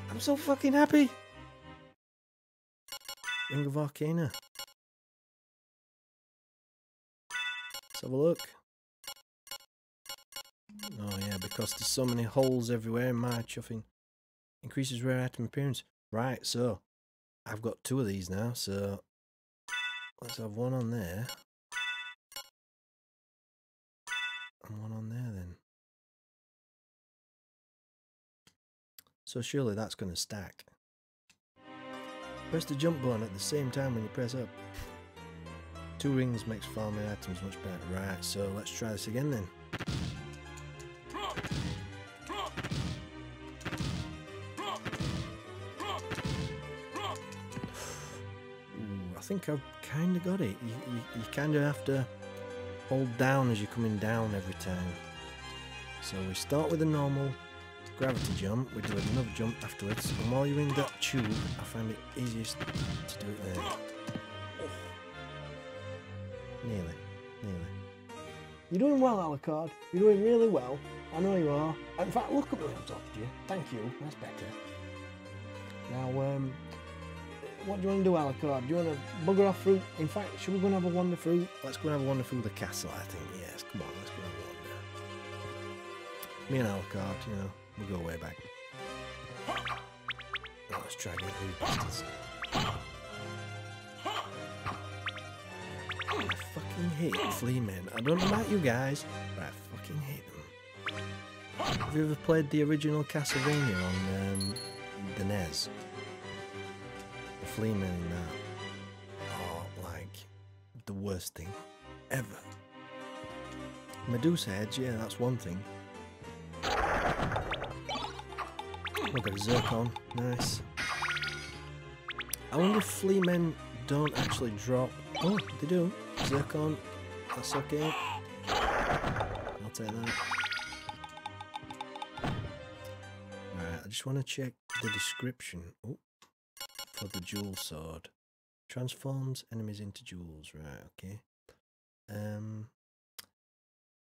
I'm so fucking happy! Ring of Arcana. Let's have a look. Oh yeah, because there's so many holes everywhere in my chuffing. Increases rare item appearance. Right, so I've got 2 of these now, so let's have one on there. And one on there then. So surely that's going to stack. Press the jump button at the same time when you press up. 2 rings makes farming items much better. Right, so let's try this again then. Ooh, I think I've kind of got it. You kind of have to hold down as you're coming down every time. So we start with a normal gravity jump. We do another jump afterwards. And while you're in that tube, I find it easiest to do it there. Nearly. You're doing well, Alucard. You're doing really well. I know you are. In fact, look at me on top of you. Thank you. That's better. Now, what do you want to do, Alucard? Do you want to bugger off through? In fact, should we go and have a wander through? Let's go and have a wander through the castle, I think. Yes, come on, let's go and have a wander. Me and Alucard, you know, we'll go way back. Now, let's try getting through the bastards. I fucking hate flea men. I don't know about you guys, but I fucking hate them. Have you ever played the original Castlevania on the NES? The flea men in that are like the worst thing ever. Medusa heads, yeah, that's one thing. Look at a Zircon, nice. I wonder if flea men don't actually drop. Oh, they do. Zircon, that's okay. I'll take that. Alright, I just want to check the description. Oh, for the jewel sword. Transforms enemies into jewels. Right, okay.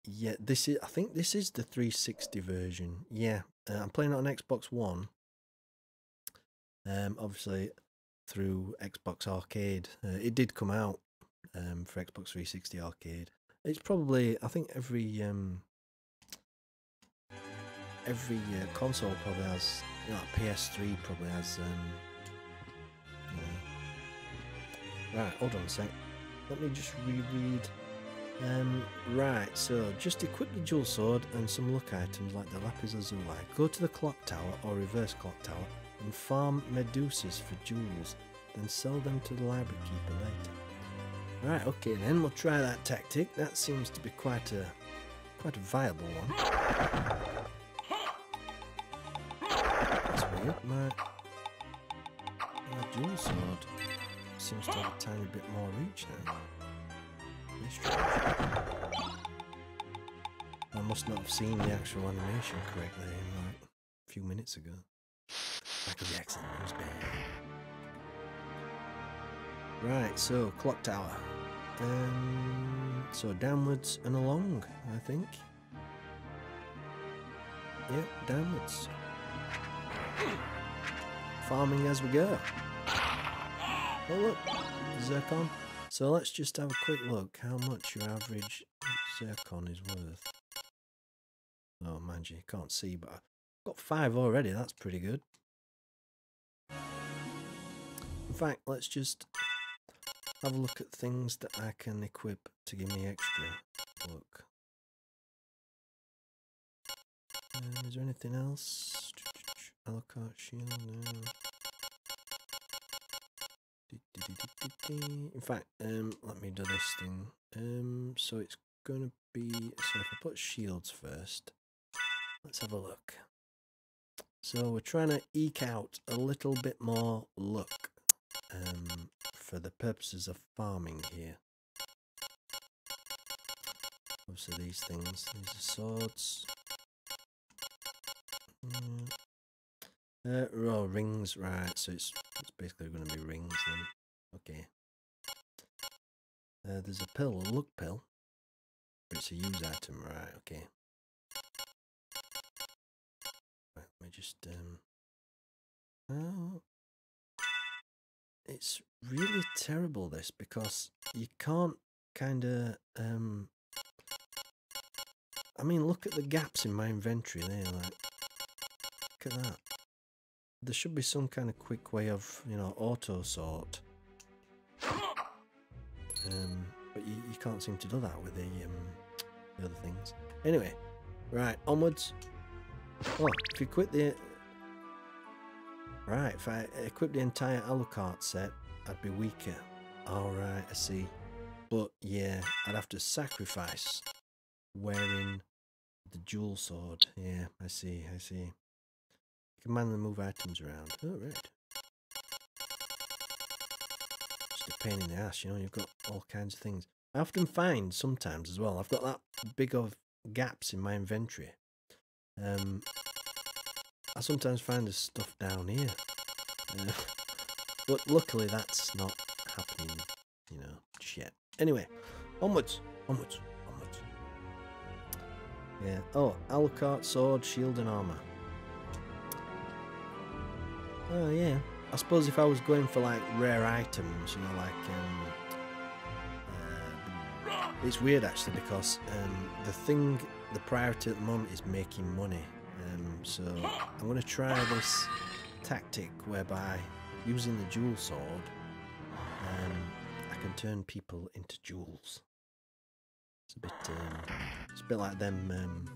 Yeah, this is. I think this is the 360 version. Yeah, I'm playing it on Xbox One. Obviously through Xbox Arcade. It did come out for Xbox 360 Arcade. It's probably, I think every console probably has, you know, PS3 probably has. Right, hold on a sec. Let me just reread. Right, so just equip the jewel sword and some luck items like the lapis lazuli. Go to the clock tower or reverse clock tower and farm medusas for jewels, then sell them to the library keeper later. Right, okay then, we'll try that tactic. That seems to be quite a viable one. That's weird. My jewel sword seems to have a tiny bit more reach now. I must not have seen the actual animation correctly like a few minutes ago. Michael Jackson was bad. Right, so clock tower. So downwards and along, I think. Yep, downwards. Farming as we go. Oh look, Zircon. So let's just have a quick look how much your average Zircon is worth. Oh, mind you, can't see, but I've got 5 already. That's pretty good. In fact, let's just have a look at things that I can equip to give me extra. Look. Is there anything else? Alucard shield, no. In fact, let me do this thing. So it's going to be, so if I put shields first, let's have a look. So we're trying to eke out a little bit more luck for the purposes of farming here. Obviously these things, these are swords. Oh, rings, right, so it's basically going to be rings then. Okay. There's a pill, a luck pill. But it's a use item, right, okay. Right, let me just, oh. It's really terrible, this, because you can't kinda, I mean, look at the gaps in my inventory there, like, look at that. There should be some kind of quick way of, you know, auto sort. But you can't seem to do that with the other things. Anyway, right, onwards. Oh, if you quit the... Right, if I equip the entire Alucard set, I'd be weaker. Alright, I see. But, yeah, I'd have to sacrifice wearing the jewel sword. Yeah, I see. You can manually move items around. Oh, right. Just a pain in the ass, you know, you've got all kinds of things. I often find sometimes as well, I've got that big of gaps in my inventory. I sometimes find there's stuff down here. But luckily that's not happening, you know, just yet. Anyway, onwards, onwards, onwards. Yeah, oh, Alucard, sword, shield and armour. Oh yeah, I suppose if I was going for like rare items, you know, like it's weird actually because the priority at the moment is making money. So I'm going to try this tactic whereby using the jewel sword, I can turn people into jewels. It's a bit like them.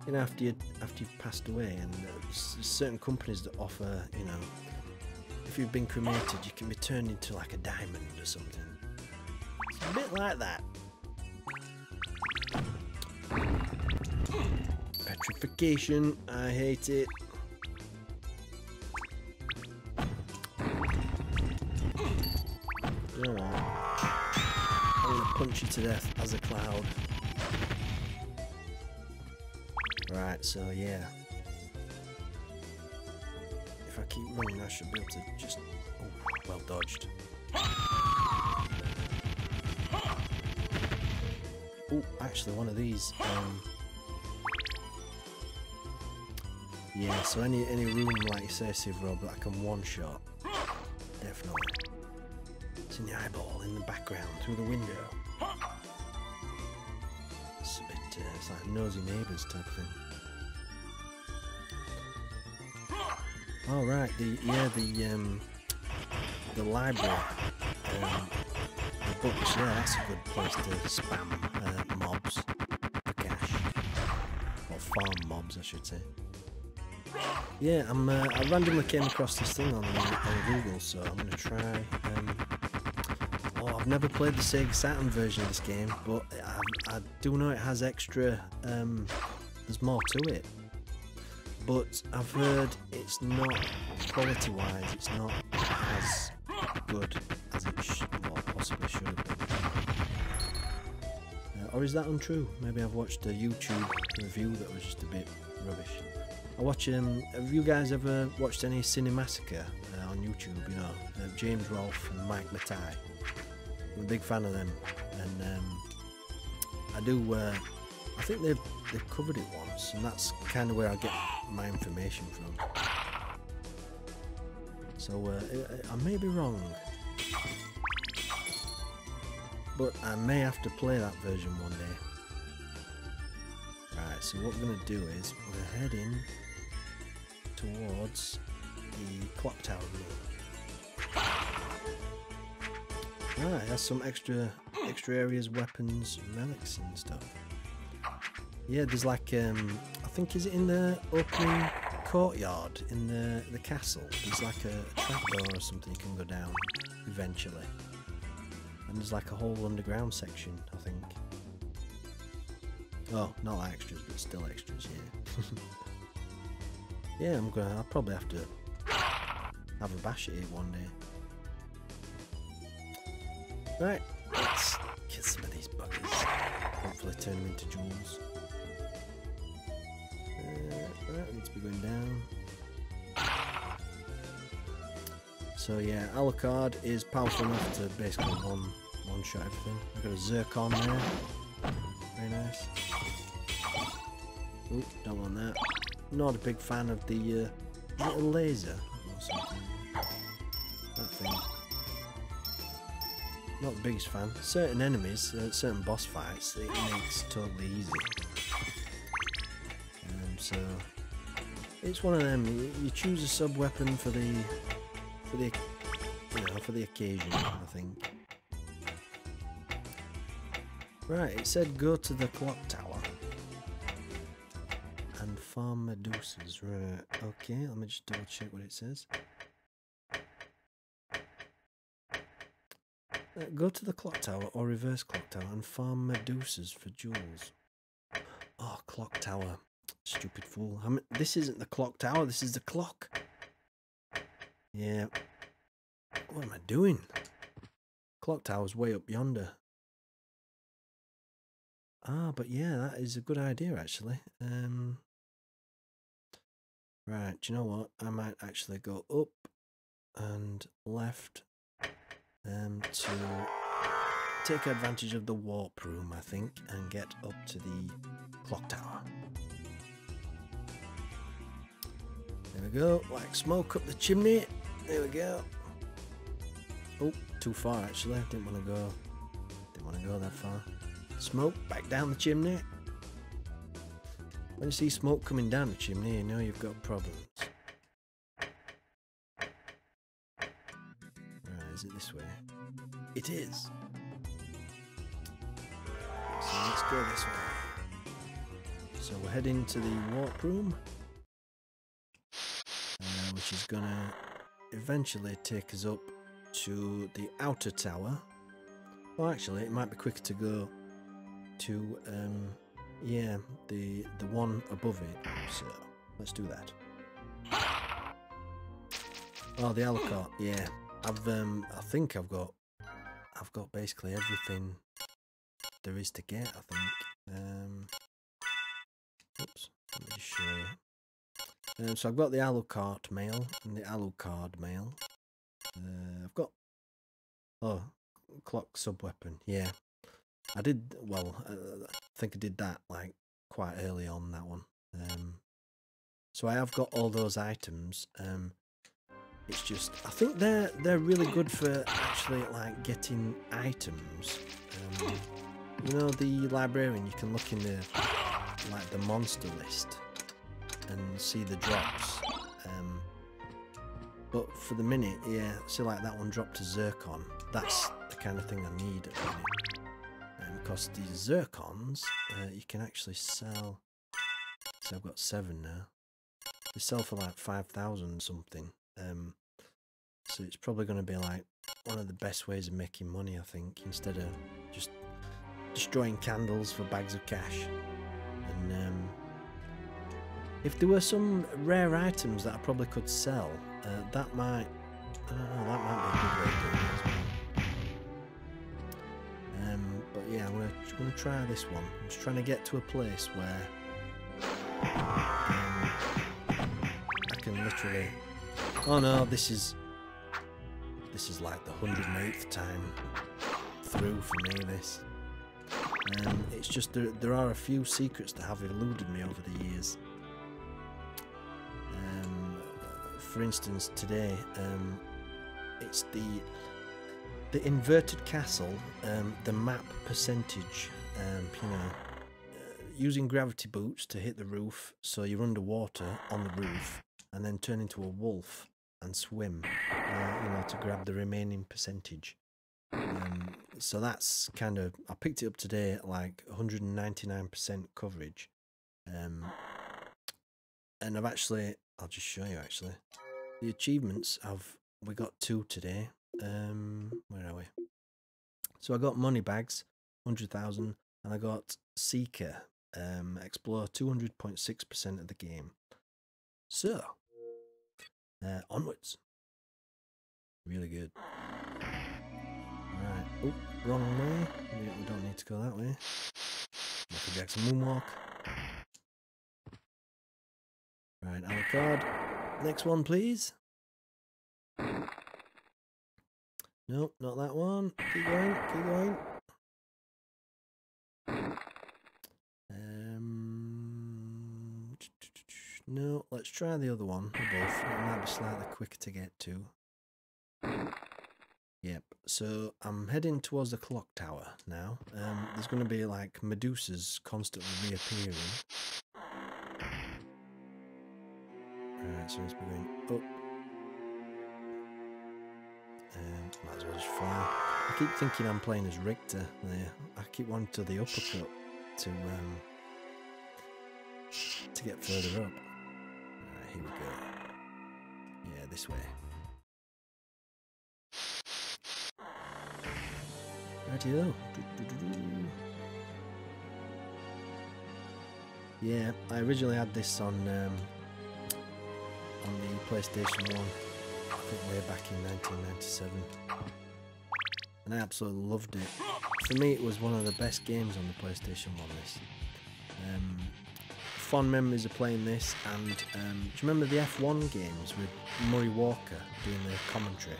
You know, after you've passed away, and there's certain companies that offer, you know, if you've been cremated, you can be turned into like a diamond or something. It's a bit like that. Petrification, I hate it. You know what? I'm gonna punch you to death as a cloud. Right, so yeah. If I keep running, I should be able to just... Oh, well dodged. Oh, actually one of these... yeah, so any room, like you say, Civ Rob, that I can one-shot. Definitely. It's in the eyeball, in the background, through the window. It's a bit, it's like nosy neighbours type of thing. Oh right, the library, the books. Yeah, that's a good place to spam mobs for cash, or farm mobs, I should say. Yeah, I randomly came across this thing on Google, so I'm gonna try. Oh, I've never played the Sega Saturn version of this game, but I do know it has extra. There's more to it. But I've heard it's not, quality-wise, it's not as good as it possibly should have been. Or is that untrue? Maybe I've watched a YouTube review that was just a bit rubbish. I watch, have you guys ever watched any Cinemassacre on YouTube, you know? James Rolfe and Mike Matai. I'm a big fan of them. And I do, I think they've covered it once, and that's kind of where I get my information from. So I may be wrong, but I may have to play that version one day. Right, so what we're going to do is we're heading towards the clock tower room. Right, it has some extra areas, weapons, relics and stuff. Yeah, there's like, I think, is it in the opening courtyard in the castle? There's like a trapdoor or something you can go down eventually. And there's like a whole underground section, I think. Oh, not like extras, but still extras, yeah. Yeah, I'll probably have to have a bash at it one day. Right, let's get some of these buggers. Hopefully turn them into jewels. Right, need to be going down. So yeah, Alucard is powerful enough to basically one-shot everything. I've got a Zircon there. Very nice. Oop, don't want that. Not a big fan of the little laser or something. That thing. Not the biggest fan. Certain enemies, certain boss fights, it makes totally easy. So it's one of them. You choose a sub weapon for the occasion, I think. Right, it said go to the clock tower and farm Medusas. Right, okay, let me just double check what it says. Go to the clock tower or reverse clock tower and farm Medusas for jewels. Oh, clock tower. Stupid fool. This isn't the clock tower, this is the clock. Yeah. What am I doing? Clock tower's way up yonder. Ah, but yeah, that is a good idea actually. Right, do you know what? I might actually go up and left to take advantage of the warp room, I think, and get up to the clock tower. There we go, like smoke up the chimney. There we go. Oh, too far actually. Didn't want to go that far. Smoke back down the chimney. When you see smoke coming down the chimney, you know you've got problems. Right, is it this way? It is. So let's go this way. So we're heading to the warp room, which is gonna eventually take us up to the outer tower. Well, actually, it might be quicker to go to yeah, the one above it. So let's do that. Oh, the Alucard. Yeah, I think I've got basically everything there is to get. I think. Oops. Let me just show you. So I've got the Alucard mail and the Alucard mail. I've got clock sub-weapon. Yeah, I did. Well, I think I did that like quite early on that one. So I have got all those items. It's just I think they're really good for actually like getting items. You know, the librarian, you can look in the like the monster list and see the drops. But for the minute, yeah, see like that one dropped to Zircon. That's the kind of thing I need at the minute. Because these Zircons, you can actually sell. So I've got 7 now. They sell for like 5,000 something. So it's probably going to be like one of the best ways of making money, I think, instead of just destroying candles for bags of cash. And if there were some rare items that I probably could sell, that might, I don't know, that might be a good way of doing it as well. But yeah, I'm gonna try this one. I'm just trying to get to a place where I can literally. Oh no, this is like the 108th time through for me. This. It's just there are a few secrets that have eluded me over the years. For instance, today, it's the inverted castle, the map percentage. You know, using gravity boots to hit the roof, so you're underwater on the roof, and then turn into a wolf and swim. You know, to grab the remaining percentage. So that's kind of, I picked it up today at like 199% coverage. And I've actually, I'll just show you actually. The achievements, we got 2 today. Where are we? So I got money bags, 100,000, and I got Seeker, explore 200.6% of the game. So, onwards. Really good. Right. Oh, wrong way. We don't need to go that way. Michael Jackson moonwalk. Right, Alucard. Next one, please. Nope, not that one. Keep going, keep going. No, let's try the other one. Above. It might be slightly quicker to get to. Yep, so I'm heading towards the clock tower now. There's going to be like Medusas constantly reappearing. Alright, so let's be going up. Might as well just fly. I keep thinking I'm playing as Richter there. I keep wanting to the uppercut to get further up. Alright, here we go. Yeah, this way. Rightio. Yeah, I originally had this on the PlayStation 1, I think way back in 1997, and I absolutely loved it. For me, it was one of the best games on the PlayStation 1. This, fond memories of playing this, and do you remember the F1 games with Murray Walker doing the commentary?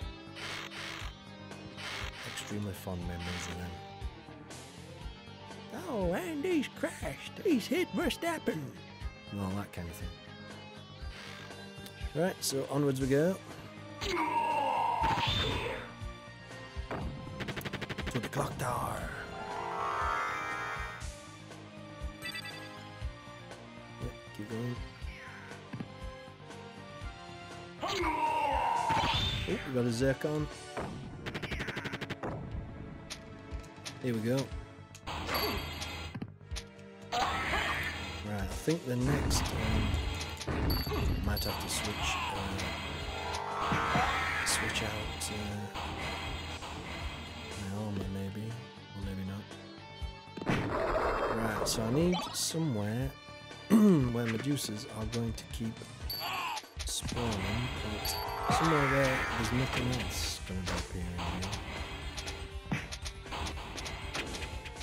Extremely fond memories of them. Oh, Andy's crashed. He's hit Verstappen. And all that kind of thing. Right, so onwards we go. To the clock tower. Yep, keep going. Oh, we got a Zircon. Here we go. Right, I think the next might have to switch out my armor maybe, or maybe not. Right, so I need somewhere where Medusas are going to keep spawning, but somewhere where there's nothing else going to be appearing here.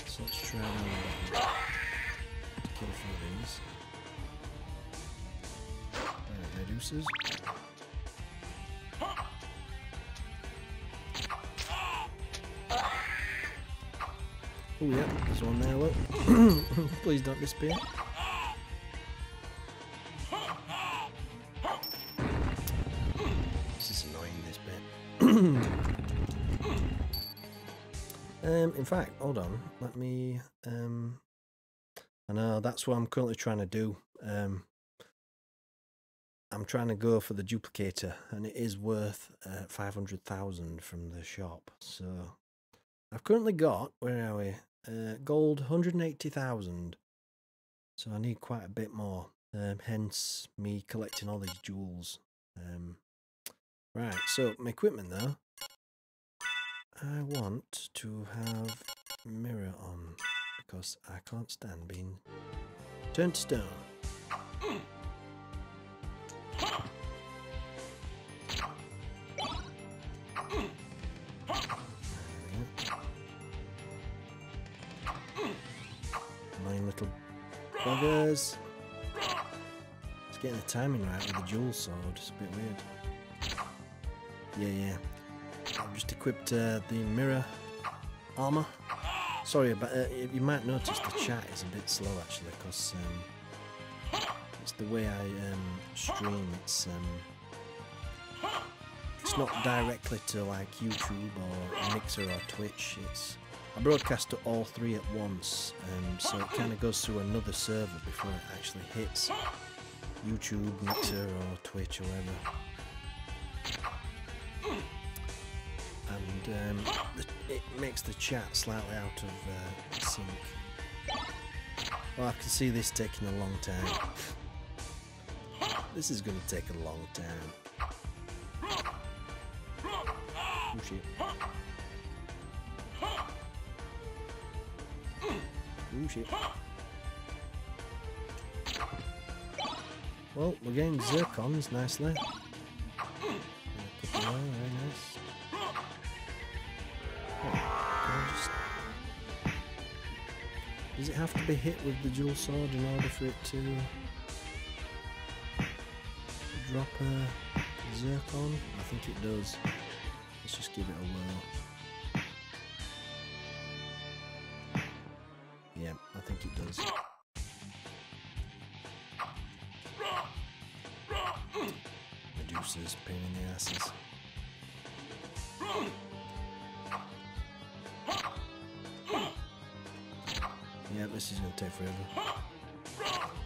So let's try down the bottom. Kill a few of these. Right, Medusas. Oh yeah, there's one there, look. Please don't disappear. This is annoying, this bit. In fact, hold on, let me, I know, that's what I'm currently trying to do. I'm trying to go for the Duplicator, and it is worth 500,000 from the shop, so I've currently got, where are we, gold 180,000, so I need quite a bit more, hence me collecting all these jewels. Right, so my equipment though, I want to have mirror on, because I can't stand being turned to stone. Annoying little buggers. It's getting the timing right with the dual sword, it's a bit weird. Yeah. I've just equipped the mirror armor. Sorry about you might notice the chat is a bit slow actually, because it's the way I stream. It's not directly to like YouTube or Mixer or Twitch. I broadcast to all three at once, so it kind of goes through another server before it actually hits YouTube, Mixer or Twitch or whatever. And it makes the chat slightly out of sync. Well, I can see this taking a long time. This is going to take a long time. Oh shit. Oh shit. Well, we're getting zircons nicely. Very nice. Does it have to be hit with the dual sword in order for it to drop a zircon? I think it does. Let's just give it a whirl. Yeah, I think it does. Medusa's pain in the asses. Yeah, this is going to take forever.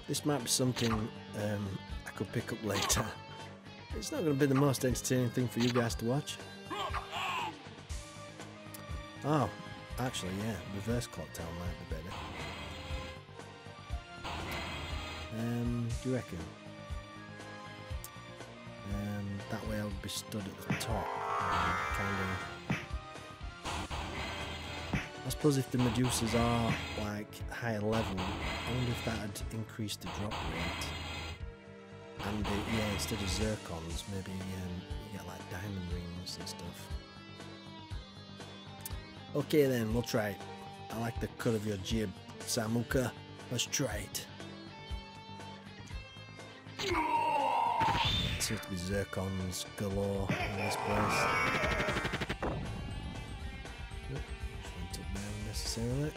This might be something I could pick up later. It's not going to be the most entertaining thing for you guys to watch. Oh, actually, yeah, reverse clock tower might be better. Do you reckon? That way I would be stood at the top. Kind of. I suppose if the Medusas are like higher level, I wonder if that would increase the drop rate. And yeah, instead of zircons, maybe you get like diamond rings and stuff. Okay then, we'll try it. I like the cut of your jib, Samuka. Let's try it. Seems to be zircons galore in this place. Just went up there unnecessarily.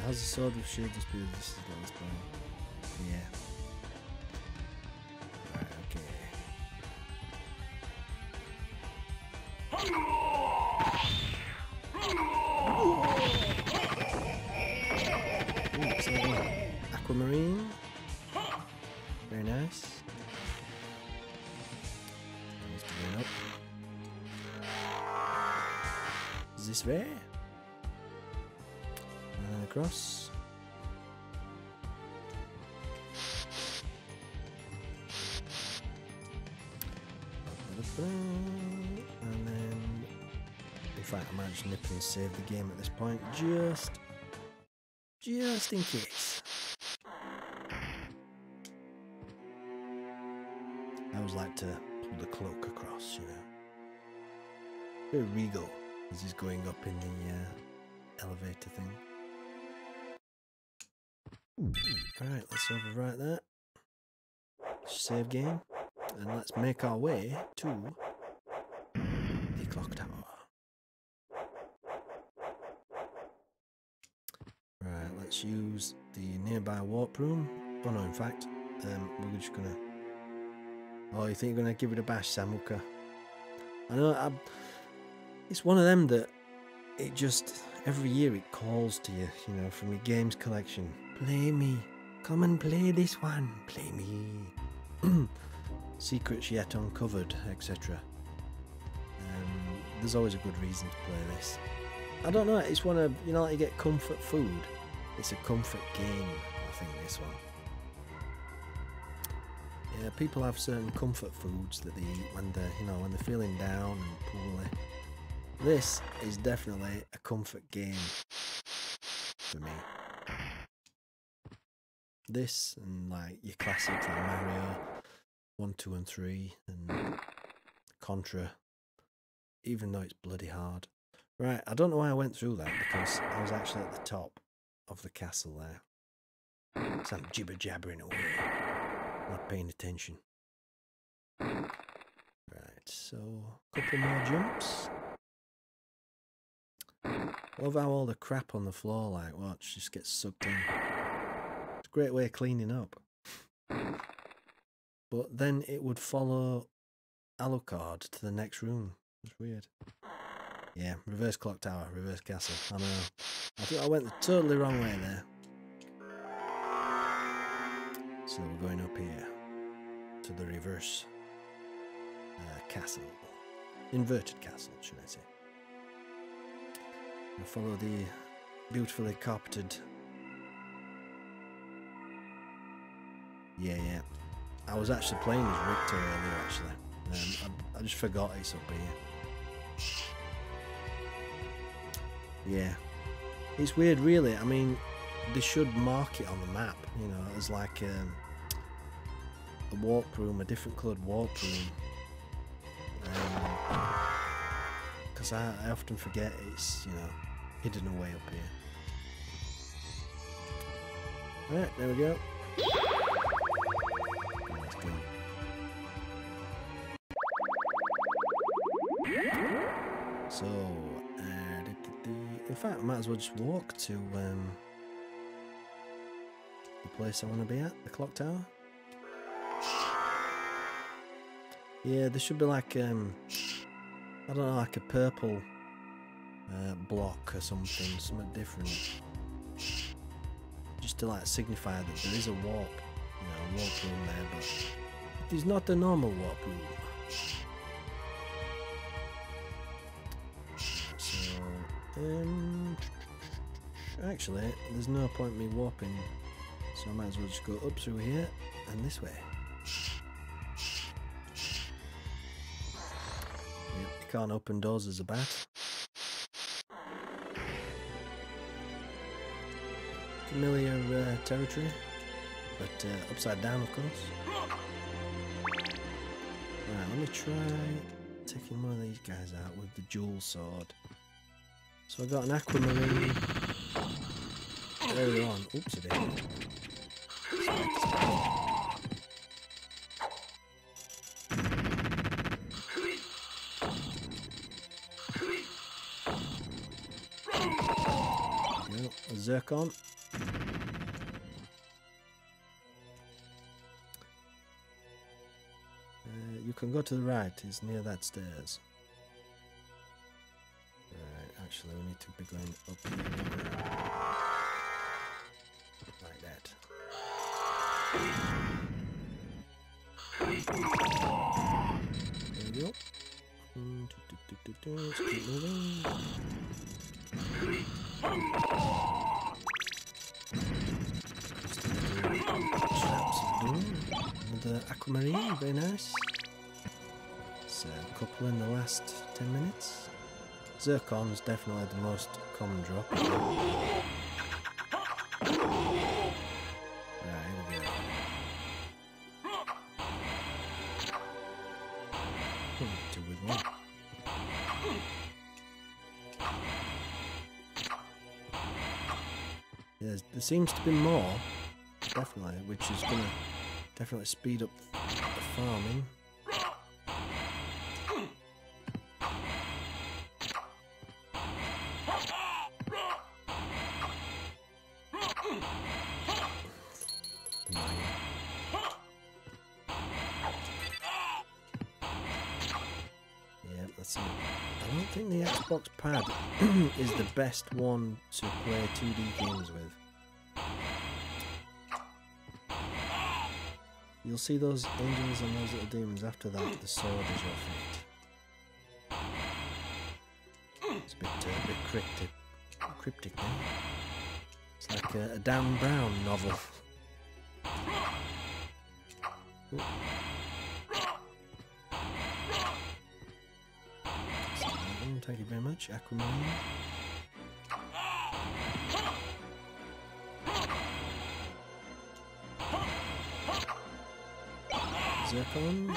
Has a sword with shield speed. This is what it's playing. Yeah. Right, okay. Ooh, so aquamarine. Very nice. Needs to go up. Is this rare? Across. And then, in fact, I might just nip and save the game at this point, just in case. I always like to pull the cloak across, you know. Very regal as he's going up in the elevator thing. Alright, let's overwrite that. Save game. And let's make our way to the clock tower. Right, let's use the nearby warp room. Oh no, in fact, we're just gonna... Oh, you think you're gonna give it a bash, Samuka? I know, it's one of them that it just... Every year it calls to you, you know, from your games collection. Play me. Come and play this one. Play me. Secrets yet uncovered, etc. There's always a good reason to play this. I don't know, it's one of, you know, like you get comfort food. It's a comfort game, I think, this one. Yeah, people have certain comfort foods that they eat when they're, you know, when they're feeling down and poorly. This is definitely a comfort game for me. This and like your classics like Mario 1, 2 and 3 and Contra, even though it's bloody hard. Right, I don't know why I went through that because I was actually at the top of the castle there. So I'm jibber jabbering away, not paying attention. Right, so a couple more jumps. Love how all the crap on the floor, like, watch, just gets sucked in. It's a great way of cleaning up. But then it would follow Alucard to the next room. It's weird. Yeah, reverse clock tower, reverse castle. I know. I think I went the totally wrong way there. So we're going up here to the reverse castle. Inverted castle, should I say. We'll follow the beautifully carpeted... Yeah. I was actually playing as Richter earlier, actually. I just forgot it's up here. Yeah. It's weird, really. I mean, they should mark it on the map, you know, as like a warp room, a different coloured warp room. Because I often forget it's, you know, hidden away up here. Right, there we go. Let's go. So, in fact, I might as well just walk to the place I want to be at, the clock tower. Yeah, there should be like, I don't know, like a purple block or something different. Just to like signify that there is a warp, you know, warp room there, but it is not a normal warp room. So, actually, there's no point me warping, so I might as well just go up through here and this way. Yep, you can't open doors as a bat. Familiar territory, but upside down, of course. Right, let me try taking one of these guys out with the dual sword. So I got an aquamarine earlier on. Oops, it is. Zircon. You can go to the right, it's near that stairs. Right, actually we need to be going up here. Like that. There we go. Let's keep moving. Another aquamarine, very nice. So a couple in the last 10 minutes. Zircon's definitely the most common drop. Right, here we go. Two with one. Yeah, there seems to be more, definitely, which is going to definitely speed up the farming. Yeah, that's it. I don't think the Xbox pad is the best one to play 2D games with. You'll see those angels and those little demons after that. The sword is your fate. It's a bit cryptic there. It's like a Dan Brown novel. Ooh. Thank you very much, Aquamarine. Zircon.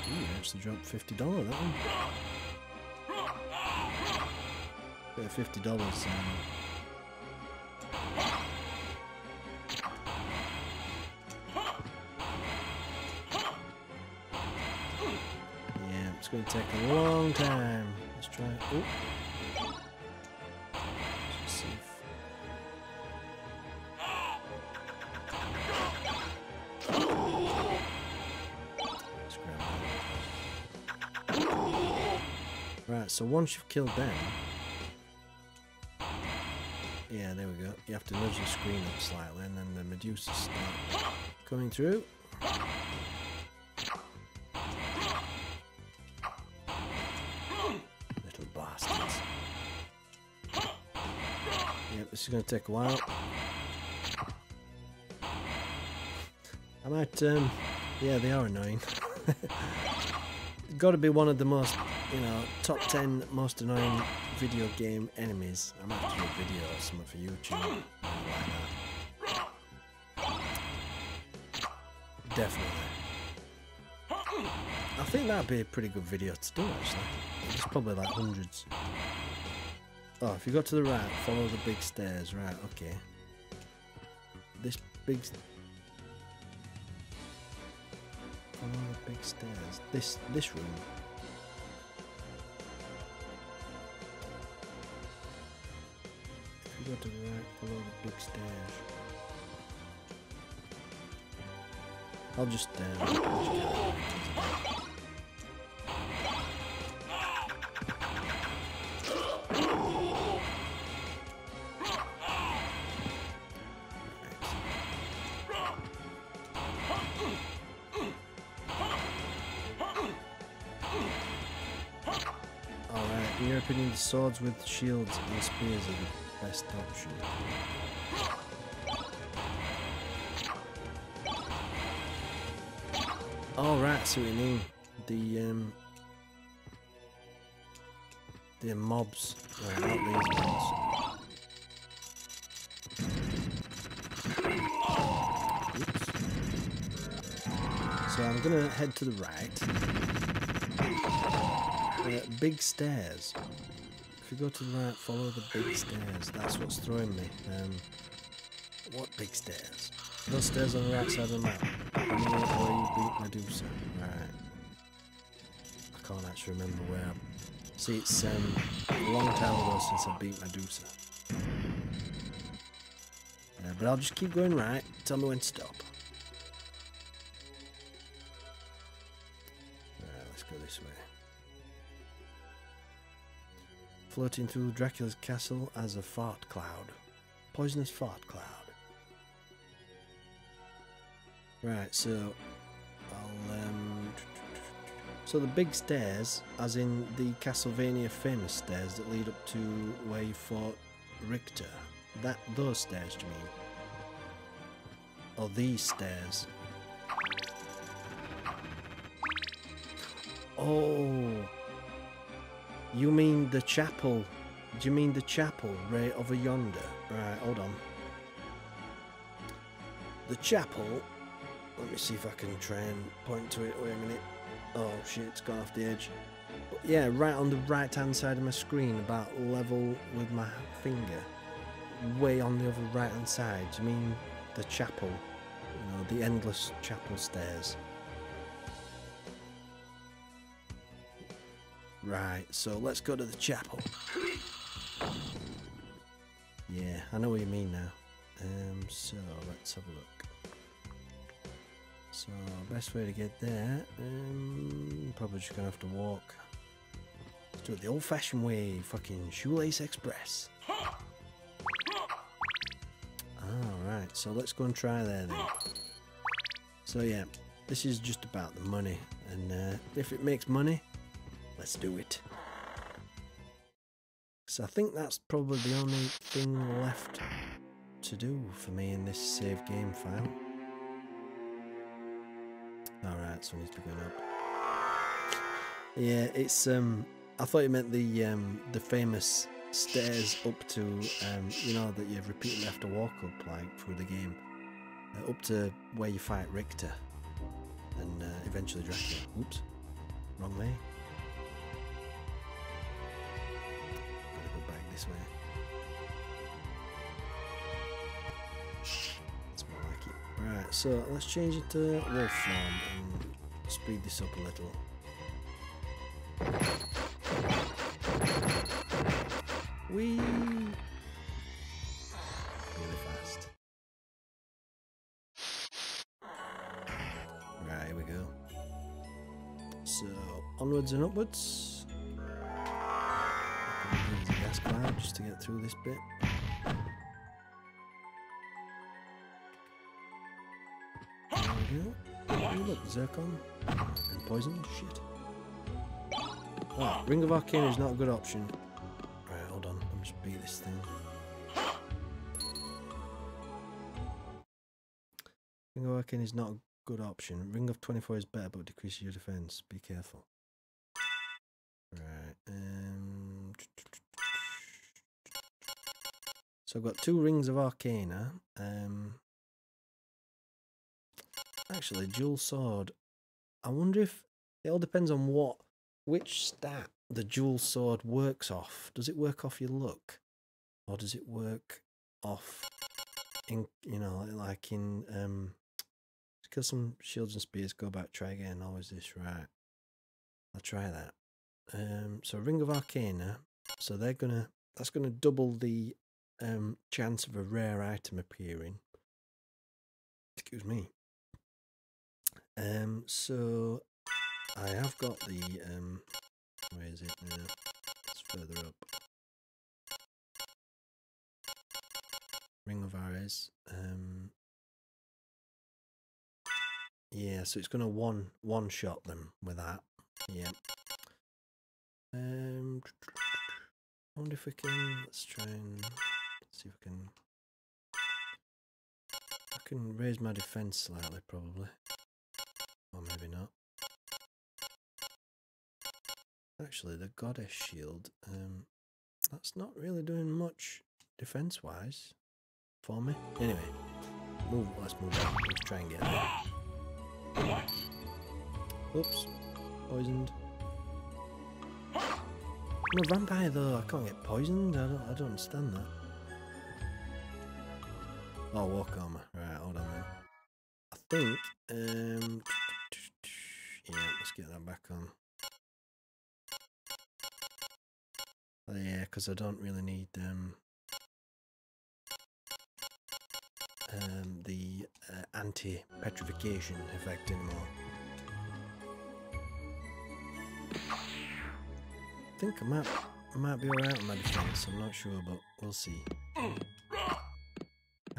Ooh, actually dropped $50 that one. Yeah, $50. Yeah, it's going to take a long time. Let's try it. Ooh. Right, so once you've killed them, yeah, there we go. You have to nudge the screen up slightly, and then the Medusas start coming through. Little bastards. Yep, this is going to take a while. I might, yeah, they are annoying. Got to be one of the most, you know, top 10 most annoying video game enemies. I might do a video or something for YouTube. Like that. Definitely. I think that'd be a pretty good video to do, actually. It's probably like hundreds. Oh, if you go to the right, follow the big stairs. Right, okay. This big... Follow the big stairs. This room. If you go to the right, follow the big stairs. I'll just in your opinion, the swords with shields and spears are the best option. Oh right, I see what you mean. The mobs, right, not these ones. Oops. So I'm gonna head to the right. Big stairs. If you go to the right, follow the big stairs. That's what's throwing me. What big stairs? Those stairs on the right side of the map. Where you beat Medusa. Right. I can't actually remember where. See, it's a long time ago since I beat Medusa. But I'll just keep going right. Tell me when to stop. Right, let's go this way. Floating through Dracula's castle as a fart cloud. Poisonous fart cloud. Right, so so the big stairs, as in the Castlevania famous stairs that lead up to where you fought Richter. Those stairs, do you mean? Or these stairs? Oh, you mean the chapel? Do you mean the chapel right over yonder? Right, hold on. The chapel. Let me see if I can try and point to it. Wait a minute. Oh shit, it's gone off the edge. But yeah, right on the right hand side of my screen, about level with my finger. Way on the other right hand side. Do you mean the chapel? You know, the endless chapel stairs. Right, so let's go to the chapel. Yeah, I know what you mean now. So let's have a look. So, best way to get there, probably just gonna have to walk. Let's do it the old-fashioned way, fucking Shoelace Express. Alright, so let's go and try there then. So yeah, this is just about the money, and if it makes money, let's do it. So I think that's probably the only thing left to do for me in this save game file. Alright, so I need to be going up. Yeah, it's I thought you meant the famous stairs up to you know, that you repeatedly have to walk up like through the game. Up to where you fight Richter and eventually Dracula. Oops. Wrong way. Gotta go back this way. Right, so let's change it to wolf form and speed this up a little. Whee! Really fast. Right, here we go. So, onwards and upwards. Use the gas cloud just to get through this bit. Oh, look, Zircon and poison. Shit. Oh, Ring of Arcana is not a good option. Right, hold on. Let me just beat this thing. Ring of Arcana is not a good option. Ring of 24 is better, but decreases your defense. Be careful. Right. So I've got 2 Rings of Arcana. Actually, dual sword. I wonder if it all depends on which stat the dual sword works off. Does it work off your luck, or does it work off in, you know, like in kill some shields and spears, go back, try again. Always this, right? I'll try that. So Ring of Arcana. So that's gonna double the chance of a rare item appearing. Excuse me. So I have got the where is it now? It's further up. Ring of Ares. Yeah, so it's gonna one shot them with that. Yeah. I wonder if we can, let's see if I can raise my defense slightly probably. Or maybe not. Actually, the Goddess Shield, that's not really doing much defense-wise for me. Anyway, let's move on. Let's try and get there. Oops, poisoned. I'm a vampire though, I can't get poisoned. I don't understand that. Oh, walk armor. Right, hold on then. I think yeah, let's get that back on. Oh yeah, because I don't really need the anti-petrification effect anymore. I think I might be alright on my defense, I'm not sure, but we'll see. I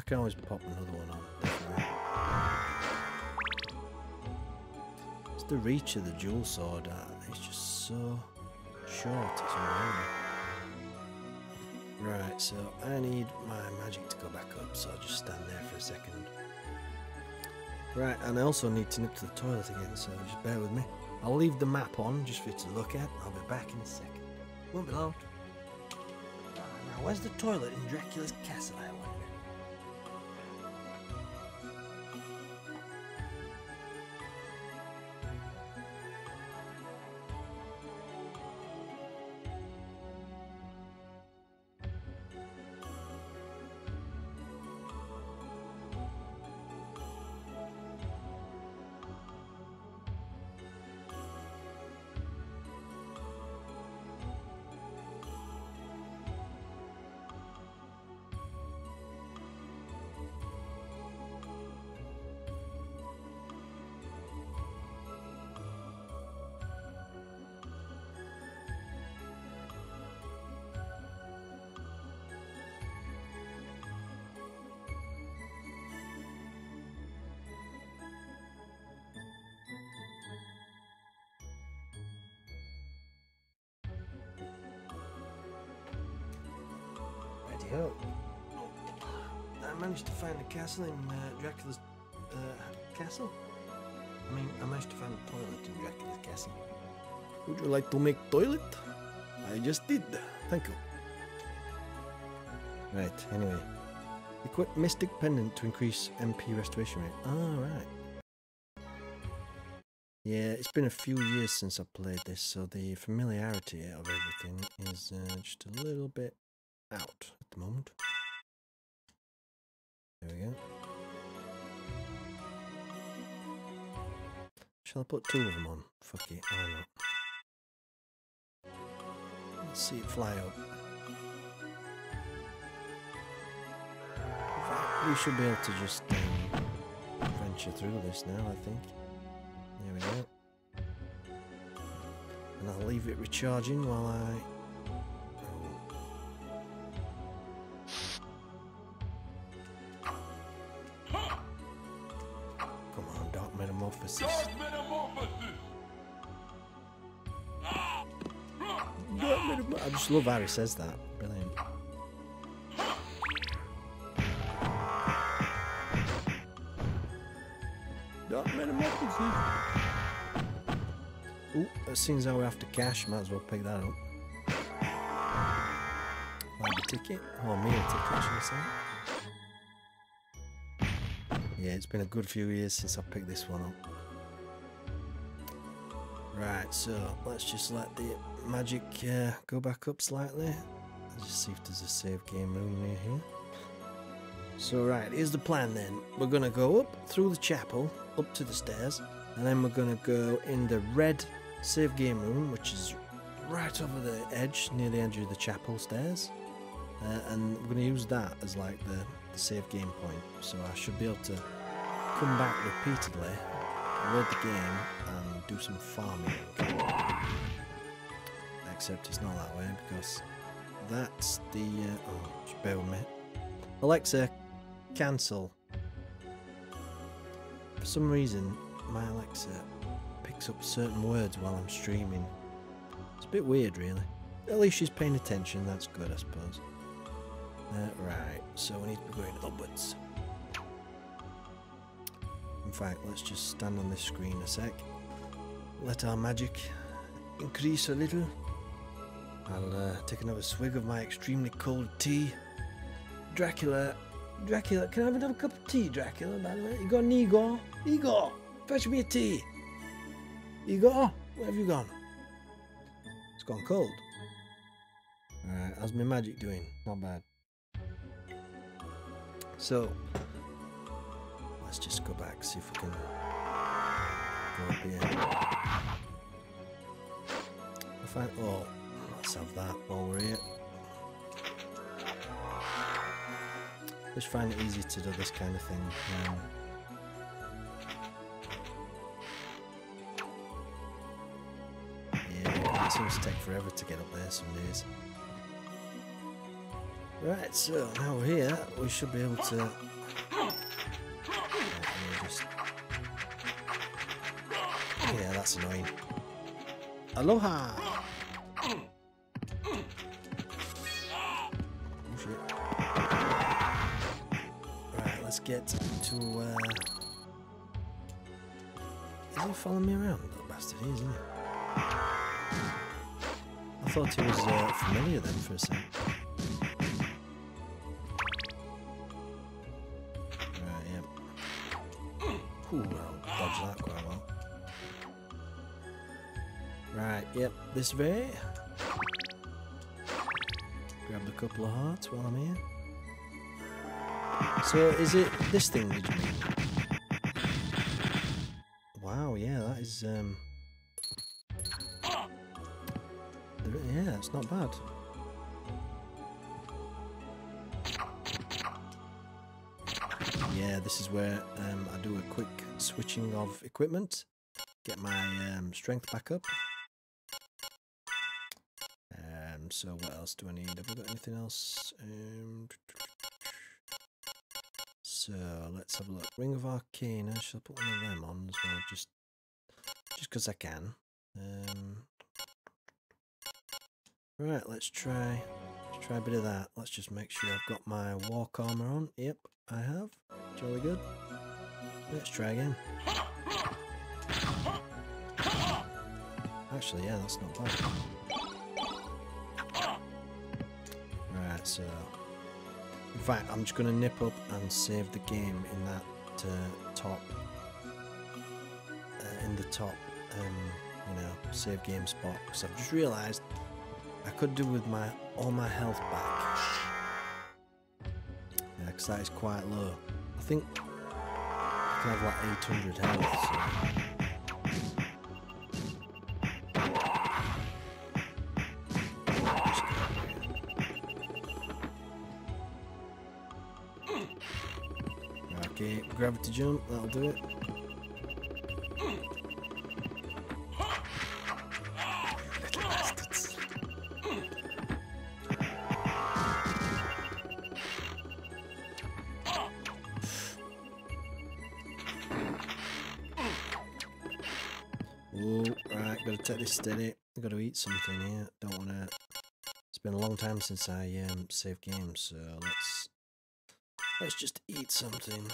can always pop another one on, definitely. It's the reach of the dual sword, it's just so short, it's unreal. Right, so I need my magic to go back up, so I'll just stand there for a second. Right, and I also need to nip to the toilet again, so just bear with me. I'll leave the map on just for you to look at. I'll be back in a second. Won't be long. Now, where's the toilet in Dracula's castle, I wonder? Righty-ho. I managed to find a castle in Dracula's castle. I managed to find a toilet in Dracula's castle. Would you like to make toilet? I just did. Thank you. Right, anyway. Equip Mystic Pendant to increase MP restoration rate. Oh, right. Yeah, it's been a few years since I played this, so the familiarity of everything is just a little bit out at the moment. There we go. Shall I put two of them on? Fuck it, why not? Let's see it fly up. In fact, we should be able to just venture through this now, I think. There we go. And I'll leave it recharging while I... Come on, Dark Metamorphosis. Dark Metamorphosis! I just love how he says that. Brilliant. Dark Metamorphosis. Ooh, as soon as I have to cash, might as well pick that up. Like the ticket, or meal ticket, should I say? Yeah, it's been a good few years since I picked this one up. Right, so let's just let the magic go back up slightly. Let's just see if there's a save game room near here. So right, here's the plan then. We're going to go up through the chapel, up to the stairs, and then we're going to go in the red save game room, which is right over the edge, near the edge of the chapel stairs. And we're going to use that as like the save game point. So I should be able to come back repeatedly, load the game, and do some farming. Except it's not that way, because that's the... oh, just bear with me. Alexa, cancel. For some reason, my Alexa picks up certain words while I'm streaming. It's a bit weird, really. At least she's paying attention, that's good, I suppose. Right, so we need to be going upwards. In fact, let's just stand on this screen a sec. Let our magic increase a little. I'll take another swig of my extremely cold tea. Dracula, can I have another cup of tea, Dracula, by the way? You got an Igor? Igor, fetch me a tea. Igor, where have you gone? It's gone cold. Alright, how's my magic doing? Not bad. So, let's just go back, see if we can go up here. Oh, let's have that while we're here. Just find it easy to do this kind of thing. Yeah, it seems to take forever to get up there some days. Right, so now we're here, we should be able to... Yeah, that's annoying. Aloha! Oh shit. Right, let's get to... Is he following me around, little bastard? He is, isn't he? I thought he was familiar then for a second. Right, yep. Ooh, I'll dodge that quite well. Right, yep, this way. Grabbed a couple of hearts while I'm here. So, is it this thing, did you mean? Wow, yeah, that is, yeah, it's not bad. Yeah, this is where I do a quick switching of equipment. Get my strength back up. So what else do I need? Have we got anything else? So let's have a look. Ring of Arcana. Shall I put one of them on as well? Just because I can. Right, let's try a bit of that. Let's just make sure I've got my walk armor on. Yep, I have. Jolly good. Let's try again. Actually, yeah, that's not bad. Right, so in fact, I'm just going to nip up and save the game in that top, you know, save game spot. Because I've just realised I could do with all my health back. Yeah, because that is quite low. I think I can have like 800 health. So. Okay, gravity jump, that'll do it. Little bastards. Whoa, right, gotta take this steady. Gotta eat something here. Don't wanna... It's been a long time since I saved games, so let's just eat something.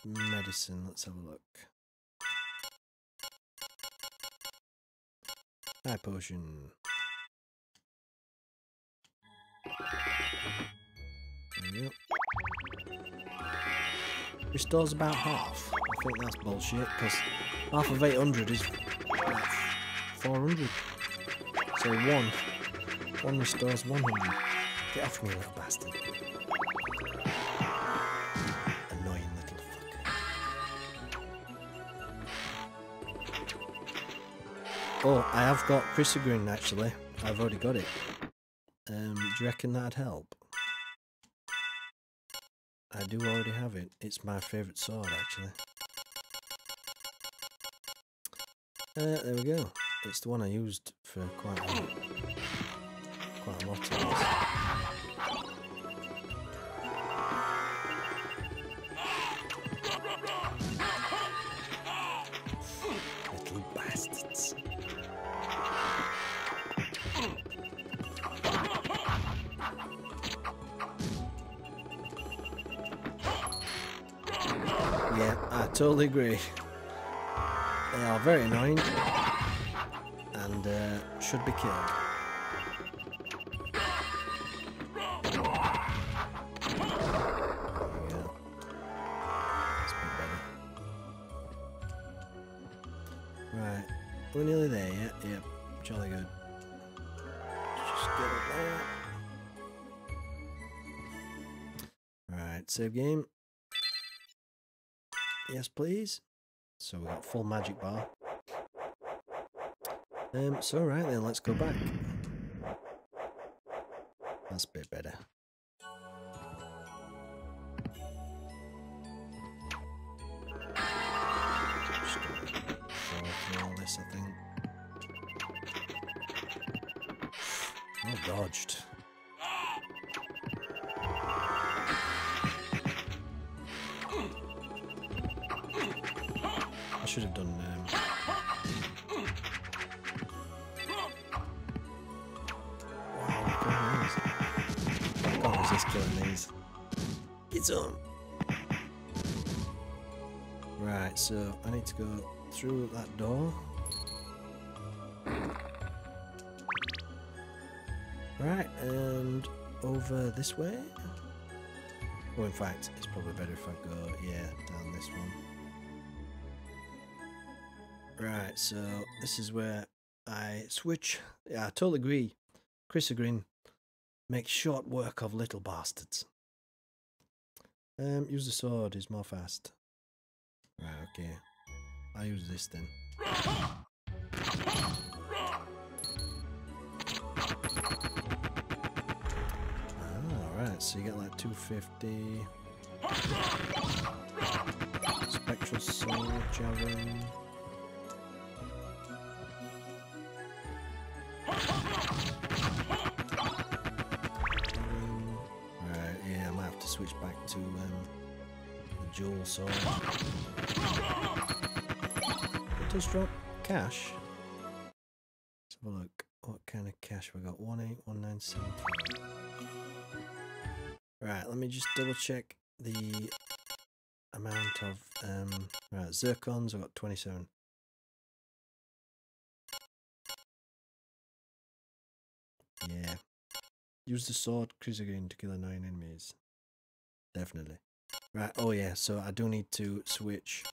Medicine, let's have a look. High potion. There we go. Restores about half. I think that's bullshit, because half of 800 is like 400. So one restores 100. Get off me, little bastard. Oh, I have got Chrysogram actually. I've already got it. Do you reckon that'd help? I do already have it. It's my favourite sword actually. There we go. It's the one I used for quite a lot of this. Little bastards. Yeah, I totally agree. They are very annoying and should be killed. There we go. That's a bit better. Right, we're nearly there, yeah, yep, jolly good. Just get Right, save game. Yes, please. So we got full magic bar. So right then, let's go back. That's a bit better. Just go through all this, I think. Oh, dodged. I should have done. Wow, I resist killing these. Get some. Right, so I need to go through that door. Right, and over this way. Well, in fact, it's probably better if I go, yeah, down this one. Right, so this is where I switch. Yeah, I totally agree. Chris agreeing. Make short work of little bastards. Use the sword is more fast. Right, okay. I'll use this then. Alright, so you get like 250. Spectral Soul Javelin. Right, yeah, I might have to switch back to the dual sword. It does drop cash. Let's have a look. What kind of cash we got? 181970. Right, let me just double check the amount of right, zircons. I've got 27. Yeah. Use the sword Krizagun to kill annoying enemies. Definitely. Right, oh yeah, so I do need to switch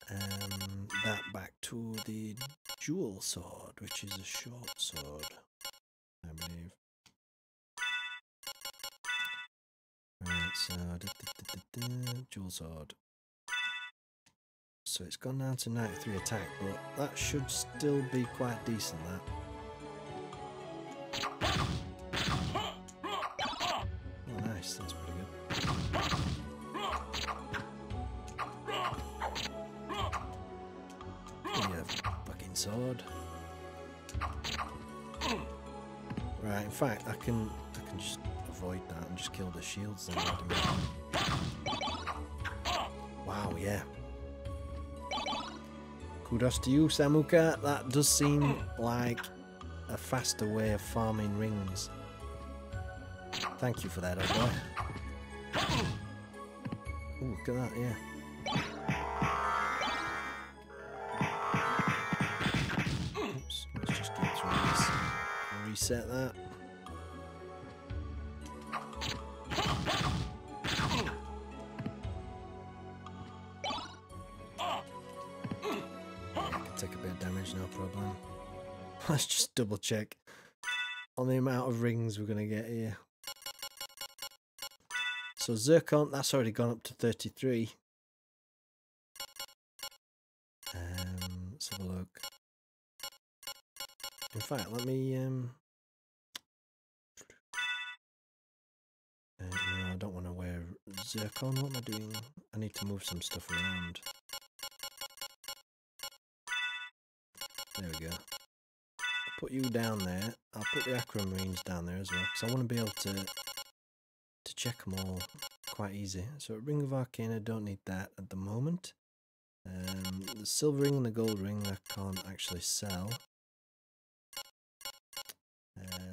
that back to the dual sword, which is a short sword, I believe. Right, so dual sword. So it's gone down to 93 attack, but that should still be quite decent, that. Oh nice, that's pretty good. Yeah, fucking sword. Right, in fact I can just avoid that and just kill the shields then. Wow, yeah. Kudos to you, Samuka. That does seem like a faster way of farming rings. Thank you for that, old boy. Ooh, look at that, yeah. Oops, let's just get through this. Reset that. Take a bit of damage, no problem. Let's just double check on the amount of rings we're going to get here. So zircon, that's already gone up to 33. Let's have a look. In fact, let me no, I don't want to wear zircon. What am I doing? I need to move some stuff around. There we go. I'll put you down there. I'll put the aquamarines down there as well, because I want to be able to check them all quite easy. So Ring of Arcana, don't need that at the moment. The silver ring and the gold ring I can't actually sell.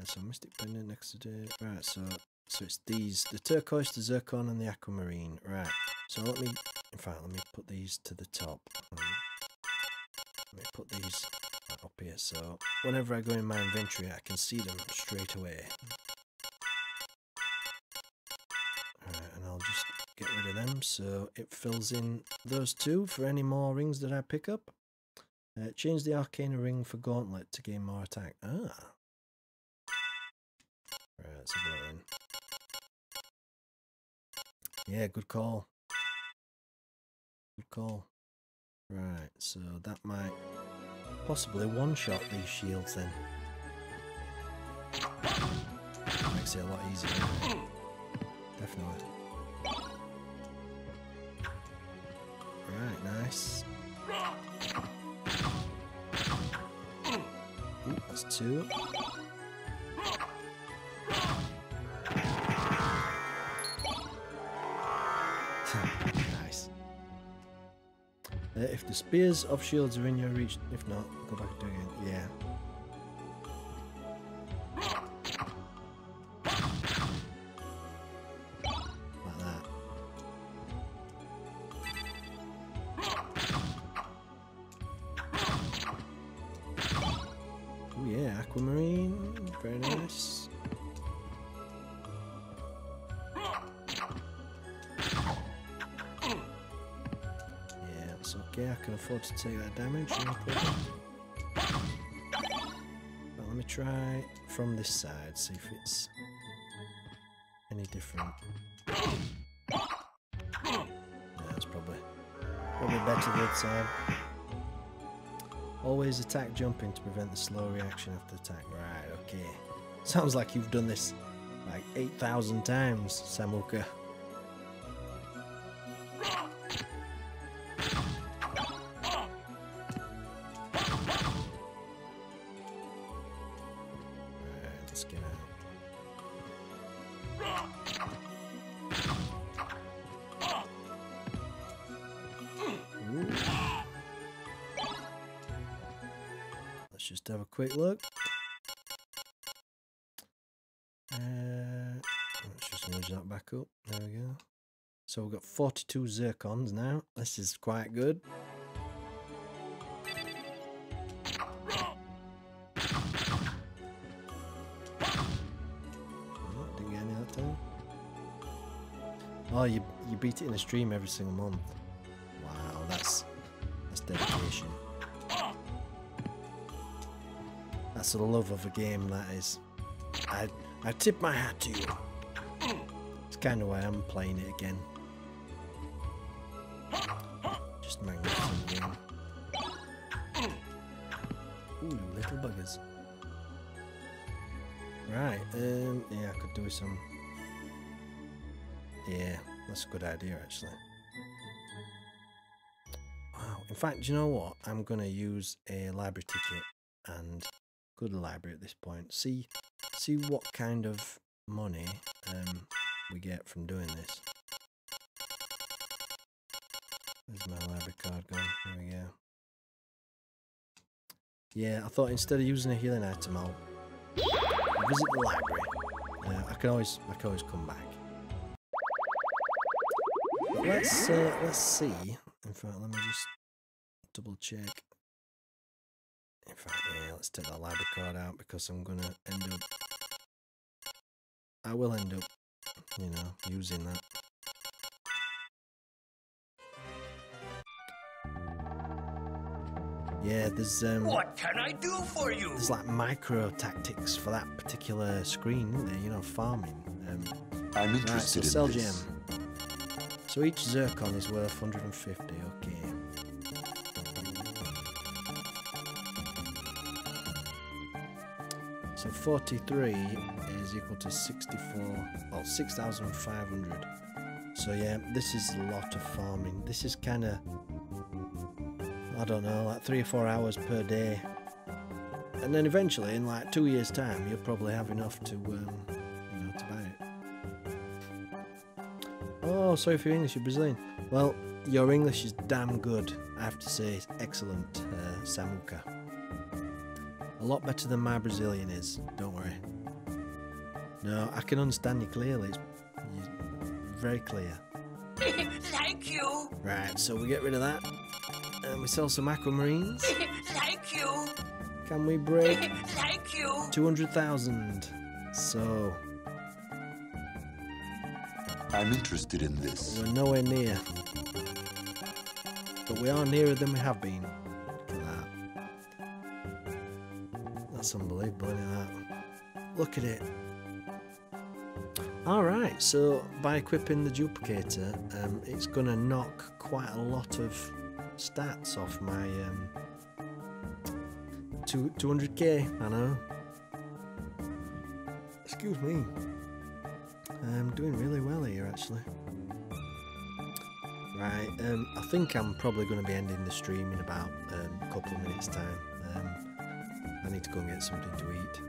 So Mystic Pendant next to it. Right, so it's these, the turquoise, the zircon and the aquamarine. Right, so let me put these to the top. Let me put these up here, so whenever I go in my inventory I can see them straight away. Alright, and I'll just get rid of them so it fills in those two for any more rings that I pick up. Change the Arcana ring for Gauntlet to gain more attack. Ah. Right, let's have a look then. Yeah, good call. Good call. Right, so that might possibly one-shot these shields then. Makes it a lot easier. Definitely. Right, nice. Ooh, that's 2. Nice. If the spears of shields are in your reach, if not, go back and do it again. Yeah. Like that. Oh yeah, aquamarine. Very nice. Okay, I can afford to take that damage, no problem. But let me try from this side, see if it's any different. No, it's probably better this side. Always attack jumping to prevent the slow reaction after attack. Right, okay. Sounds like you've done this like 8,000 times, Samuka. Let's just have a quick look. Let's just nudge that back up. There we go. So we've got 42 zircons now. This is quite good. Oh, didn't get any that time. Oh, you beat it in a stream every single month. Wow, that's dedication. That's the love of a game, that is. I tip my hat to you. It's kind of why I'm playing it again. Just magnificent game. Ooh, little buggers. Right, yeah, I could do some. Yeah, that's a good idea, actually. Wow, in fact, do you know what? I'm going to use a library ticket and go to the library at this point. See what kind of money we get from doing this. Where's my library card gone? There we go. Yeah, I thought instead of using a healing item, I'll visit the library. I can always come back. Let's see. In fact, let me just double check. In fact, yeah, let's take that library card out because I'm gonna end up. I will end up, you know, using that. Yeah, there's What can I do for you? There's like micro tactics for that particular screen, isn't there? You know, farming. I'm interested right, so in sell this. gem. So each zircon is worth 150. Okay. So 43 is equal to 64. Well, 6,500. So yeah, this is a lot of farming. This is kind of, I don't know, like 3 or 4 hours per day. And then eventually, in like 2 years' time, you'll probably have enough to, you know, to buy it. Oh, sorry for your English, you're Brazilian. Well, your English is damn good. I have to say, it's excellent, Samuka. A lot better than my Brazilian is. Don't worry. No, I can understand you clearly. It's very clear. Thank you. Right, so we get rid of that. And we sell some aquamarines. Thank you. Can we break Thank you. 200,000? So I'm interested in this. we're nowhere near. But we are nearer than we have been. Look at that. That's unbelievable, isn't it? Look at it. Alright, so by equipping the Duplicator, it's going to knock quite a lot of stats off my 200k, I know. Excuse me. I'm doing really well here, actually. Right, I think I'm probably going to be ending the stream in about a couple of minutes' time. I need to go and get something to eat.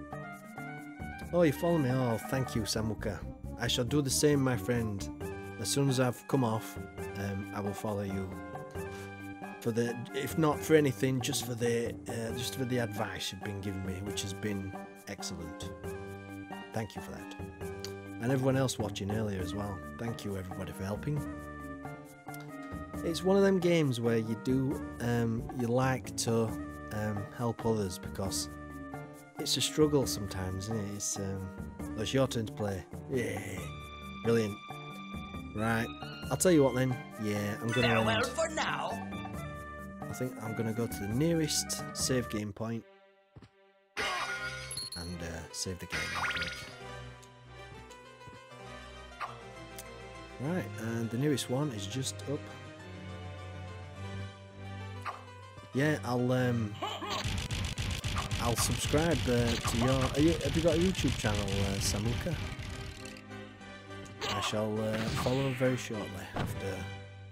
Oh, you follow me? Oh, thank you, Samuka. I shall do the same, my friend. As soon as I've come off, I will follow you. For the, if not for anything, just for the advice you've been giving me, which has been excellent. Thank you for that. And everyone else watching earlier as well. Thank you, everybody, for helping. It's one of them games where you do, you like to help others because it's a struggle sometimes, isn't it? It's your turn to play. Yeah, brilliant. Right, I'll tell you what then. Yeah, I'm gonna Farewell for now. I think I'm gonna go to the nearest save game point and save the game. I think. Right, and the nearest one is just up. Yeah, I'll subscribe to your. Have you got a YouTube channel, Samuka? I shall follow very shortly after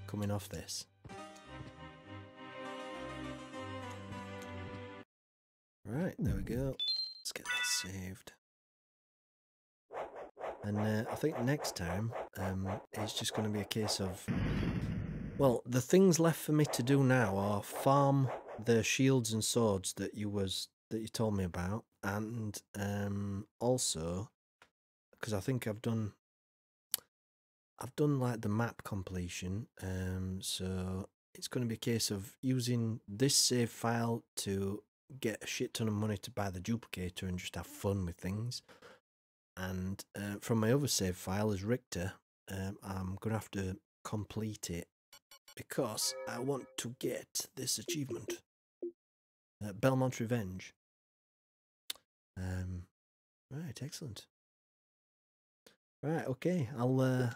coming off this. Right, there we go. Let's get that saved. And I think next time it's just going to be a case of. Well, the things left for me to do now are farm the shields and swords that you told me about, and also because I think I've done like the map completion, so it's going to be a case of using this save file to get a shit ton of money to buy the Duplicator and just have fun with things, and from my other save file as Richter, I'm going to have to complete it because I want to get this achievement, Belmont Revenge. Right, excellent. Right, okay, I'll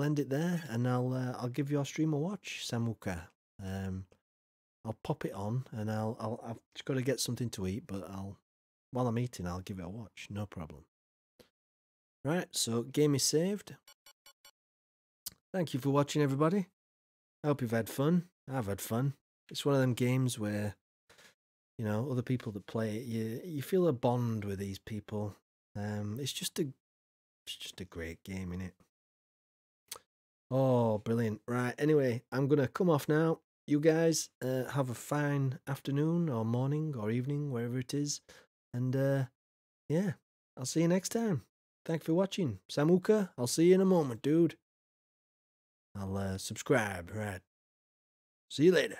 end it there, and I'll give your stream a watch, Samuka. I'll pop it on, and I've just got to get something to eat, but while I'm eating, I'll give it a watch, no problem. Right, so game is saved. Thank you for watching, everybody. I hope you've had fun. I've had fun. It's one of them games where, you know, other people that play it, you feel a bond with these people. It's just a great game, innit? Oh, brilliant. Right, anyway, I'm going to come off now. You guys have a fine afternoon or morning or evening, wherever it is. And, yeah, I'll see you next time. Thanks for watching. Samuka, I'll see you in a moment, dude. I'll subscribe, right. See you later.